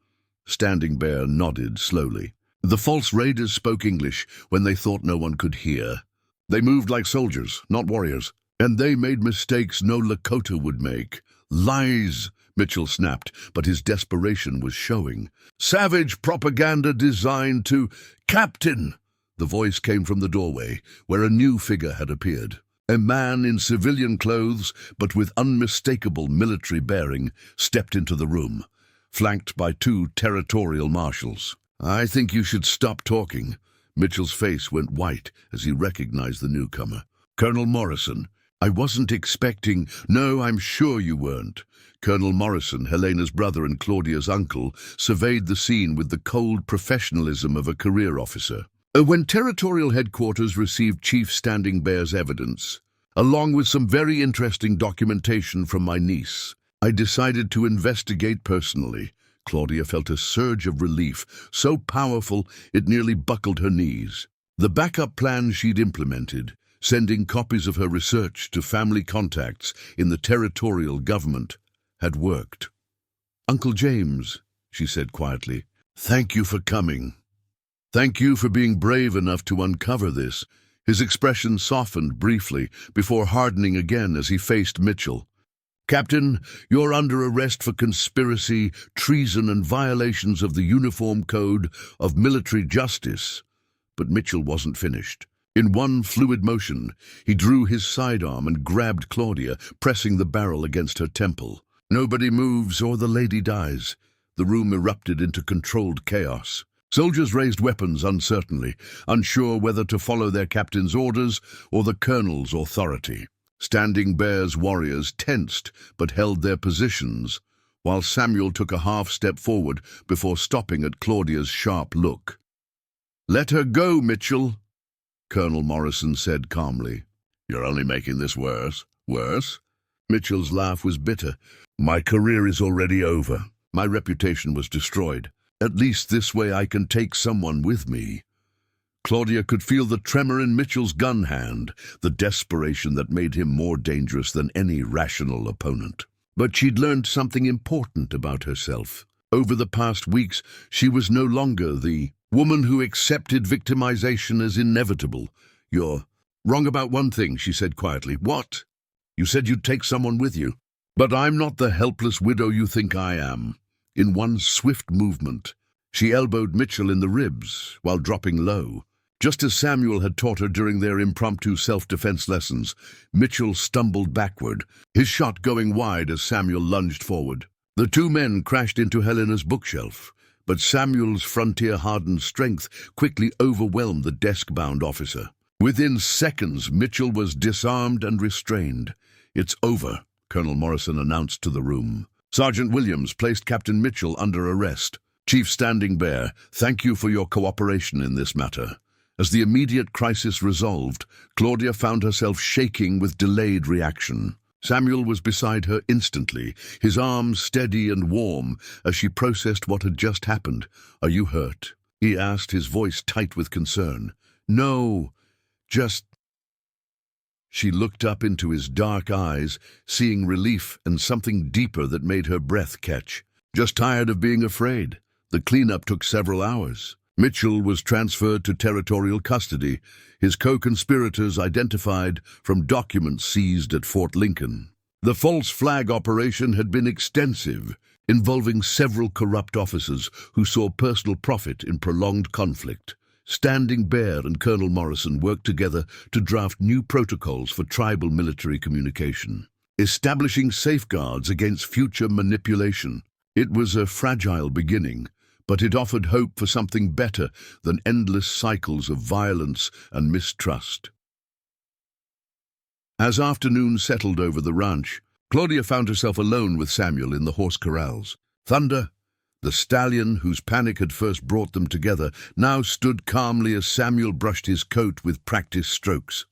Standing Bear nodded slowly. "The false raiders spoke English when they thought no one could hear. They moved like soldiers, not warriors. And they made mistakes no Lakota would make." "Lies," Mitchell snapped, but his desperation was showing. "Savage propaganda designed to—" "Captain!" The voice came from the doorway, where a new figure had appeared. A man in civilian clothes, but with unmistakable military bearing, stepped into the room, flanked by two territorial marshals. "I think you should stop talking." Mitchell's face went white as he recognized the newcomer. "Colonel Morrison, I wasn't expecting—" "No, I'm sure you weren't." Colonel Morrison, Helena's brother and Claudia's uncle, surveyed the scene with the cold professionalism of a career officer. "When Territorial Headquarters received Chief Standing Bear's evidence, along with some very interesting documentation from my niece, I decided to investigate personally." Claudia felt a surge of relief, so powerful it nearly buckled her knees. The backup plan she'd implemented, sending copies of her research to family contacts in the territorial government, had worked. "Uncle James," she said quietly, "thank you for coming. Thank you for being brave enough to uncover this." His expression softened briefly before hardening again as he faced Mitchell. "Captain, you're under arrest for conspiracy, treason, and violations of the Uniform Code of Military Justice." But Mitchell wasn't finished. In one fluid motion, he drew his sidearm and grabbed Claudia, pressing the barrel against her temple. "Nobody moves or the lady dies." The room erupted into controlled chaos. Soldiers raised weapons uncertainly, unsure whether to follow their captain's orders or the colonel's authority. Standing Bear's warriors tensed but held their positions, while Samuel took a half-step forward before stopping at Claudia's sharp look. "Let her go, Mitchell," Colonel Morrison said calmly. "You're only making this worse." "Worse?" Mitchell's laugh was bitter. "My career is already over. My reputation was destroyed. At least this way I can take someone with me." Claudia could feel the tremor in Mitchell's gun hand, the desperation that made him more dangerous than any rational opponent. But she'd learned something important about herself. Over the past weeks, she was no longer the woman who accepted victimization as inevitable. "You're wrong about one thing," she said quietly. "What?" "You said you'd take someone with you. But I'm not the helpless widow you think I am." In one swift movement, she elbowed Mitchell in the ribs while dropping low. Just as Samuel had taught her during their impromptu self-defense lessons, Mitchell stumbled backward, his shot going wide as Samuel lunged forward. The two men crashed into Helena's bookshelf, but Samuel's frontier-hardened strength quickly overwhelmed the desk-bound officer. Within seconds, Mitchell was disarmed and restrained. "It's over," Colonel Morrison announced to the room. Sergeant Williams placed Captain Mitchell under arrest. "Chief Standing Bear, thank you for your cooperation in this matter." As the immediate crisis resolved, Claudia found herself shaking with delayed reaction. Samuel was beside her instantly, his arms steady and warm as she processed what had just happened. "Are you hurt?" he asked, his voice tight with concern. "No, just—" She looked up into his dark eyes, seeing relief and something deeper that made her breath catch. "Just tired of being afraid." The cleanup took several hours. Mitchell was transferred to territorial custody, his co-conspirators identified from documents seized at Fort Lincoln. The false flag operation had been extensive, involving several corrupt officers who saw personal profit in prolonged conflict. Standing Bear and Colonel Morrison worked together to draft new protocols for tribal military communication, establishing safeguards against future manipulation. It was a fragile beginning, but it offered hope for something better than endless cycles of violence and mistrust. As afternoon settled over the ranch, Claudia found herself alone with Samuel in the horse corrals. Thunder, the stallion whose panic had first brought them together, now stood calmly as Samuel brushed his coat with practiced strokes.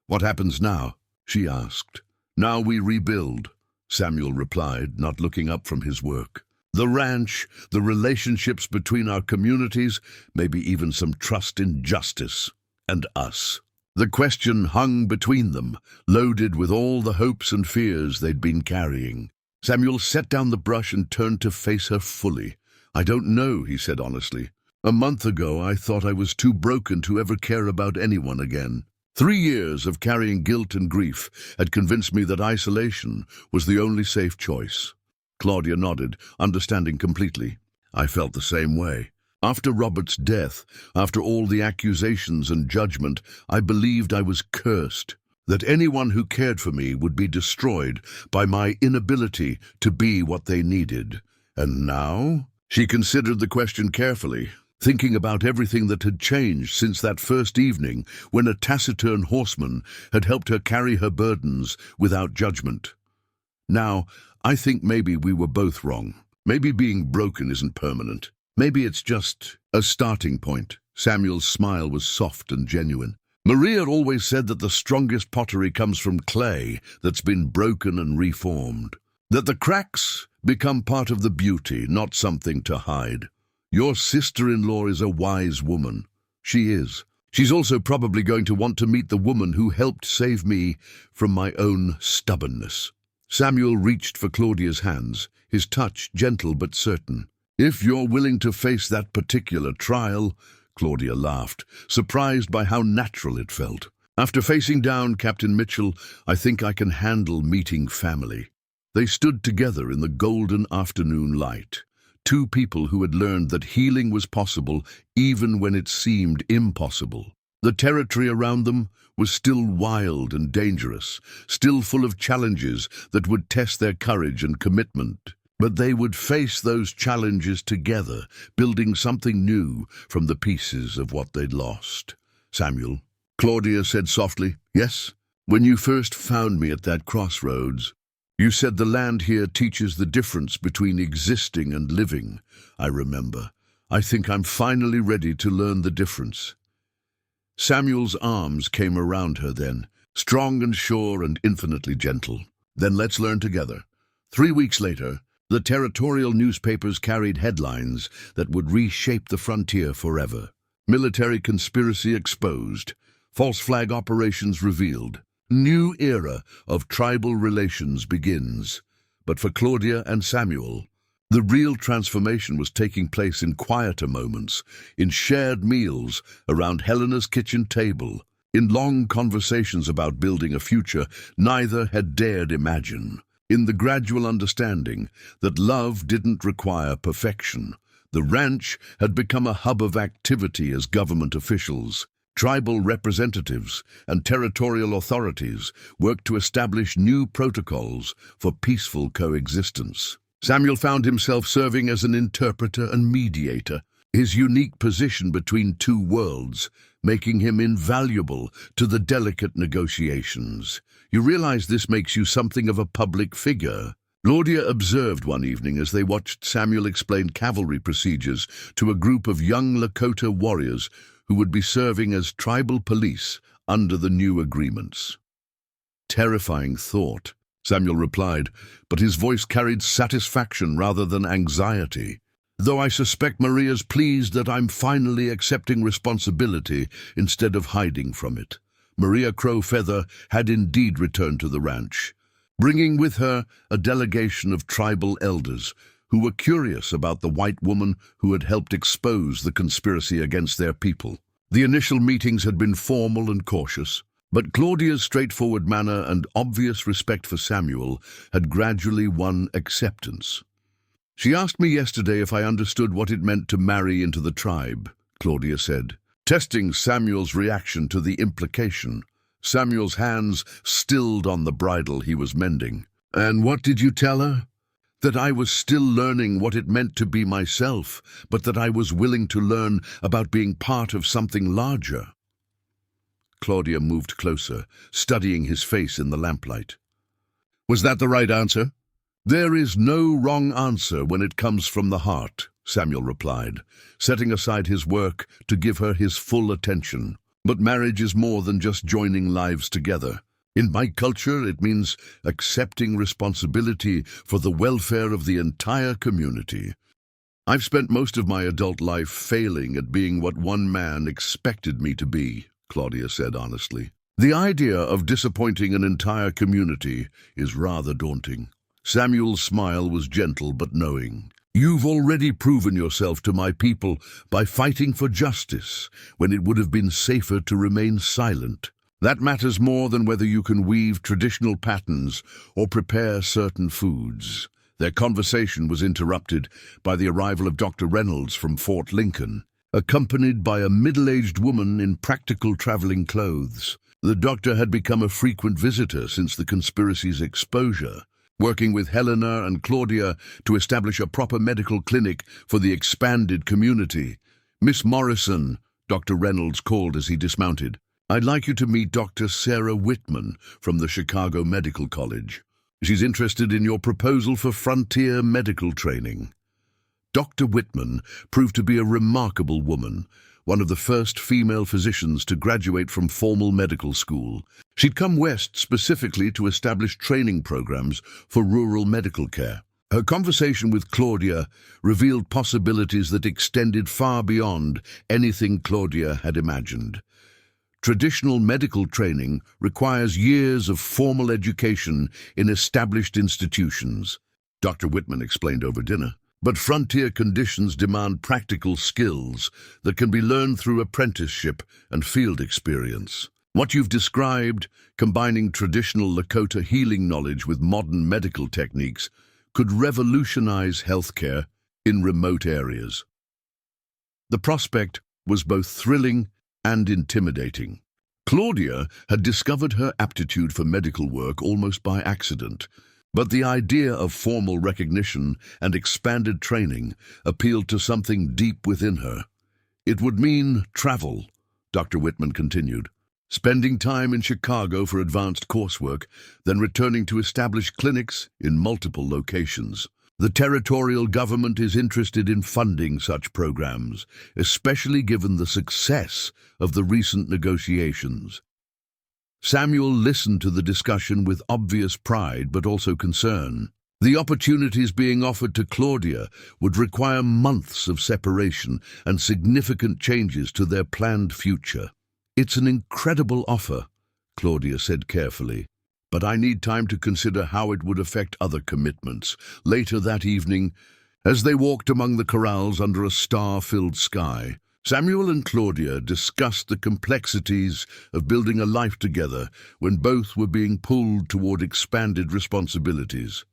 "What happens now?" she asked. "Now we rebuild," Samuel replied, not looking up from his work. "The ranch, the relationships between our communities, maybe even some trust in justice, and us." The question hung between them, loaded with all the hopes and fears they'd been carrying. Samuel set down the brush and turned to face her fully. "I don't know," he said honestly. "A month ago I thought I was too broken to ever care about anyone again. 3 years of carrying guilt and grief had convinced me that isolation was the only safe choice." Claudia nodded, understanding completely. "I felt the same way. After Robert's death, after all the accusations and judgment, I believed I was cursed, that anyone who cared for me would be destroyed by my inability to be what they needed. And now?" She considered the question carefully, thinking about everything that had changed since that first evening when a taciturn horseman had helped her carry her burdens without judgment. "Now, I think maybe we were both wrong. Maybe being broken isn't permanent. Maybe it's just a starting point." Samuel's smile was soft and genuine. "Maria always said that the strongest pottery comes from clay that's been broken and reformed. That the cracks become part of the beauty, not something to hide. Your sister-in-law is a wise woman. She is. She's also probably going to want to meet the woman who helped save me from my own stubbornness." Samuel reached for Claudia's hands, his touch gentle but certain. "If you're willing to face that particular trial," Claudia laughed, surprised by how natural it felt. "After facing down Captain Mitchell, I think I can handle meeting family." They stood together in the golden afternoon light, two people who had learned that healing was possible even when it seemed impossible. The territory around them was still wild and dangerous, still full of challenges that would test their courage and commitment. But they would face those challenges together, building something new from the pieces of what they'd lost. "Samuel," Claudia said softly. "Yes? When you first found me at that crossroads, you said the land here teaches the difference between existing and living. I remember. I think I'm finally ready to learn the difference." Samuel's arms came around her then, strong and sure and infinitely gentle. "Then let's learn together." 3 weeks later, the territorial newspapers carried headlines that would reshape the frontier forever. Military conspiracy exposed. False flag operations revealed. New era of tribal relations begins. But for Claudia and Samuel, the real transformation was taking place in quieter moments, in shared meals around Helena's kitchen table, in long conversations about building a future neither had dared imagine. In the gradual understanding that love didn't require perfection. The ranch had become a hub of activity as government officials, tribal representatives, and territorial authorities worked to establish new protocols for peaceful coexistence. Samuel found himself serving as an interpreter and mediator, his unique position between two worlds, making him invaluable to the delicate negotiations. "You realize this makes you something of a public figure," Claudia observed one evening as they watched Samuel explain cavalry procedures to a group of young Lakota warriors who would be serving as tribal police under the new agreements. "Terrifying thought," Samuel replied, but his voice carried satisfaction rather than anxiety. "Though I suspect Maria's pleased that I'm finally accepting responsibility instead of hiding from it." Maria Crowfeather had indeed returned to the ranch, bringing with her a delegation of tribal elders who were curious about the white woman who had helped expose the conspiracy against their people. The initial meetings had been formal and cautious. But Claudia's straightforward manner and obvious respect for Samuel had gradually won acceptance. "She asked me yesterday if I understood what it meant to marry into the tribe," Claudia said, testing Samuel's reaction to the implication. Samuel's hands stilled on the bridle he was mending. "And what did you tell her?" "That I was still learning what it meant to be myself, but that I was willing to learn about being part of something larger." Claudia moved closer, studying his face in the lamplight. "Was that the right answer?" "There is no wrong answer when it comes from the heart," Samuel replied, setting aside his work to give her his full attention. "But marriage is more than just joining lives together. In my culture, it means accepting responsibility for the welfare of the entire community. I've spent most of my adult life failing at being what one man expected me to be," Claudia said honestly. "The idea of disappointing an entire community is rather daunting." Samuel's smile was gentle but knowing. "You've already proven yourself to my people by fighting for justice when it would have been safer to remain silent. That matters more than whether you can weave traditional patterns or prepare certain foods." Their conversation was interrupted by the arrival of Dr. Reynolds from Fort Lincoln, accompanied by a middle-aged woman in practical traveling clothes. The doctor had become a frequent visitor since the conspiracy's exposure, working with Helena and Claudia to establish a proper medical clinic for the expanded community. "Miss Morrison," Dr. Reynolds called as he dismounted, "I'd like you to meet Dr. Sarah Whitman from the Chicago Medical College. She's interested in your proposal for frontier medical training." Dr. Whitman proved to be a remarkable woman, one of the first female physicians to graduate from formal medical school. She'd come west specifically to establish training programs for rural medical care. Her conversation with Claudia revealed possibilities that extended far beyond anything Claudia had imagined. Traditional medical training requires years of formal education in established institutions, Dr. Whitman explained over dinner. But frontier conditions demand practical skills that can be learned through apprenticeship and field experience. What you've described, combining traditional Lakota healing knowledge with modern medical techniques, could revolutionize healthcare in remote areas. The prospect was both thrilling and intimidating. Claudia had discovered her aptitude for medical work almost by accident, but the idea of formal recognition and expanded training appealed to something deep within her. "It would mean travel," Dr. Whitman continued, "spending time in Chicago for advanced coursework, then returning to establish clinics in multiple locations. The territorial government is interested in funding such programs, especially given the success of the recent negotiations." Samuel listened to the discussion with obvious pride but also concern. The opportunities being offered to Claudia would require months of separation and significant changes to their planned future. "It's an incredible offer," Claudia said carefully, "but I need time to consider how it would affect other commitments." Later that evening, as they walked among the corrals under a star-filled sky, Samuel and Claudia discussed the complexities of building a life together when both were being pulled toward expanded responsibilities.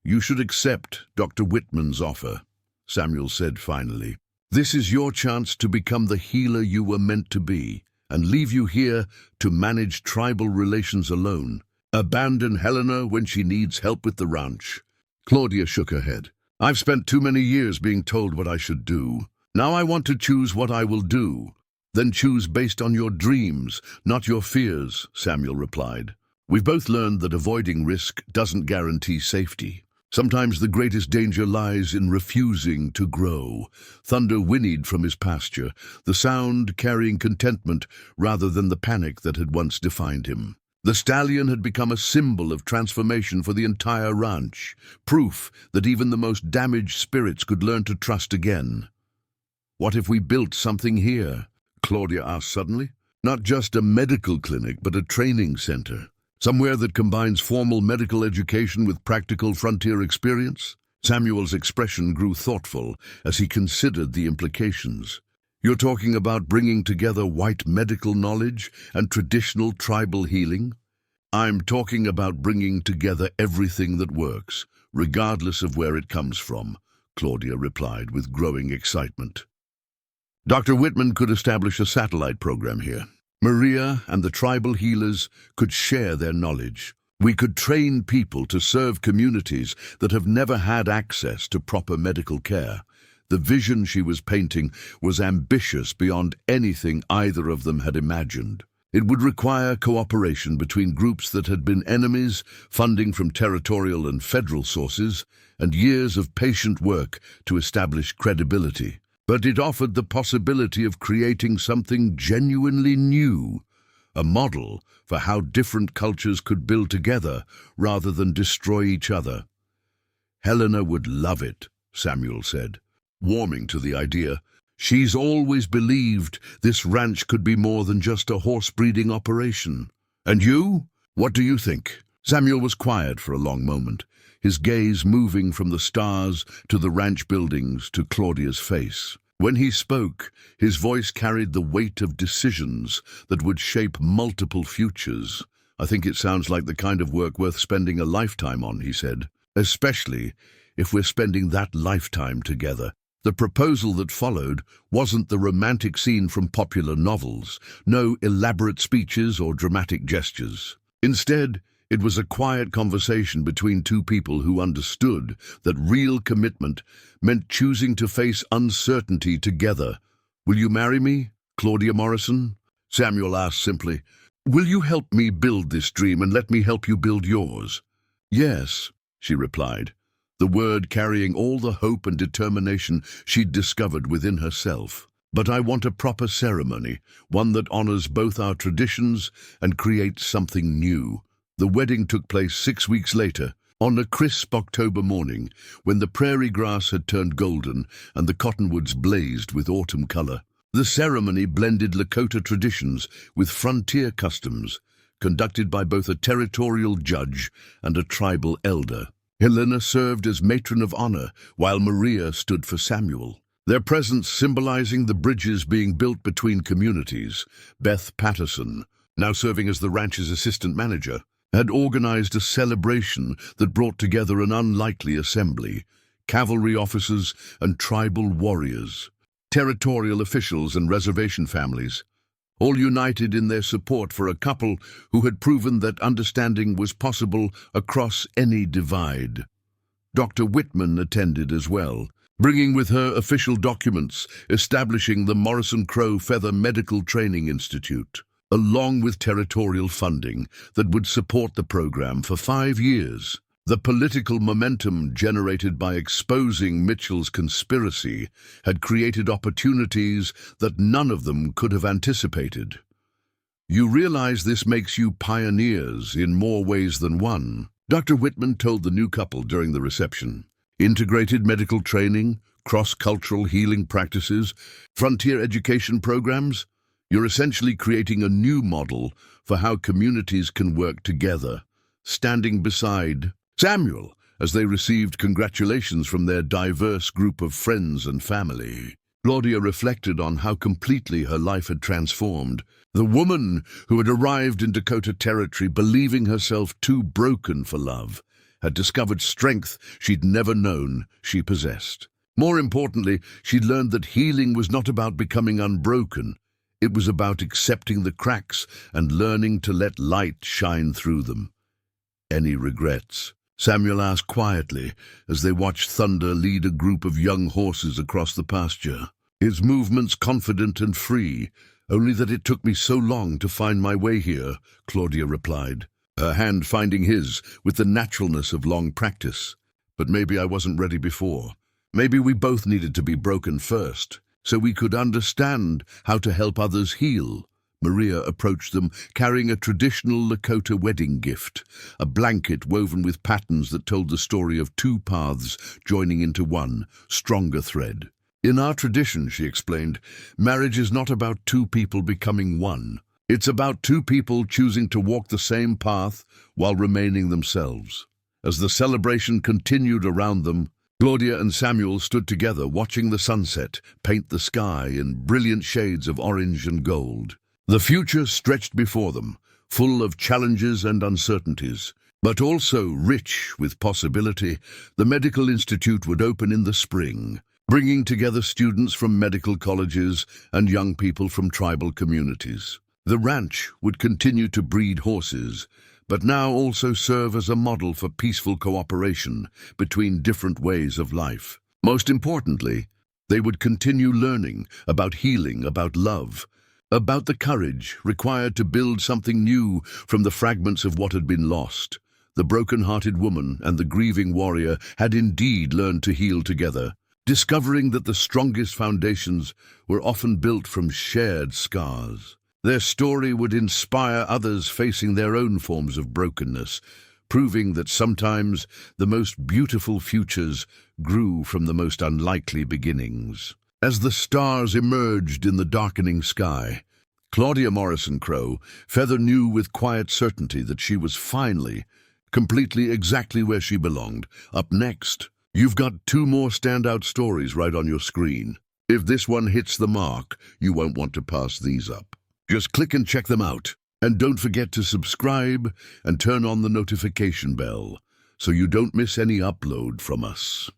"You should accept Dr. Whitman's offer," Samuel said finally. "This is your chance to become the healer you were meant to be, and leave you here to manage tribal relations alone. Abandon Helena when she needs help with the ranch." Claudia shook her head. "I've spent too many years being told what I should do. Now I want to choose what I will do." "Then choose based on your dreams, not your fears," Samuel replied. "We've both learned that avoiding risk doesn't guarantee safety. Sometimes the greatest danger lies in refusing to grow." Thunder whinnied from his pasture, the sound carrying contentment rather than the panic that had once defined him. The stallion had become a symbol of transformation for the entire ranch, proof that even the most damaged spirits could learn to trust again. "What if we built something here?" Claudia asked suddenly. "Not just a medical clinic, but a training center. Somewhere that combines formal medical education with practical frontier experience?" Samuel's expression grew thoughtful as he considered the implications. You're talking about bringing together white medical knowledge and traditional tribal healing? I'm talking about bringing together everything that works, regardless of where it comes from, Claudia replied with growing excitement. Dr. Whitman could establish a satellite program here. Maria and the tribal healers could share their knowledge. We could train people to serve communities that have never had access to proper medical care. The vision she was painting was ambitious beyond anything either of them had imagined. It would require cooperation between groups that had been enemies, funding from territorial and federal sources, and years of patient work to establish credibility. But it offered the possibility of creating something genuinely new, a model for how different cultures could build together rather than destroy each other. Helena would love it, Samuel said, warming to the idea. She's always believed this ranch could be more than just a horse-breeding operation. And you? What do you think? Samuel was quiet for a long moment, his gaze moving from the stars to the ranch buildings to Claudia's face. When he spoke, his voice carried the weight of decisions that would shape multiple futures. I think it sounds like the kind of work worth spending a lifetime on, he said, especially if we're spending that lifetime together. The proposal that followed wasn't the romantic scene from popular novels, no elaborate speeches or dramatic gestures. Instead, it was a quiet conversation between two people who understood that real commitment meant choosing to face uncertainty together. "Will you marry me, Claudia Morrison?" Samuel asked simply. "Will you help me build this dream and let me help you build yours?" "Yes," she replied, the word carrying all the hope and determination she'd discovered within herself. "But I want a proper ceremony, one that honors both our traditions and creates something new." The wedding took place 6 weeks later, on a crisp October morning, when the prairie grass had turned golden and the cottonwoods blazed with autumn color. The ceremony blended Lakota traditions with frontier customs, conducted by both a territorial judge and a tribal elder. Helena served as matron of honor, while Maria stood for Samuel, their presence symbolizing the bridges being built between communities. Beth Patterson, now serving as the ranch's assistant manager, had organized a celebration that brought together an unlikely assembly: cavalry officers and tribal warriors, territorial officials and reservation families, all united in their support for a couple who had proven that understanding was possible across any divide. Dr. Whitman attended as well, bringing with her official documents establishing the Morrison Crow Feather Medical Training Institute, along with territorial funding that would support the program for 5 years. The political momentum generated by exposing Mitchell's conspiracy had created opportunities that none of them could have anticipated. "You realize this makes you pioneers in more ways than one," Dr. Whitman told the new couple during the reception. "Integrated medical training, cross-cultural healing practices, frontier education programs. You're essentially creating a new model for how communities can work together." Standing beside Samuel as they received congratulations from their diverse group of friends and family, Claudia reflected on how completely her life had transformed. The woman who had arrived in Dakota territory believing herself too broken for love had discovered strength she'd never known she possessed. More importantly, she'd learned that healing was not about becoming unbroken. It was about accepting the cracks and learning to let light shine through them. "Any regrets?" Samuel asked quietly as they watched Thunder lead a group of young horses across the pasture. His movements confident and free. "Only that it took me so long to find my way here," Claudia replied, her hand finding his with the naturalness of long practice. "But maybe I wasn't ready before. Maybe we both needed to be broken first, so we could understand how to help others heal." Maria approached them, carrying a traditional Lakota wedding gift, a blanket woven with patterns that told the story of two paths joining into one, stronger thread. "In our tradition," she explained, "marriage is not about two people becoming one. It's about two people choosing to walk the same path while remaining themselves." As the celebration continued around them, Claudia and Samuel stood together watching the sunset paint the sky in brilliant shades of orange and gold. The future stretched before them, full of challenges and uncertainties, but also rich with possibility. The medical institute would open in the spring, bringing together students from medical colleges and young people from tribal communities. The ranch would continue to breed horses, but now also serve as a model for peaceful cooperation between different ways of life. Most importantly, they would continue learning about healing, about love, about the courage required to build something new from the fragments of what had been lost. The broken-hearted woman and the grieving warrior had indeed learned to heal together, discovering that the strongest foundations were often built from shared scars. Their story would inspire others facing their own forms of brokenness, proving that sometimes the most beautiful futures grew from the most unlikely beginnings. As the stars emerged in the darkening sky, Claudia Morrison Crow Feather knew with quiet certainty that she was finally, completely exactly where she belonged. Up next, you've got two more standout stories right on your screen. If this one hits the mark, you won't want to pass these up. Just click and check them out. And don't forget to subscribe and turn on the notification bell so you don't miss any upload from us.